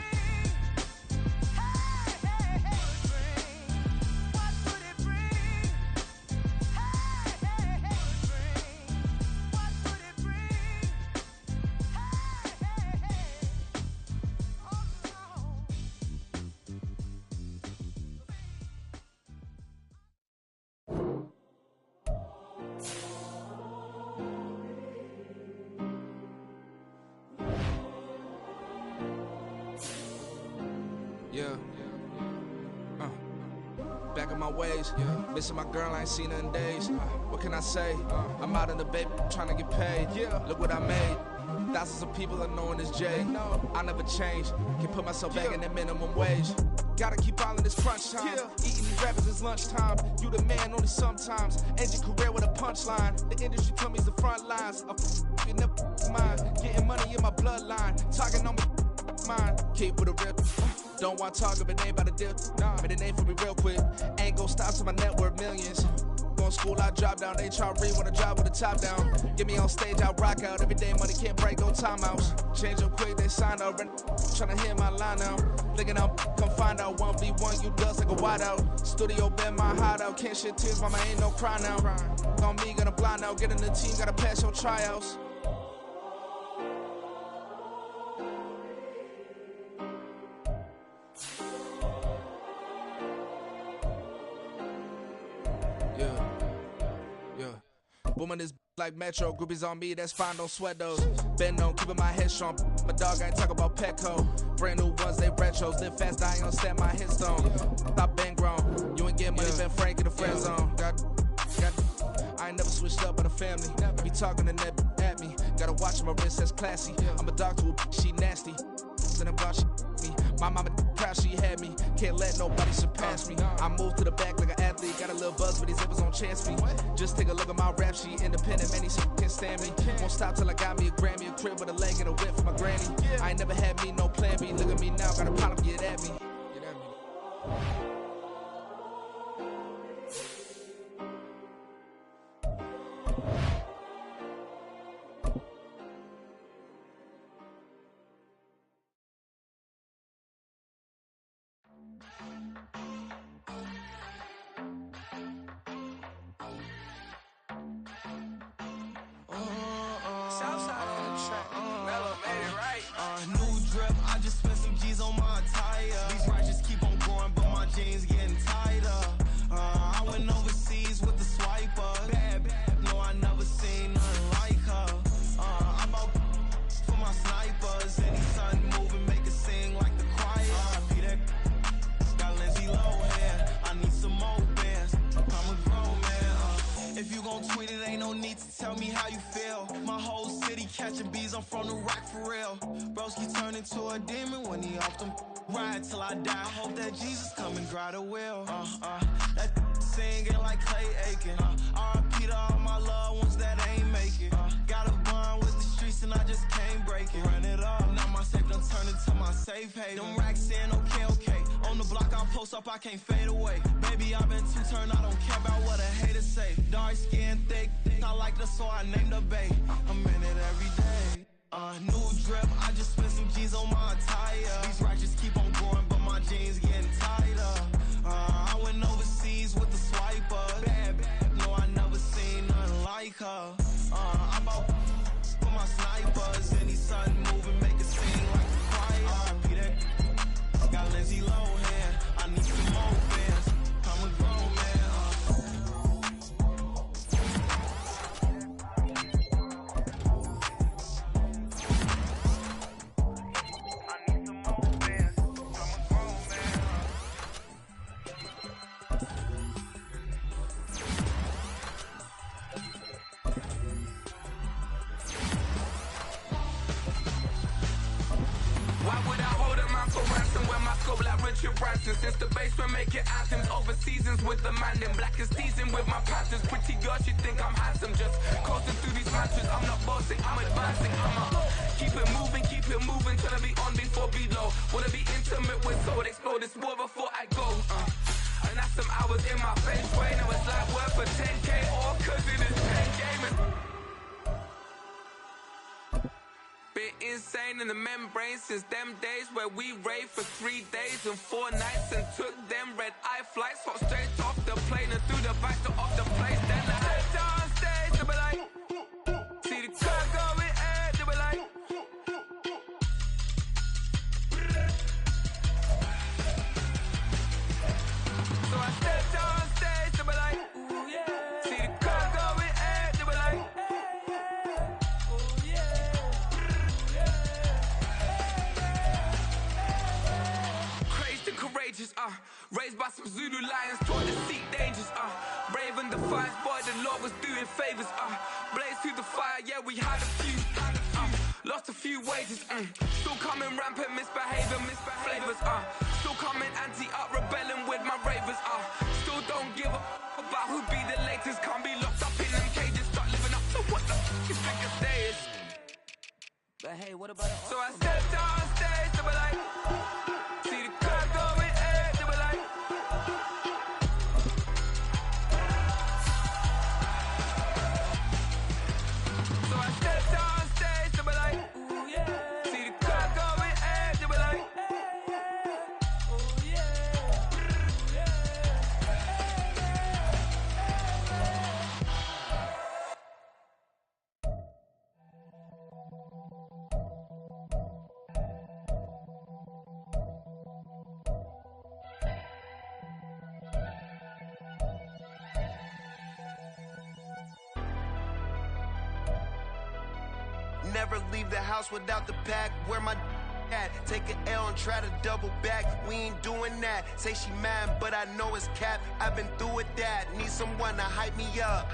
Yeah. Back in my ways. Missing my girl, I ain't seen her in days. What can I say? I'm out in the baby trying to get paid. Look what I made. Thousands of people are knowing this Jay. I never change. Can put myself back in the minimum wage. Gotta keep all in this crunch time. Eating these rappers is lunchtime. You the man only sometimes. End your career with a punchline. The industry told me it's the front lines. You never mind. Getting money in my bloodline. Talking on me mine. Keep with a real. Don't want to talk if it ain't about a deal. But it ain't for me real quick. Ain't gon' stop till my net worth millions. Going school, I drop down. They try to read when I drop with the top down. Get me on stage, I rock out. Every day money can't break, no timeouts. Change up quick, they sign up. Tryna hear my line out. Thinking I'm come find out 1v1, you dust like a wideout. Studio been my hideout. Can't shed tears, mama ain't no cry now. On me, gonna blind out. Get in the team, gotta pass your tryouts. Booming this like Metro, groupies on me, that's fine, don't sweat those. Been on, keeping my head strong. My dog, I ain't talk about Petco. Brand new ones, they retros. Live fast, I ain't gonna stand my headstone. Stop been grown. You ain't get money, been Frank in the friend zone. I ain't never switched up on the family. Be talking to that at me. Gotta watch my wrist, that's classy. I'm a dog to a she nasty. Then I'm about she me. My mama proud she had me. Can't let nobody surpass me. I moved to the back like an athlete. Got a little buzz, but these zippers on chance me. Just take a look at my rap sheet. Independent, man, these can't stand me. Won't stop till I got me a Grammy, a crib with a leg and a whip for my granny. I ain't never had me no plan B. Look at me now, got a problem, get at me. Southside on the track. Mellow made it right. New drip, I just spent some G's on my attire. These righteous keep on going, but my jeans getting tighter. I went overseas with the swiper. Bad, no, I never seen nothing like her. I bought for my snipers. Any son moving, make it sing like the choir. Be that got Lindsay Lohan. I need some more bands. I'm a grown man. If you gon' tweet it, ain't no need to tell me how you feel. My whole city catching bees, I'm from the rack for real. Broski turn into a demon when he off them. Ride till I die. I hope that Jesus come and dry the wheel. That singing like Clay Aiken. R.I.P. to all my loved ones that ain't make it. Got a bond with the streets and I just can't break it. Run it up, now my safe done turned into my safe haven. Them racks in, okay. On the block I post up, I can't fade away. Baby, I've been too turned, I don't care about what a hater say. Dark skin, thick, I like the so I named the bae. I'm in it every day. New drip, I just spent some G's on my attire. These righteous keep on going, but my jeans getting tighter. I went overseas with the swiper. Bad, no, I never seen nothing like her. I bought for my snipers. Any son moving, make it sing like the choir. Be that got Lindsay Lohan. I need some more fans. I'm a grown man. Like Richard Branson, since the basement making anthems over seasons with the man in black is teasing with my Panthers. Pretty girl, she think I'm handsome, just coasting through these mantras. I'm not bossing, I'm advancing. Keep it moving, trying to be on before below. Wanna be intimate with soul, explode this war before I go. And that's some hours in my face way. Now it's like work for 10K or cause it is 10 gaming. Been insane in the membrane since them days where we raved for 3 days and 4 nights and took them red eye flights, hot straight off the plane and through the back door of the place. Then I head down stage, they be like, see the car going ahead, they be like, so I stepped on stage, they be like, ooh yeah, see the car going ahead, they be like, ooh yeah. Courageous, raised by some Zulu lions, taught to seek dangers, brave and defiant, boy, the Lord was doing favors, blaze through the fire, yeah, we had a few, lost a few wages, still coming rampant, misbehaving, flavors, still coming anti-up, rebelling with my ravers, still don't give a about who be the latest, can't be locked up in them cages, start living up to what the you think a day is. But hey, what about so I stepped on stage, they were like, see the crowd going ahead, they were like, so I stepped on stage, they were like, ooh yeah, see the crowd going ahead, they were like, ooh yeah, Never leave the house without the pack. Where my at? Take an L and try to double back. We ain't doing that. Say she mad, but I know it's cap. I've been through with that. Need someone to hype me up.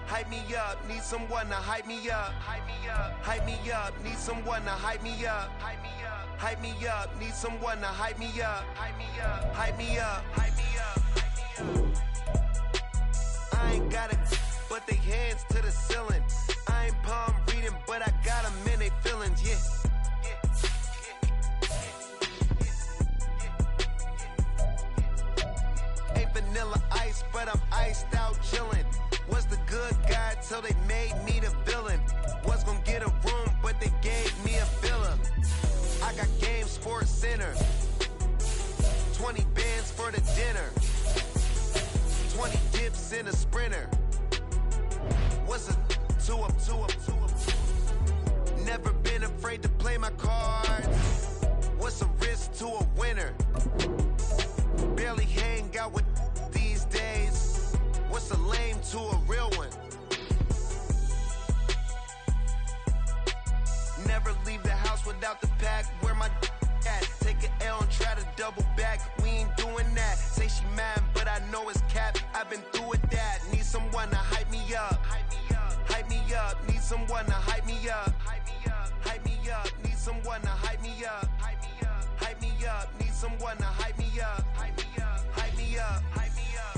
Hype me up. Need someone to hype me up. Hype me up. Hype me up. Need someone to hype me up. Hype me up. Hype me up. Need someone to hype me up. Hype me up. Hype me up. Hype me up. I ain't got it, but they hands to the ceiling. I ain't palm reading, but I got them in they feelings, yeah. Ain't vanilla ice, but I'm iced out chillin'. Was the good guy till they made me the villain. Was gonna get a room, but they gave me a villa. I got Game Sports Center, 20 bands for the dinner, 20 dips in a sprinter. What's a 2 up, 2 up, 2 up? trained to play my cards. What's a risk to a winner? Barely hang out with these days. What's a lame to a real one? Never leave the house without the pack. Where my at? Take an L and try to double back. We ain't doing that. Say she mad, but I know it's cap. I've been through with that. Need someone to hype me up. Hype me up. Need someone to hype me up. Hype me up. Need someone to hype me up. Hype me up. Need someone to hype me up. Hype me up. Hype me up. Hype me up.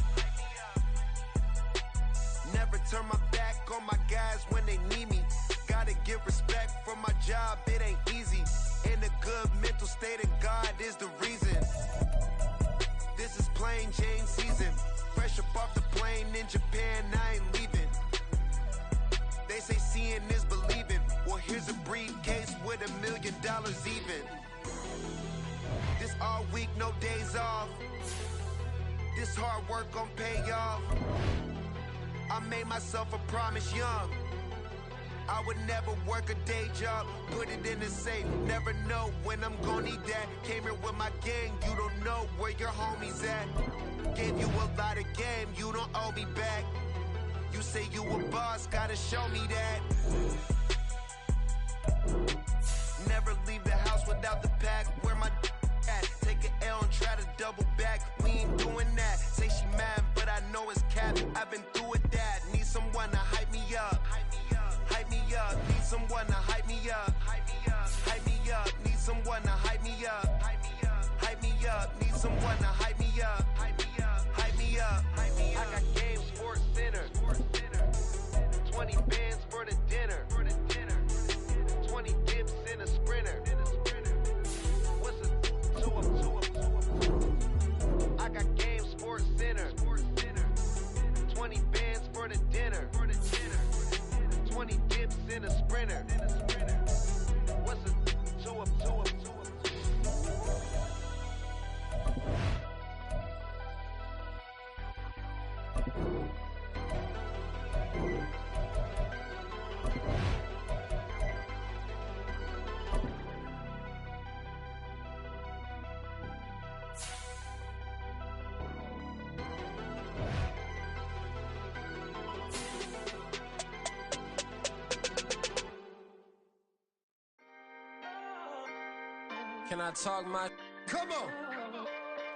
Never turn my back on my guys when they need me. Gotta give respect for my job, it ain't easy. In a good mental state and God is the reason. This is plain Jane season. Fresh up off the plane in Japan, I ain't leaving. They say seeing is believing. Well, here's a briefcase with $1 million even. This all week, no days off. This hard work gon' pay off. I made myself a promise young. I would never work a day job, put it in the safe. Never know when I'm gon' need that. Came here with my gang, you don't know where your homies at. Gave you a lot of game, you don't owe me back. You say you a boss, gotta show me that. Never leave the house without the pack. Where my at? Take an L and try to double back. We ain't doing that. Say she mad, but I know it's cap. I've been through with that. Need someone to hype me up. Hype me up, need someone to hype me up. Hype me up, need someone to hype me up. Hype me up, need someone to hype me up. Hype me up, I got game Sports Center. 20 bands for the dinner. 20 dips in a sprinter. What's a 2 up? I got game Sports Center. 20 bands for the dinner. 20 dips in a sprinter. What's a 2 up? Can I talk my? Come on.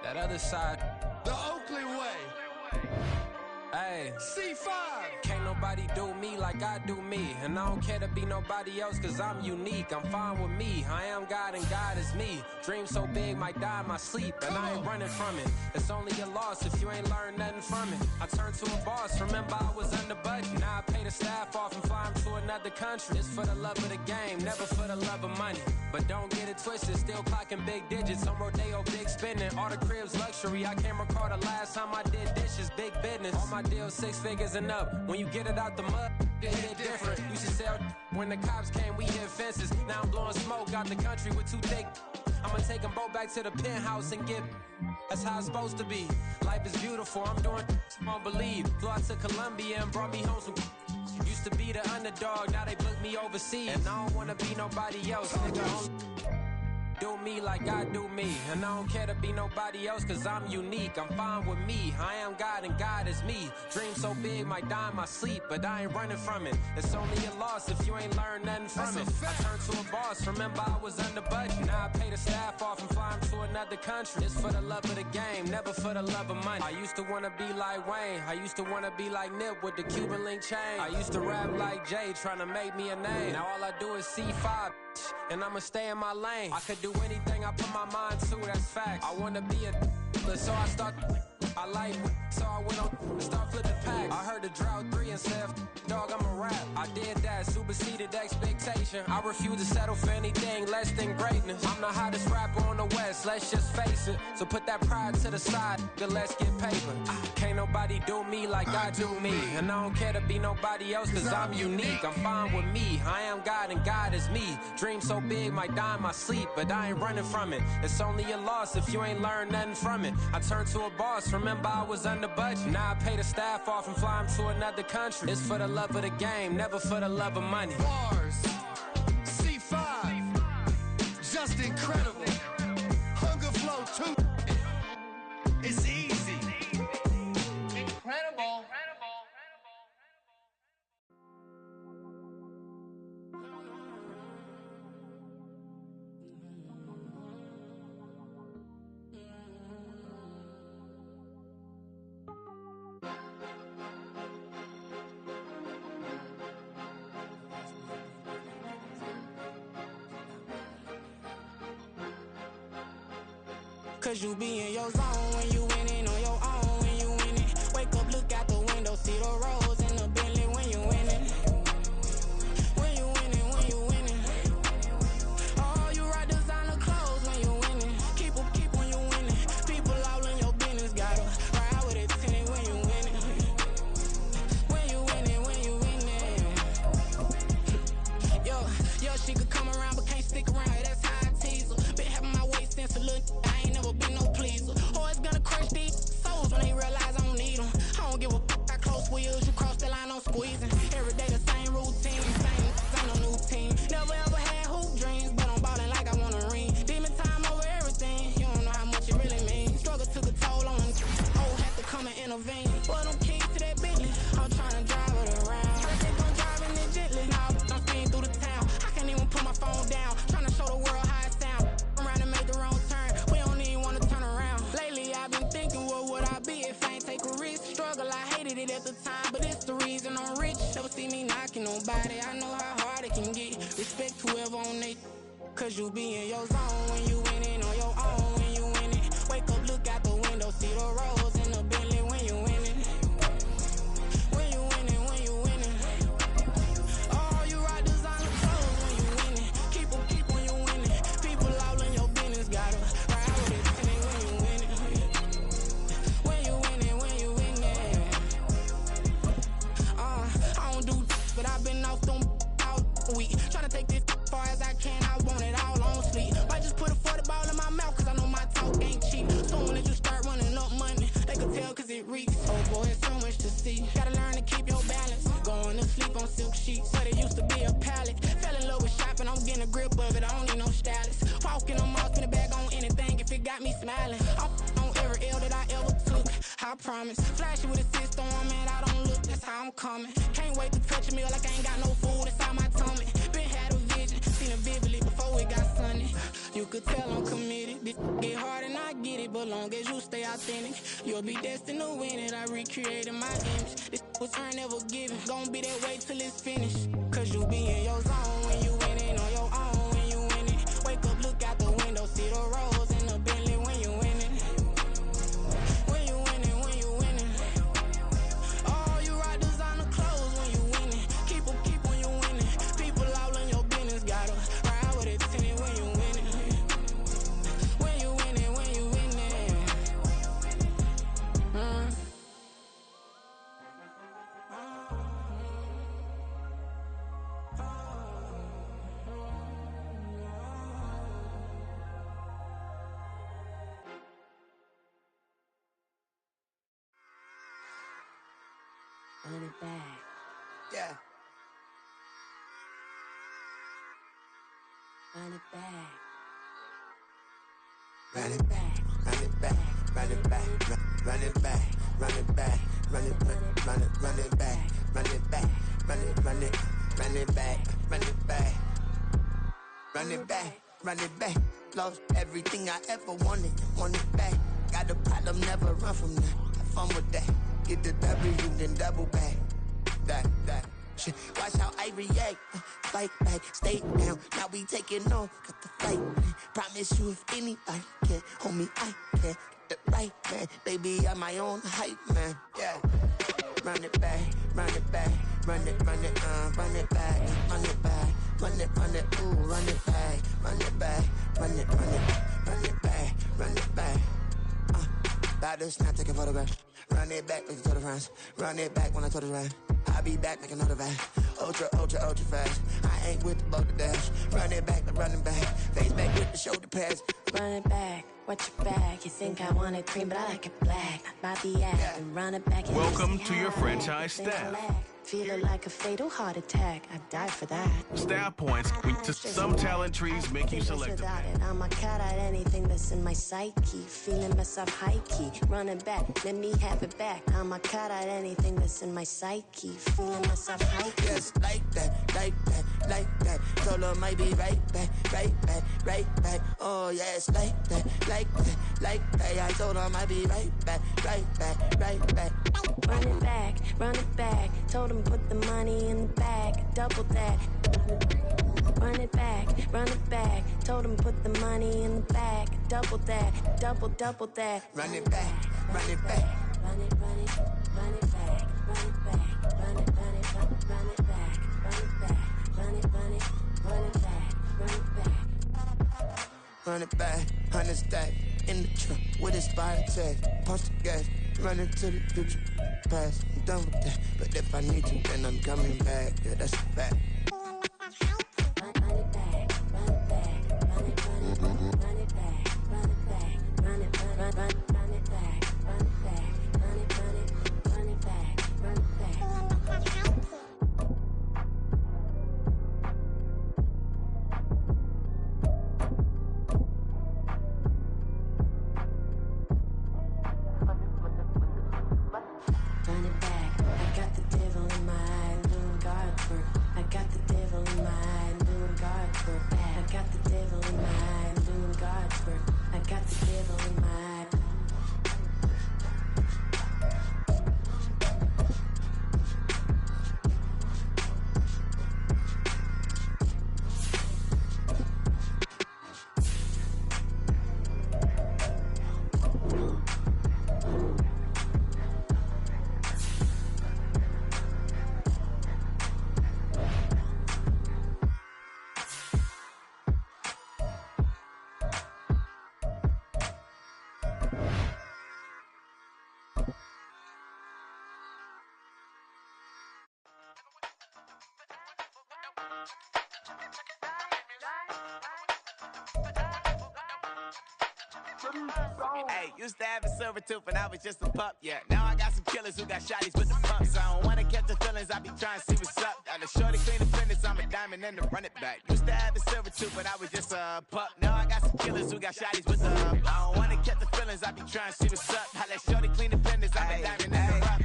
That other side. The Oakland way. Hey. C5. Can't nobody do me like I do me. And I don't care to be nobody else cause I'm unique. I'm fine with me. I am God and God is me. Dream so big might die in my sleep. And I ain't running from it. It's only a loss if you ain't learned nothing from it. I turned to a boss. Remember I was under budget. Now I pay the staff off and fly them to another country. It's for the love of the game, never for the love of money. But don't get it twisted, still clocking big digits. On Rodeo, big spending. All the cribs luxury. I can't recall the last time I did dishes, big business. All my deals 6 figures and up. When you get it out the mud, it hit different. Used to sell when the cops came, we hit fences. Now I'm blowing smoke out the country with 2 thick. I'ma take them both back to the penthouse and get. That's how it's supposed to be. Life is beautiful, I'm doing won't believe. Flew out to Colombia and brought me home some. Used to be the underdog, now they book me overseas. And I don't wanna be nobody else, nigga. Do me like I do me. And I don't care to be nobody else cause I'm unique. I'm fine with me. I am God and God is me. Dream so big might die in my sleep, but I ain't running from it. It's only a loss if you ain't learned nothing from it. I turned to a boss, remember I was under budget. Now I pay the staff off and fly them to another country. It's for the love of the game, never for the love of money. I used to wanna be like Wayne. I used to wanna be like Nip with the Cuban link chain. I used to rap like Jay, trying to make me a name. Now all I do is C5, and I'ma stay in my lane. I could do anything I put my mind to, that's facts. I wanna be a so I start. I like so I went on and start flipping packs. I heard the drought 3 and said, dog, I'm a rap. I did that, superseded expectation. I refuse to settle for anything less than greatness. I'm the hottest rapper on the West, let's just face it. So put that pride to the side, then let's get paper. Can't nobody do me like I do me. And I don't care to be nobody else cause I'm unique. I'm fine with me, I am God and God is me. Dream so big might die in my sleep, but I ain't running from it. It's only a loss if you ain't learned nothing from it. I turned to a boss, remember I was under budget. Now I pay the staff off and fly them to another country. It's for the love of the game, never for the love of money. Bars. C5. just incredible. Hunger flow too. It's easy. Incredible. Cause you be in your zone when you winning on your own when you winning. Wake up, look out the window, see the rose in the Bentley when you winning. When you winning, when you winning. Oh, you rock designer clothes when you winning. Keep when you winning. People all in your business, gotta ride with it tinted when you winning. When you winning, when you winning. Yo, she could come around but can't stick around, that's how I tease her. Been having my waist since a little, I ain't never been no pleaser. Always gonna crush these souls when they realize I don't need them. I don't give a f***, I close wheels, you cross the line, I'm squeezing. Every day the same routine, ain't no new team. Never ever had hoop dreams, but I'm ballin' like I want a ring. Demon time over everything, you don't know how much it really means. Struggle took a toll on them, had to come and intervene. Boy, them keys to that Bentley, I'm tryna drive it around. I think I'm driving it gently, now I'm speeding through the town. I can't even put my phone down, tryna show the world how it sound. Around and make the wrong turn, we don't even wanna turn around. Lately I've been thinking, what would I be if I ain't take a risk? Struggle, I hated it at the time, but it's the reason I'm rich. Never see me knocking nobody, I know how hard it can get. Respect whoever on they, cause you be in your zone when you winning on your own when you winning. Wake up, look out the window, see the rose in the Bentley when you winning. When you winning, when you winning. Oh, you rock designer clothes when you winning. Keep when you winning. People all in your business, gotta ride with it tinted when you winning. When you winning, when you winning. I don't do but I've been off them all week. Tryna take this far as I can, I want it all on sleep. Might just put a 40 ball in my mouth, cause I know my talk ain't cheap. Soon as you start running up money, they can tell cause it reeks. Oh boy, it's so much to see. Gotta learn to keep your balance. Going to sleep on silk sheets, but it used to be a pallet. Fell in love with shopping, I'm getting a grip of it, I don't need no stylist. Walking on mall, spin a bag on anything if it got me smiling. I'm on every L that I ever took, I promise. Flashy with a system on, man, I don't look, that's how I'm coming. Can't wait to touch a meal like I ain't got no food inside my tummy. Been had a vision, seen it vividly before it got sunny. You could tell I'm committed. This get hard and I get it, but long as you stay authentic, you'll be destined to win it. I recreated my image. This was earned, never given. Gonna be that way till it's finished. Cause you be in your zone when you winning on your own when you winning. Wake up, look out the window, see the rose in the Bentley when you winning. When you winning, when you winning. Oh, you rock designer clothes when you winning. Keep when you winning. People all in your business, gotta ride with it tinted when you winning. When you winning, when you winning. Run it back. Yeah. Run it back. Run it back, run it back, run it back, run it back, run it back, run it back, run it back, run it back, run it back, run it back, run it back, run it back. Lost everything I ever wanted it back. Got a problem, never run from that. Have fun with that. Get the W, then double back. That shit. Watch how I react. Fight back, stay down. Now we taking off. Got the fight. Promise you, if anybody can, homie, I can. Get the right man, baby, I'm my own hype man. Yeah. Run it back, run it back, run it back, run it back, run it, ooh, run it back, run it back, run it back, run it back. About to snap, take a photograph. Run it back, like the total friends. Run it back when I told it right. I'll be back, make another back. Ultra fast. I ain't with the boat to dash. Run it back, running back. Face back with the shoulder pads. Run it back, watch your back. You think I want it cream, but I like it black. My the act and run it back. Welcome to your franchise staff. Feeling like a fatal heart attack. I'd die for that. Staff points to some talent trees make you selective. I'm a cat at anything that's in my psyche. Feeling myself high key. Running back, let me have it back. I'm a cat at anything that's in my psyche. Feeling myself high key. Yes, like that, like that, like that. Solo might be right back, right back, right back. Oh, yes, like that, like that, like that. I told him I'd be right back, right back, right back. Run it back, run it back. Told him put the money in the bag, double that. Run it back, run it back. Told him put the money in the bag, double that, double that. Run it back, run it back. Run it, run it, run it back, run it back, run it, run it, run it back, run it back, run it, run it, run it back, run it back. Run it back, 100 stack in the truck with his fire tag. Punch the gas, run into the future. Past, I'm done with that. But if I need to, then I'm coming back. Yeah, that's a fact. Hey, used to have a silver tooth when I was just a pup, yeah. Now I got some killers who got shotties with the pumps. I don't wanna catch the feelings, I be trying to see what's up. Got a shorty clean the fitness, I'm a diamond and to run it back. Used to have a silver tooth when I was just a pup. Now I got some killers who got shotties with the I don't wanna catch the feelings, I be trying to see what's up. I let shorty clean the fitness, I'm a diamond and to run.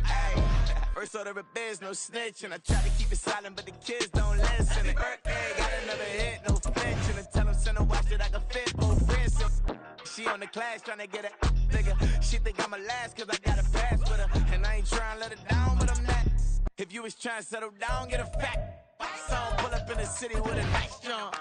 First order of biz, no snitch, and I try to keep it silent, but the kids don't listen. And birthday, got another hit, no flinch, and I tell them send a watch that I can fit both wrists. She on the class trying to get a nigga. She think I'm a last cause I got a pass with her. And I ain't trying to let her down, but I'm not. If you was trying to settle down, get a fat song. Pull up in the city with a nice jump.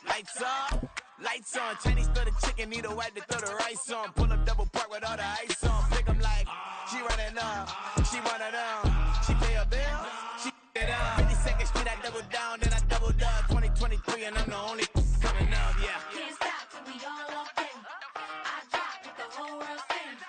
Lights off, lights on. Chinese throw the chicken, need a wipe to throw the rice on. Pull up double park with all the ice on. Pick 'em like, she running up, she one of them. She pay her bill, she it up. 52nd Street, I double down, then I doubled up. 2023 and I'm the only coming up, yeah. Can't stop till we all locked in. I drop it, the whole world sings.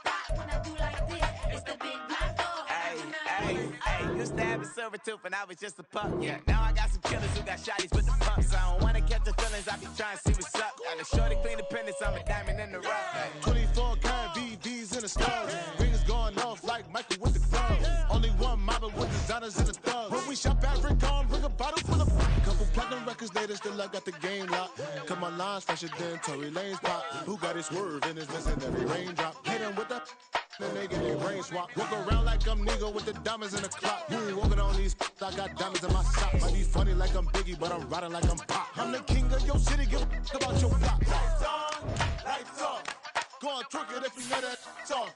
Rock when I do like this, it's the big black dog. Hey, used to have a silver tooth when I was just a pup, yeah. Now I got some killers who got shotties with the pumps. I don't wanna catch the feelings, I be trying to see what's up. Got a shorty clean the pendants, I'm a diamond in the rough. Hey. 24 karat VVs in the stars. Rings going off like Michael with the club. Only one model with designers in the thugs. When we shop at Rick on, bring a bottle full of couple platinum records later, still I got the game locked. Come on, lines fresher than Tory Lane's pop. Who got his swerve in his missing every raindrop? Hit him with the then they get their brain swap. Walk around like I'm Nego with the diamonds in the clock. You ain't walking on these, I got diamonds in my socks. Might be funny like I'm Biggie, but I'm riding like I'm Pop. I'm the king of your city, give a about your block. Lights on, lights off. Go on, twerk it if you know that off.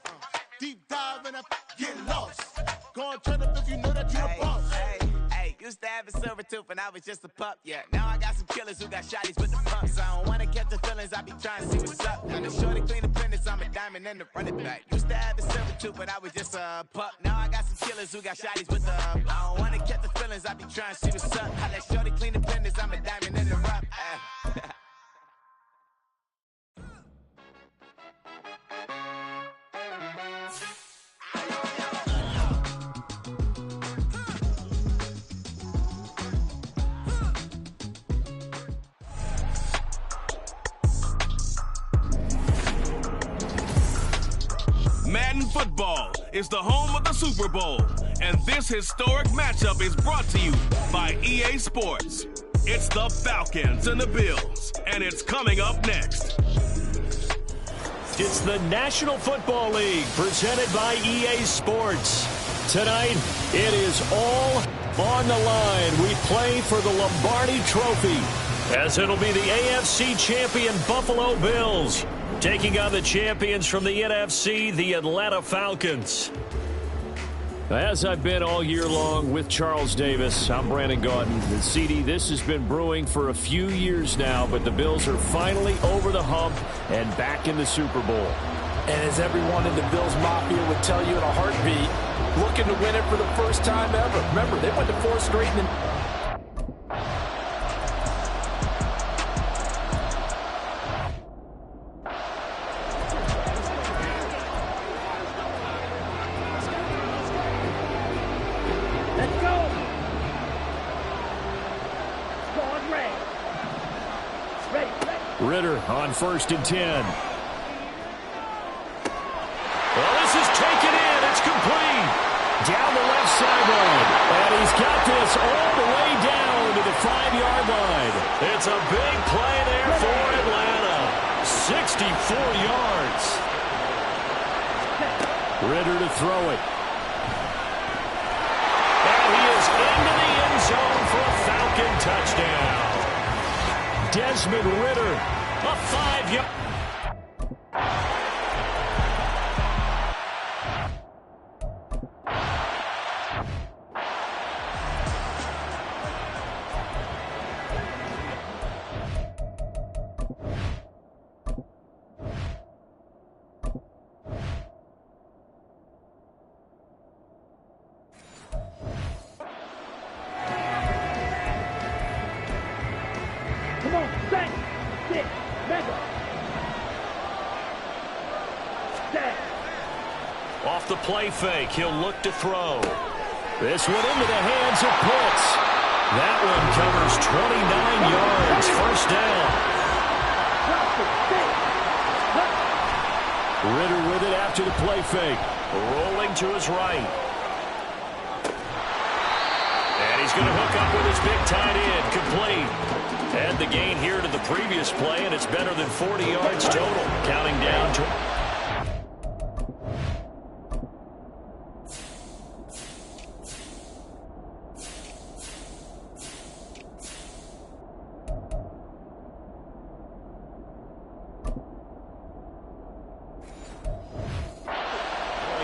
Deep dive and get lost. Go on, turn up if you know that you're the boss. Hey, used to have a silver tooth when I was just a pup, yeah. Now I got some killers who got shotties with the pumps. I don't wanna catch the feelings, I be trying to see what's up. Got a shorty clean the pendants, I'm a diamond and to run it back. Used to have a silver tooth when I was just a pup. Now I got some killers who got shotties with the I don't wanna catch the feelings, I be trying to see what's up. I let shorty clean the pendants, I'm a diamond and to run. Madden Football is the home of the Super Bowl. and this historic matchup is brought to you by EA Sports. It's the Falcons and the Bills, and it's coming up next. It's the National Football League presented by EA Sports. Tonight, it is all on the line. We play for the Lombardi Trophy, as it'll be the AFC champion Buffalo Bills taking on the champions from the NFC, the Atlanta Falcons. As I've been all year long with Charles Davis, I'm Brandon Gaudin. And CD, this has been brewing for a few years now, but the Bills are finally over the hump and back in the Super Bowl. And as everyone in the Bills Mafia would tell you in a heartbeat, looking to win it for the first time ever. Remember, they went to 4 straight and Ritter on 1st and 10. Well, this is taken in. It's complete. Down the left sideline. And he's got this all the way down to the 5-yard line. It's a big play there for Atlanta. 64 yards. Ritter to throw it. And he is into the end zone for a Falcon touchdown. Desmond Ritter, a 5-yard. Come on, set, sit, mega. Set. Off the play fake, he'll look to throw. This one into the hands of Pitts. That one covers 29 yards, first down. Ritter with it after the play fake. Rolling to his right. And he's going to hook up with his big tight end, complete. And the gain here to the previous play, and it's better than 40 yards total. Counting down to...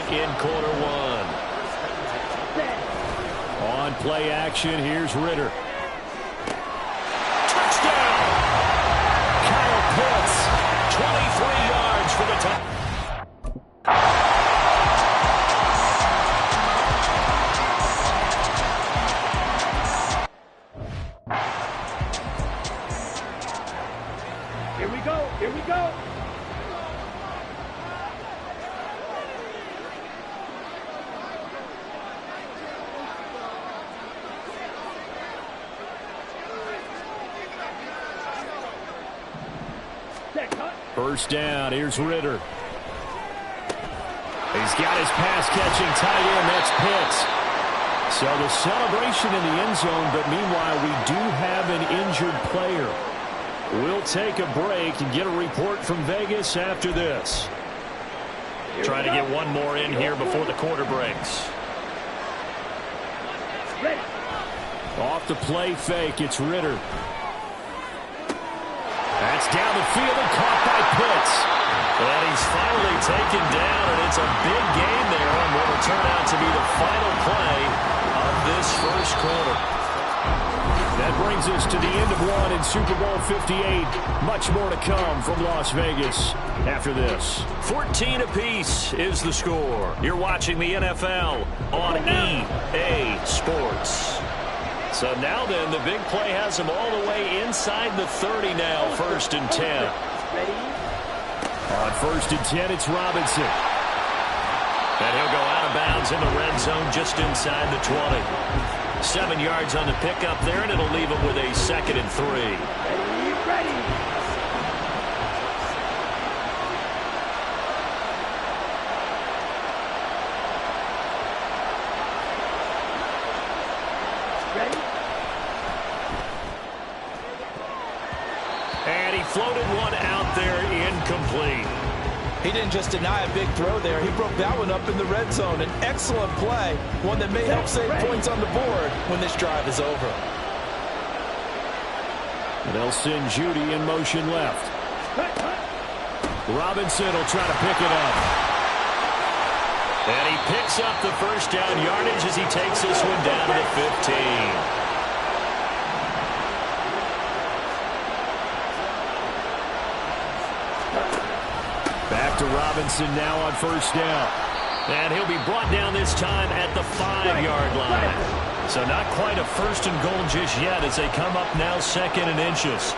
in quarter one. On play action, here's Ritter. Touchdown! Kyle Pitts, 23 yards for the touchdown. Here we go, here we go. First down, here's Ritter. He's got his pass-catching tight end, that's Pitts. So the celebration in the end zone, but meanwhile we do have an injured player. We'll take a break and get a report from Vegas after this. Trying to get one more in here before the quarter breaks. Off the play fake, it's Ritter. That's down the field and caught by Pitts. And he's finally taken down, and it's a big gain there on what will turn out to be the final play of this first quarter. That brings us to the end of one in Super Bowl 58. Much more to come from Las Vegas after this. 14 apiece is the score. You're watching the NFL on EA Sports. So now then, the big play has him all the way inside the 30 now, 1st and 10. On 1st and 10, it's Robinson. And he'll go out of bounds in the red zone just inside the 20. 7 yards on the pickup there, and it'll leave him with a 2nd and 3. Ready. incomplete. He didn't just deny a big throw there. He broke that one up in the red zone. An excellent play, one that may help save points on the board when this drive is over. And they'll send Judy in motion left. Robinson will try to pick it up. And he picks up the first down yardage as he takes this one down to the 15. Back to Robinson now on first down. And he'll be brought down this time at the 5-yard line. So not quite a first and goal just yet as they come up now second and inches.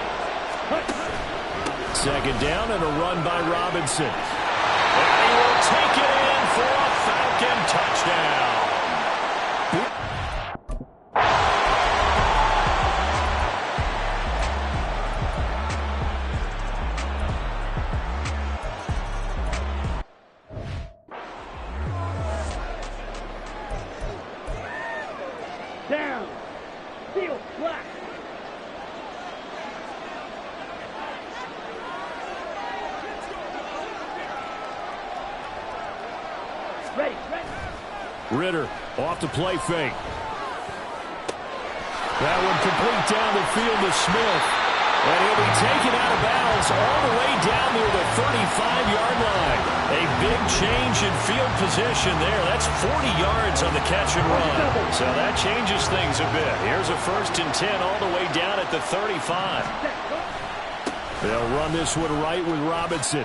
Second down and a run by Robinson. And he will take it in for a Falcon touchdown. Down. Field flat. Ready. Ritter off to play fake. That one complete down the field to Smith. And he'll be taken out of bounds all the way down near the 35-yard line. A big change in field position there. That's 40 yards on the catch and run. So that changes things a bit. Here's a 1st and 10 all the way down at the 35. They'll run this one right with Robinson.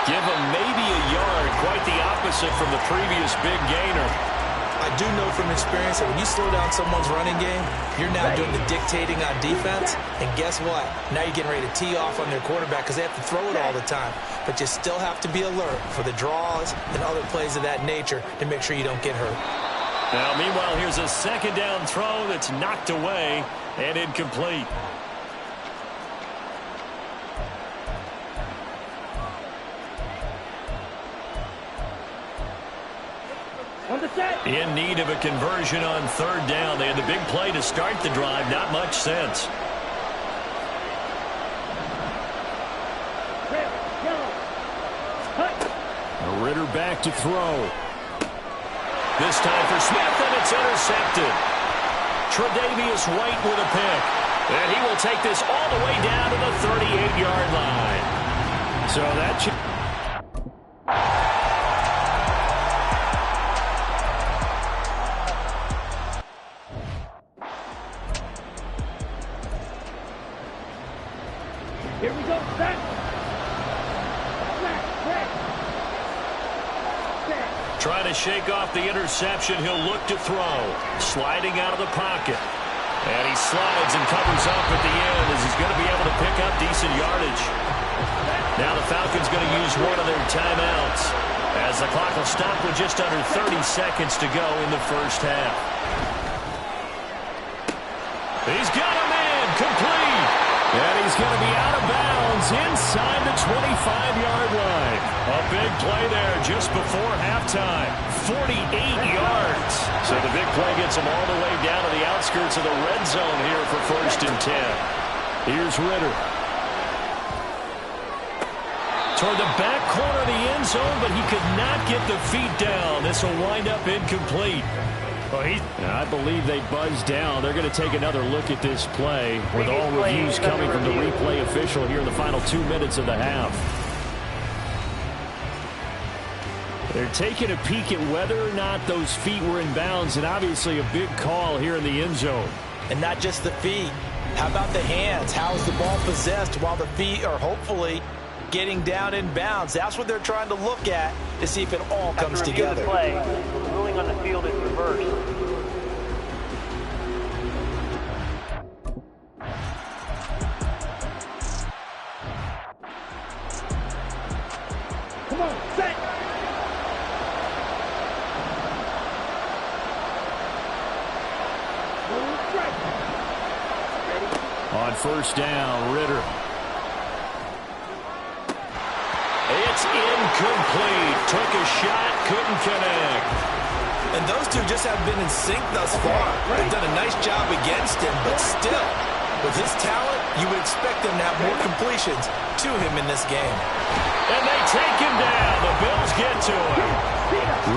Give him maybe a yard, quite the opposite from the previous big gainer. I do know from experience that when you slow down someone's running game, you're now doing the dictating on defense. And guess what? Now you're getting ready to tee off on their quarterback because they have to throw it all the time. But you still have to be alert for the draws and other plays of that nature to make sure you don't get hurt. Now, meanwhile, here's a second down throw that's knocked away and incomplete. In need of a conversion on 3rd down. They had the big play to start the drive. Not much sense. Ritter back to throw. This time for Smith, and it's intercepted. Tre'Davious White with a pick. And he will take this all the way down to the 38-yard line. So that... Here we go, set. Trying to shake off the interception. He'll look to throw. Sliding out of the pocket. And he slides and covers up at the end as he's going to be able to pick up decent yardage. Now the Falcons going to use one of their timeouts as the clock will stop with just under 30 seconds to go in the first half. He's got him in. Complete. And he's going to be out of bounds inside the 25-yard line. A big play there just before halftime. 48 yards. So the big play gets him all the way down to the outskirts of the red zone here for 1st and 10. Here's Ritter. Toward the back corner of the end zone, but he could not get the feet down. This will wind up incomplete. I believe they buzzed down. They're going to take another look at this play with all reviews coming from the replay official here in the final 2 minutes of the half. They're taking a peek at whether or not those feet were in bounds, and obviously a big call here in the end zone. And not just the feet. How about the hands? How is the ball possessed while the feet are hopefully getting down in bounds? That's what they're trying to look at to see if it all comes together. The play, the ruling on the field is reversed. Come on, set. On 1st down, Ritter. It's incomplete. Took a shot, couldn't connect. And those two just have been in sync thus far. They've done a nice job against him, but still, With his talent, you would expect them to have more completions to him in this game. And they take him down. The Bills get to him.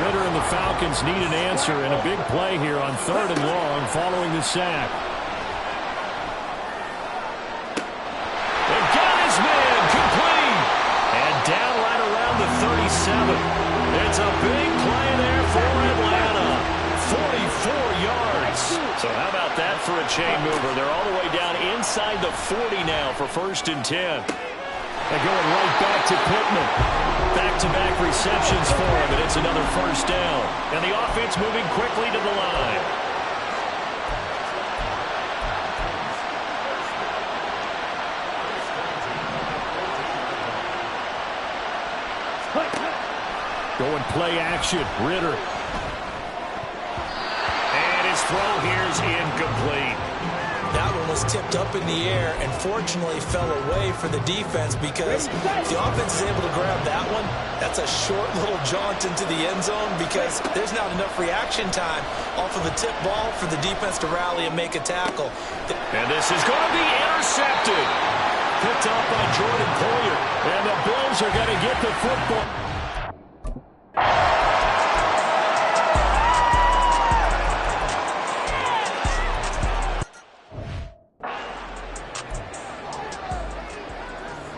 Ritter and the Falcons need an answer, and a big play here on 3rd and long following the sack. They got his man complete. And down right around the 37. It's a big play there for Atlanta. 44 yards. So how about that for a chain mover? They're all the way down inside the 40 now for 1st and 10. They're going right back to Pittman. Back-to-back receptions for him, and it's another 1st down. And the offense moving quickly to the line. Going play action. Ritter. And his throw here is incomplete. That one was tipped up in the air and fortunately fell away for the defense, because if the offense is able to grab that one, that's a short little jaunt into the end zone, because there's not enough reaction time off of the tip ball for the defense to rally and make a tackle. And this is going to be intercepted. Picked up by Jordan Poyer. And the Bills are going to get the football.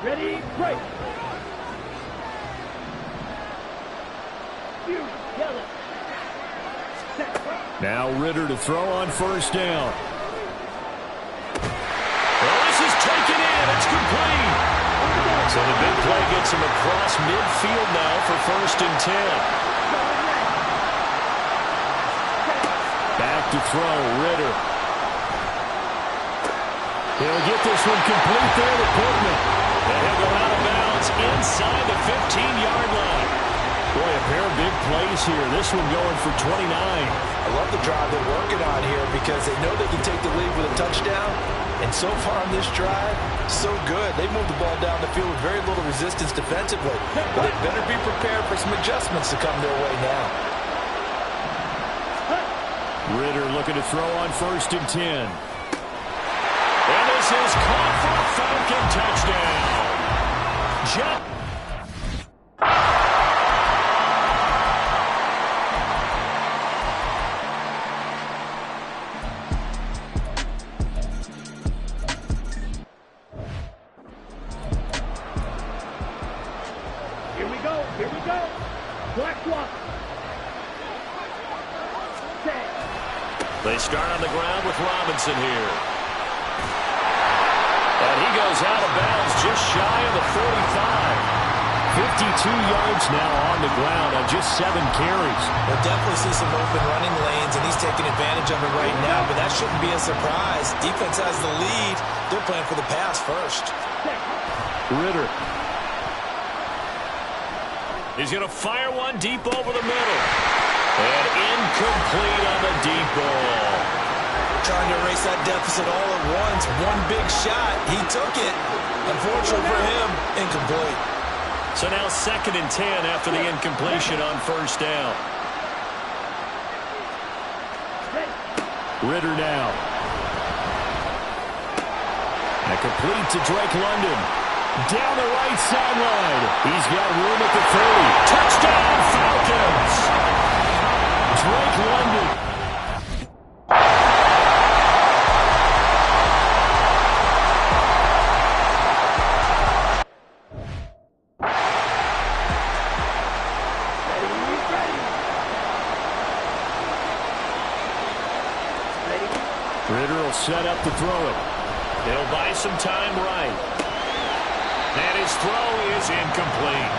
Ready, break. Now Ritter to throw on 1st down. Well, this is taken in. It's complete. So the big play gets him across midfield now for 1st and 10. Back to throw, Ritter. He'll get this one complete there to Pittman. And he'll go out of bounds inside the 15-yard line. Boy, a pair of big plays here. This one going for 29. I love the drive they're working on here, because they know they can take the lead with a touchdown. And so far on this drive, so good. They moved the ball down the field with very little resistance defensively. But they better be prepared for some adjustments to come their way now. Ritter looking to throw on 1st and 10. And this is caught for a Falcon touchdown. Here we go. Here we go. Black block. They start on the ground with Robinson here. And he goes out of bounds just shy of the 45. 52 yards now on the ground on just 7 carries. We'll definitely see some open running lanes, and he's taking advantage of it right now, but that shouldn't be a surprise. Defense has the lead. They're playing for the pass first. Ritter. He's going to fire one deep over the middle. And incomplete on the deep ball. Trying to erase that deficit all at once. One big shot. He took it. Unfortunately for him, incomplete. So now 2nd and 10 after the incompletion on 1st down. Ritter now. And complete to Drake London. Down the right sideline. He's got room at the 30. Touchdown, Falcons! Drake London. Ritter will set up to throw it. They'll buy some time right. And his throw is incomplete.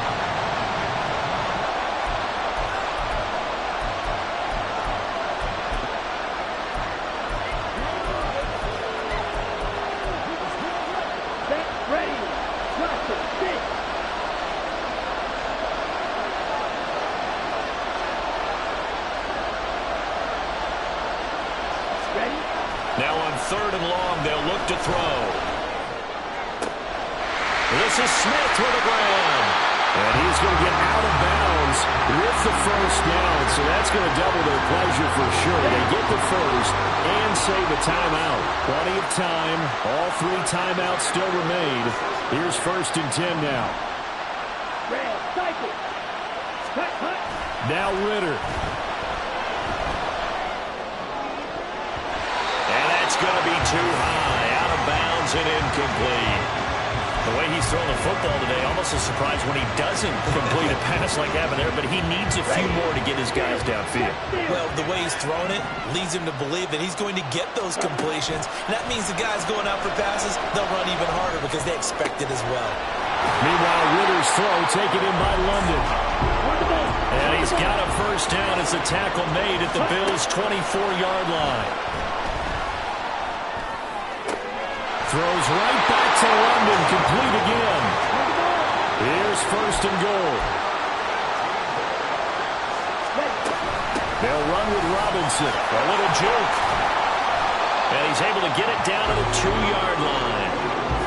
Now on 3rd and long, they'll look to throw. This is Smith with the ground. And he's going to get out of bounds Bills with the first down, so that's going to double their pleasure for sure. They get the first and save a timeout. Plenty of time. All 3 timeouts still remain. Here's 1st and 10 now. Red, cycle. Cut. Now Ritter. And that's going to be too high. Out of bounds and incomplete. The way he's throwing the football today, almost a surprise when he doesn't complete a pass like that there, but he needs a few more to get his guys downfield. Well, the way he's throwing it leads him to believe that he's going to get those completions. And that means the guys going out for passes, they'll run even harder because they expect it as well. Meanwhile, Ritter's throw taken in by London. And he's got a first down as a tackle made at the Bills' 24-yard line. Throws right back to London, complete again. Here's 1st and goal. They'll run with Robinson. A little juke. And he's able to get it down to the 2-yard line.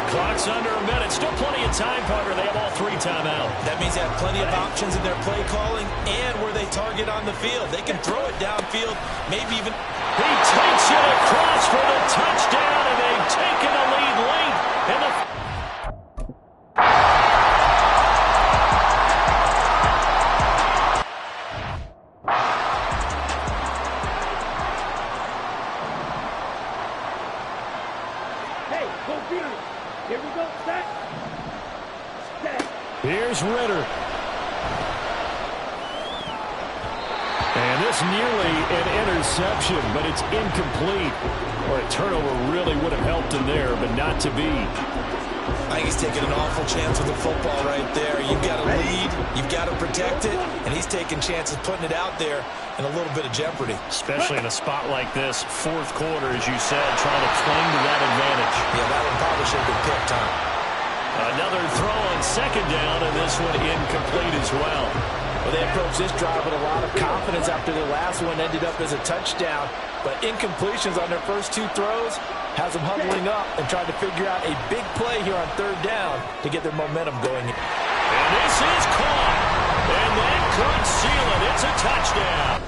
Clock's under a minute. Still plenty of time, Parker. They have all 3 timeouts. That means they have plenty of options in their play calling and where they target on the field. They can throw it downfield, maybe even... He takes it across for the touchdown, and they've taken the lead late in the... Hey, go Peter. Here we go. Set. Here's Ritter. And this nearly an interception, but it's incomplete. Or a turnover really would have helped him there, but not to be. I think he's taking an awful chance with the football right there. You've got to lead, you've got to protect it, and he's taking chances putting it out there in a little bit of jeopardy. Especially in a spot like this, 4th quarter, as you said, trying to cling to that advantage. Yeah, that one probably should have been picked, huh? Another throw on 2nd down, and this one incomplete as well. Well, they approached this drive with a lot of confidence after the last one ended up as a touchdown. But incompletions on their first 2 throws has them huddling up and trying to figure out a big play here on 3rd down to get their momentum going. And this is caught. And that could seal it. It's a touchdown.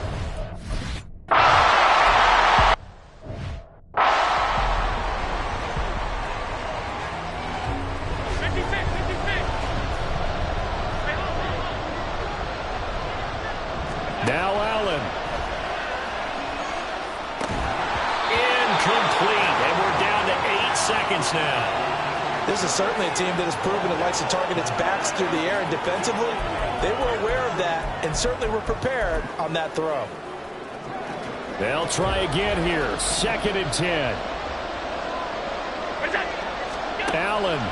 Now Allen. Incomplete. And we're down to 8 seconds now. This is certainly a team that has proven it likes to target its backs through the air, and defensively, they were aware of that and certainly were prepared on that throw. They'll try again here. 2nd and 10. Allen.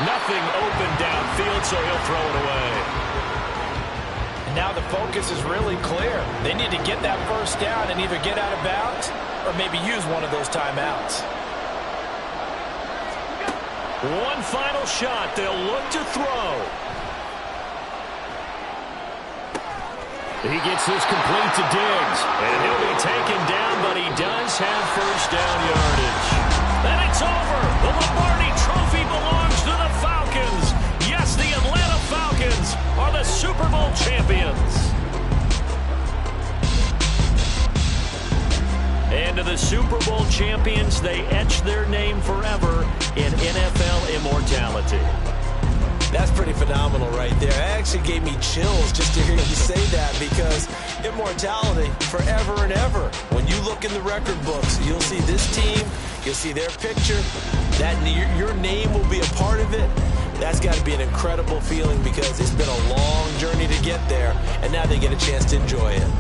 Nothing open downfield, so he'll throw it away. And now the focus is really clear. They need to get that first down and either get out of bounds or maybe use one of those timeouts. One final shot. They'll look to throw. He gets this complete to Diggs. And he'll be taken down, but he does have first down yardage. Then it's over. The Lombardi Trophy belongs to the Falcons. Yes, the Atlanta Falcons are the Super Bowl champions. And to the Super Bowl champions, they etch their name forever in NFL immortality. That's pretty phenomenal right there. It actually gave me chills just to hear you say that, because immortality forever and ever. When you look in the record books, you'll see this team, you'll see their picture, that your name will be a part of it. That's got to be an incredible feeling, because it's been a long journey to get there, and now they get a chance to enjoy it.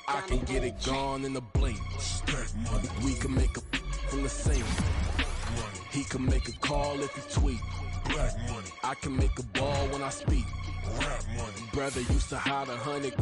I can get it gone in a blink. We can make a from the same. He can make a call if he tweet. I can make a ball when I speak. Brother used to hide 100.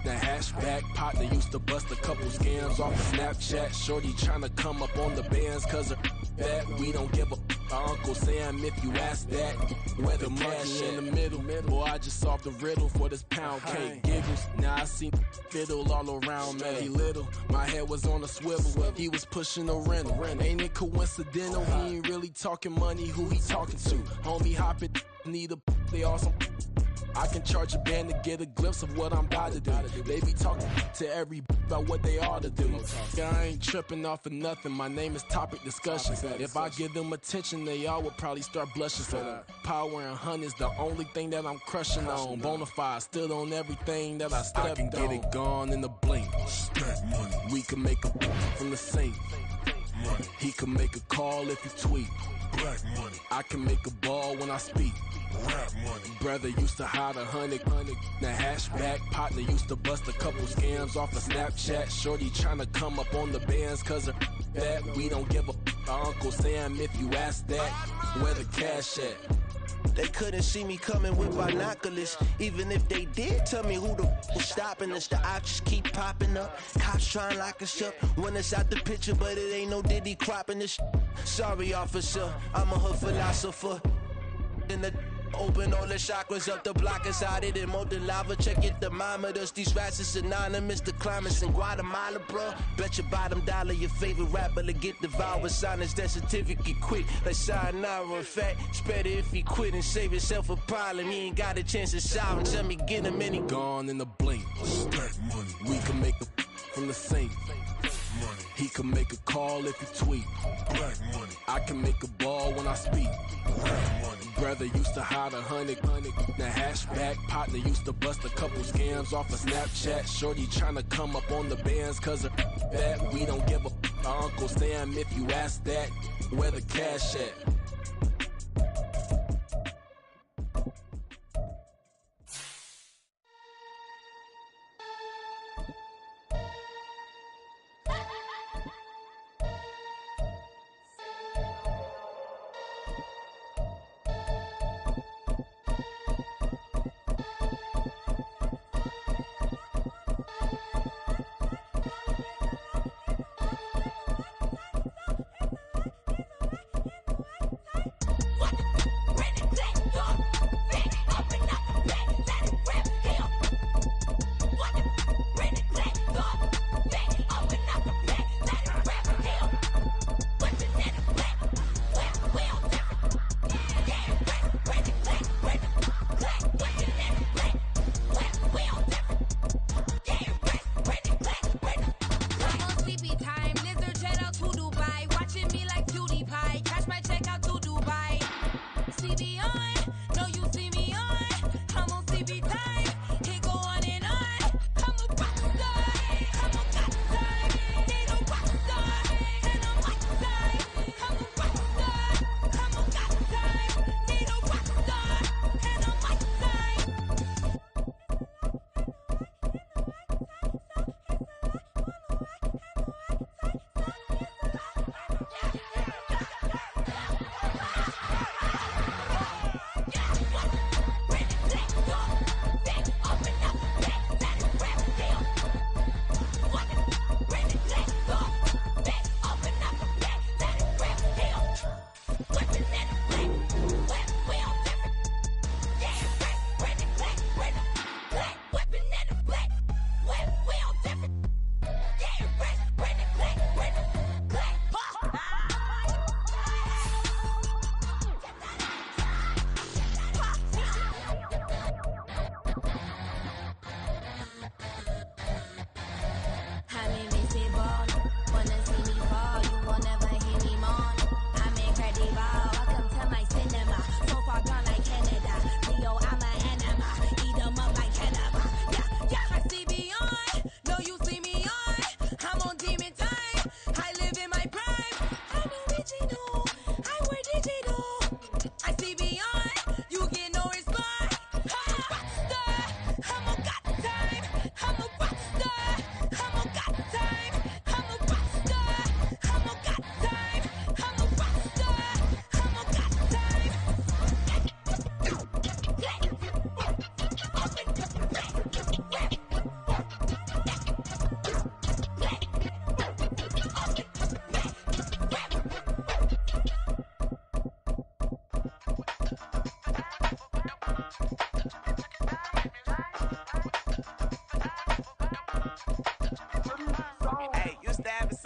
The hashback partner used to bust a couple scams off of Snapchat. Shorty tryna come up on the bands cause of that. We don't give a Uncle Sam if you ask that. Where the money in the middle. Boy, I just solved the riddle for this pound cake. Giggles, now I see fiddle all around me. He little, my head was on a swivel. He was pushing a rental. Ain't it coincidental? He ain't really talking money, who he talking to? Homie hopping, need a they awesome. I can charge a band to get a glimpse of what I'm about to do. They be talking to every about what they ought to do. I ain't tripping off of nothing. My name is topic discussion. If I give them attention, they all would probably start blushing. Power and hunt is the only thing that I'm crushing on. Bonafide, stood on everything that I stepped on. I can get it gone in a blink. We can make a from the sink. He can make a call if he tweet. I can make a ball when I speak. Brother used to hide 100. The hashback partner used to bust a couple scams off of Snapchat. Shorty tryna come up on the bands cause of that. We don't give a Uncle Sam if you ask that. Where the cash at? They couldn't see me coming with binoculars. Even if they did tell me who the was stopping us, the options keep popping up. Cops trying to lock us up. When it's out the picture, but it ain't no Diddy cropping this. Sorry, officer, I'm a hood philosopher. In the open all the chakras up the block inside it and molten lava. Check your thermometers. These rats is synonymous to climates in Guatemala, bro. Bet your bottom dollar your favorite rapper to get devoured. Sign his death certificate quick. Like sayonara. In fact, it's better if he quit and save himself a problem. He ain't got a chance to shout and tell me get him any gone in a blink. We can make a from the sink. He can make a call if he tweet. I can make a ball when I speak. Brother used to hide 100. The hashback partner used to bust a couple scams off of Snapchat. Shorty tryna come up on the bands cause of that. We don't give a Uncle Sam if you ask that. Where the cash at?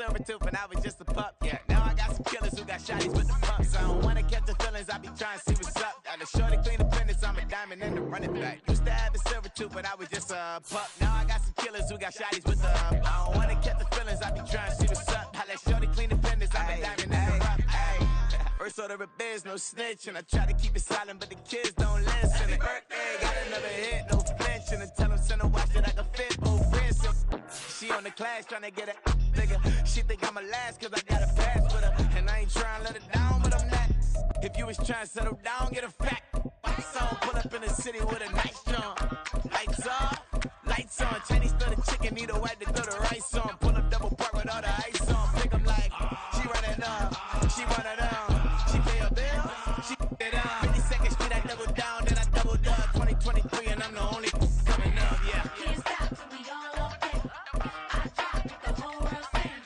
silver tooth when I was just a pup, yeah. Now I got some killers who got shotties with the pumps. I don't wanna catch the feelings, I be trying to see what's up. Now the shorty clean the fitness, I'm a diamond in the running back. Used to have a silver tooth when I was just a pup. Now I got some killers who got shotties with the I don't wanna catch the feelings, I be trying to see what's up. I let shorty clean the fitness, I'm a diamond in the rough. First order of biz, no snitch, and I try to keep it silent, but the kids don't listen. And birthday, got another hit, no flinch, and I tell them send a watch that I can fit, oh Prince. She on the class trying to get a nigga. She think I'm a last cause I got a pass with her, and I ain't trying to let her down, but I'm not. If you was trying to settle down, get a fact. Song pull up in the city with a nice jump. Lights off, lights on. Chinese throw the chicken, need a wipe to throw the rice on. Pull up double park with all the ice on. Pick 'em like she running up, she running up. She pay her bill, she it up. 52nd Street, I double down, then I doubled up. 2023, and I'm the only coming up, yeah. Can't stop till we all okay. I drop with the whole world sing.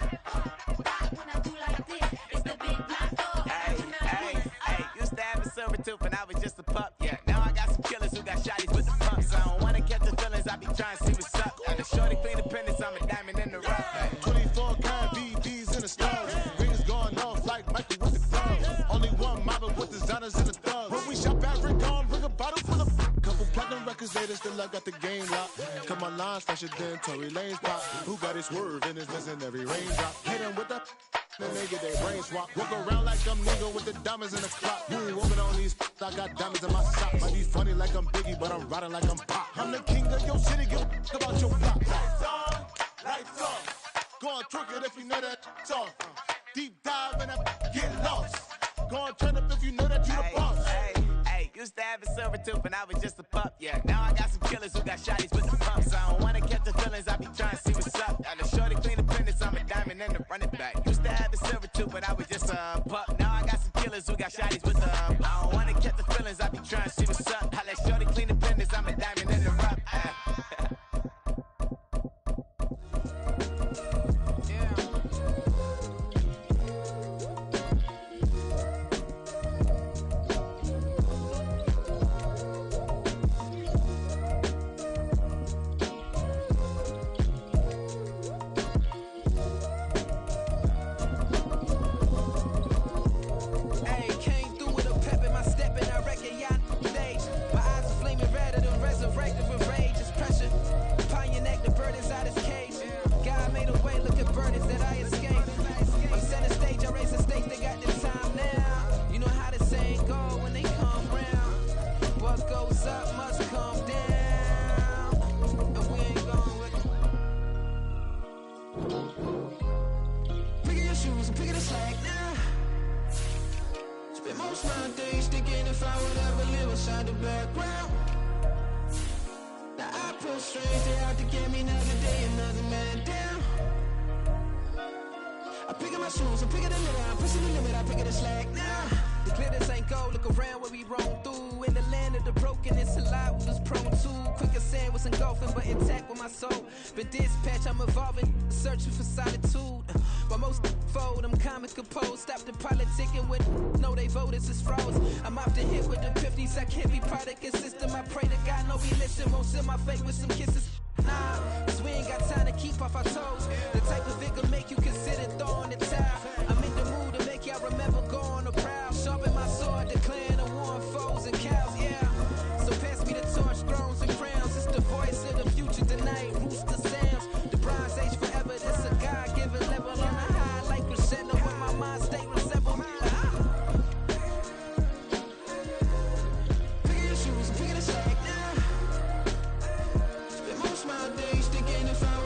Rock when I do like this. It's the big black dog. Hey, used to have a silver tooth when I was just a pup, yeah. Now I got some killers who got shotties with the pumps. I don't wanna catch the feelings, I be trying to see what's up. Now the shorty clean the pendants, I'm a diamond in the rough. 24 karat BDs in the stars. Rings going off like Michael with the clubs. Only one mobbing with designers in the thugs. When we shop at Rincon, bring a bottle full of couple platinum records later, still I got the game locked. Cut my lines fresher than Tory Lane's pop. Who got his swerve and is missing every raindrop? Hit him with the then they get their brain swap. Walk around like I'm nigga with the diamonds in the clock. You ain't walking on these I got diamonds in my sock. Might be funny like I'm Biggie, but I'm riding like I'm Pop. I'm the king of your city, give a about your block. Lights on, lights off. Go on, twerk it if you know that it's off. Deep dive and get lost. Go on, turn up if you know that you the boss. Hey, used to have a silver tooth when I was just a pup, yeah. Now I got some killers who got shotties with the pumps. I don't wanna catch the feelings, I be trying to see what's up. Now the shorty clean the pendants, I'm a diamond in the running back. Used to have a silver tooth when I was just a pup. Now I got some killers who got shotties with the I don't wanna catch the feelings, I be trying to see what's up. I let shorty clean the pendants, I'm a diamond in the rough. Most my days thinking if I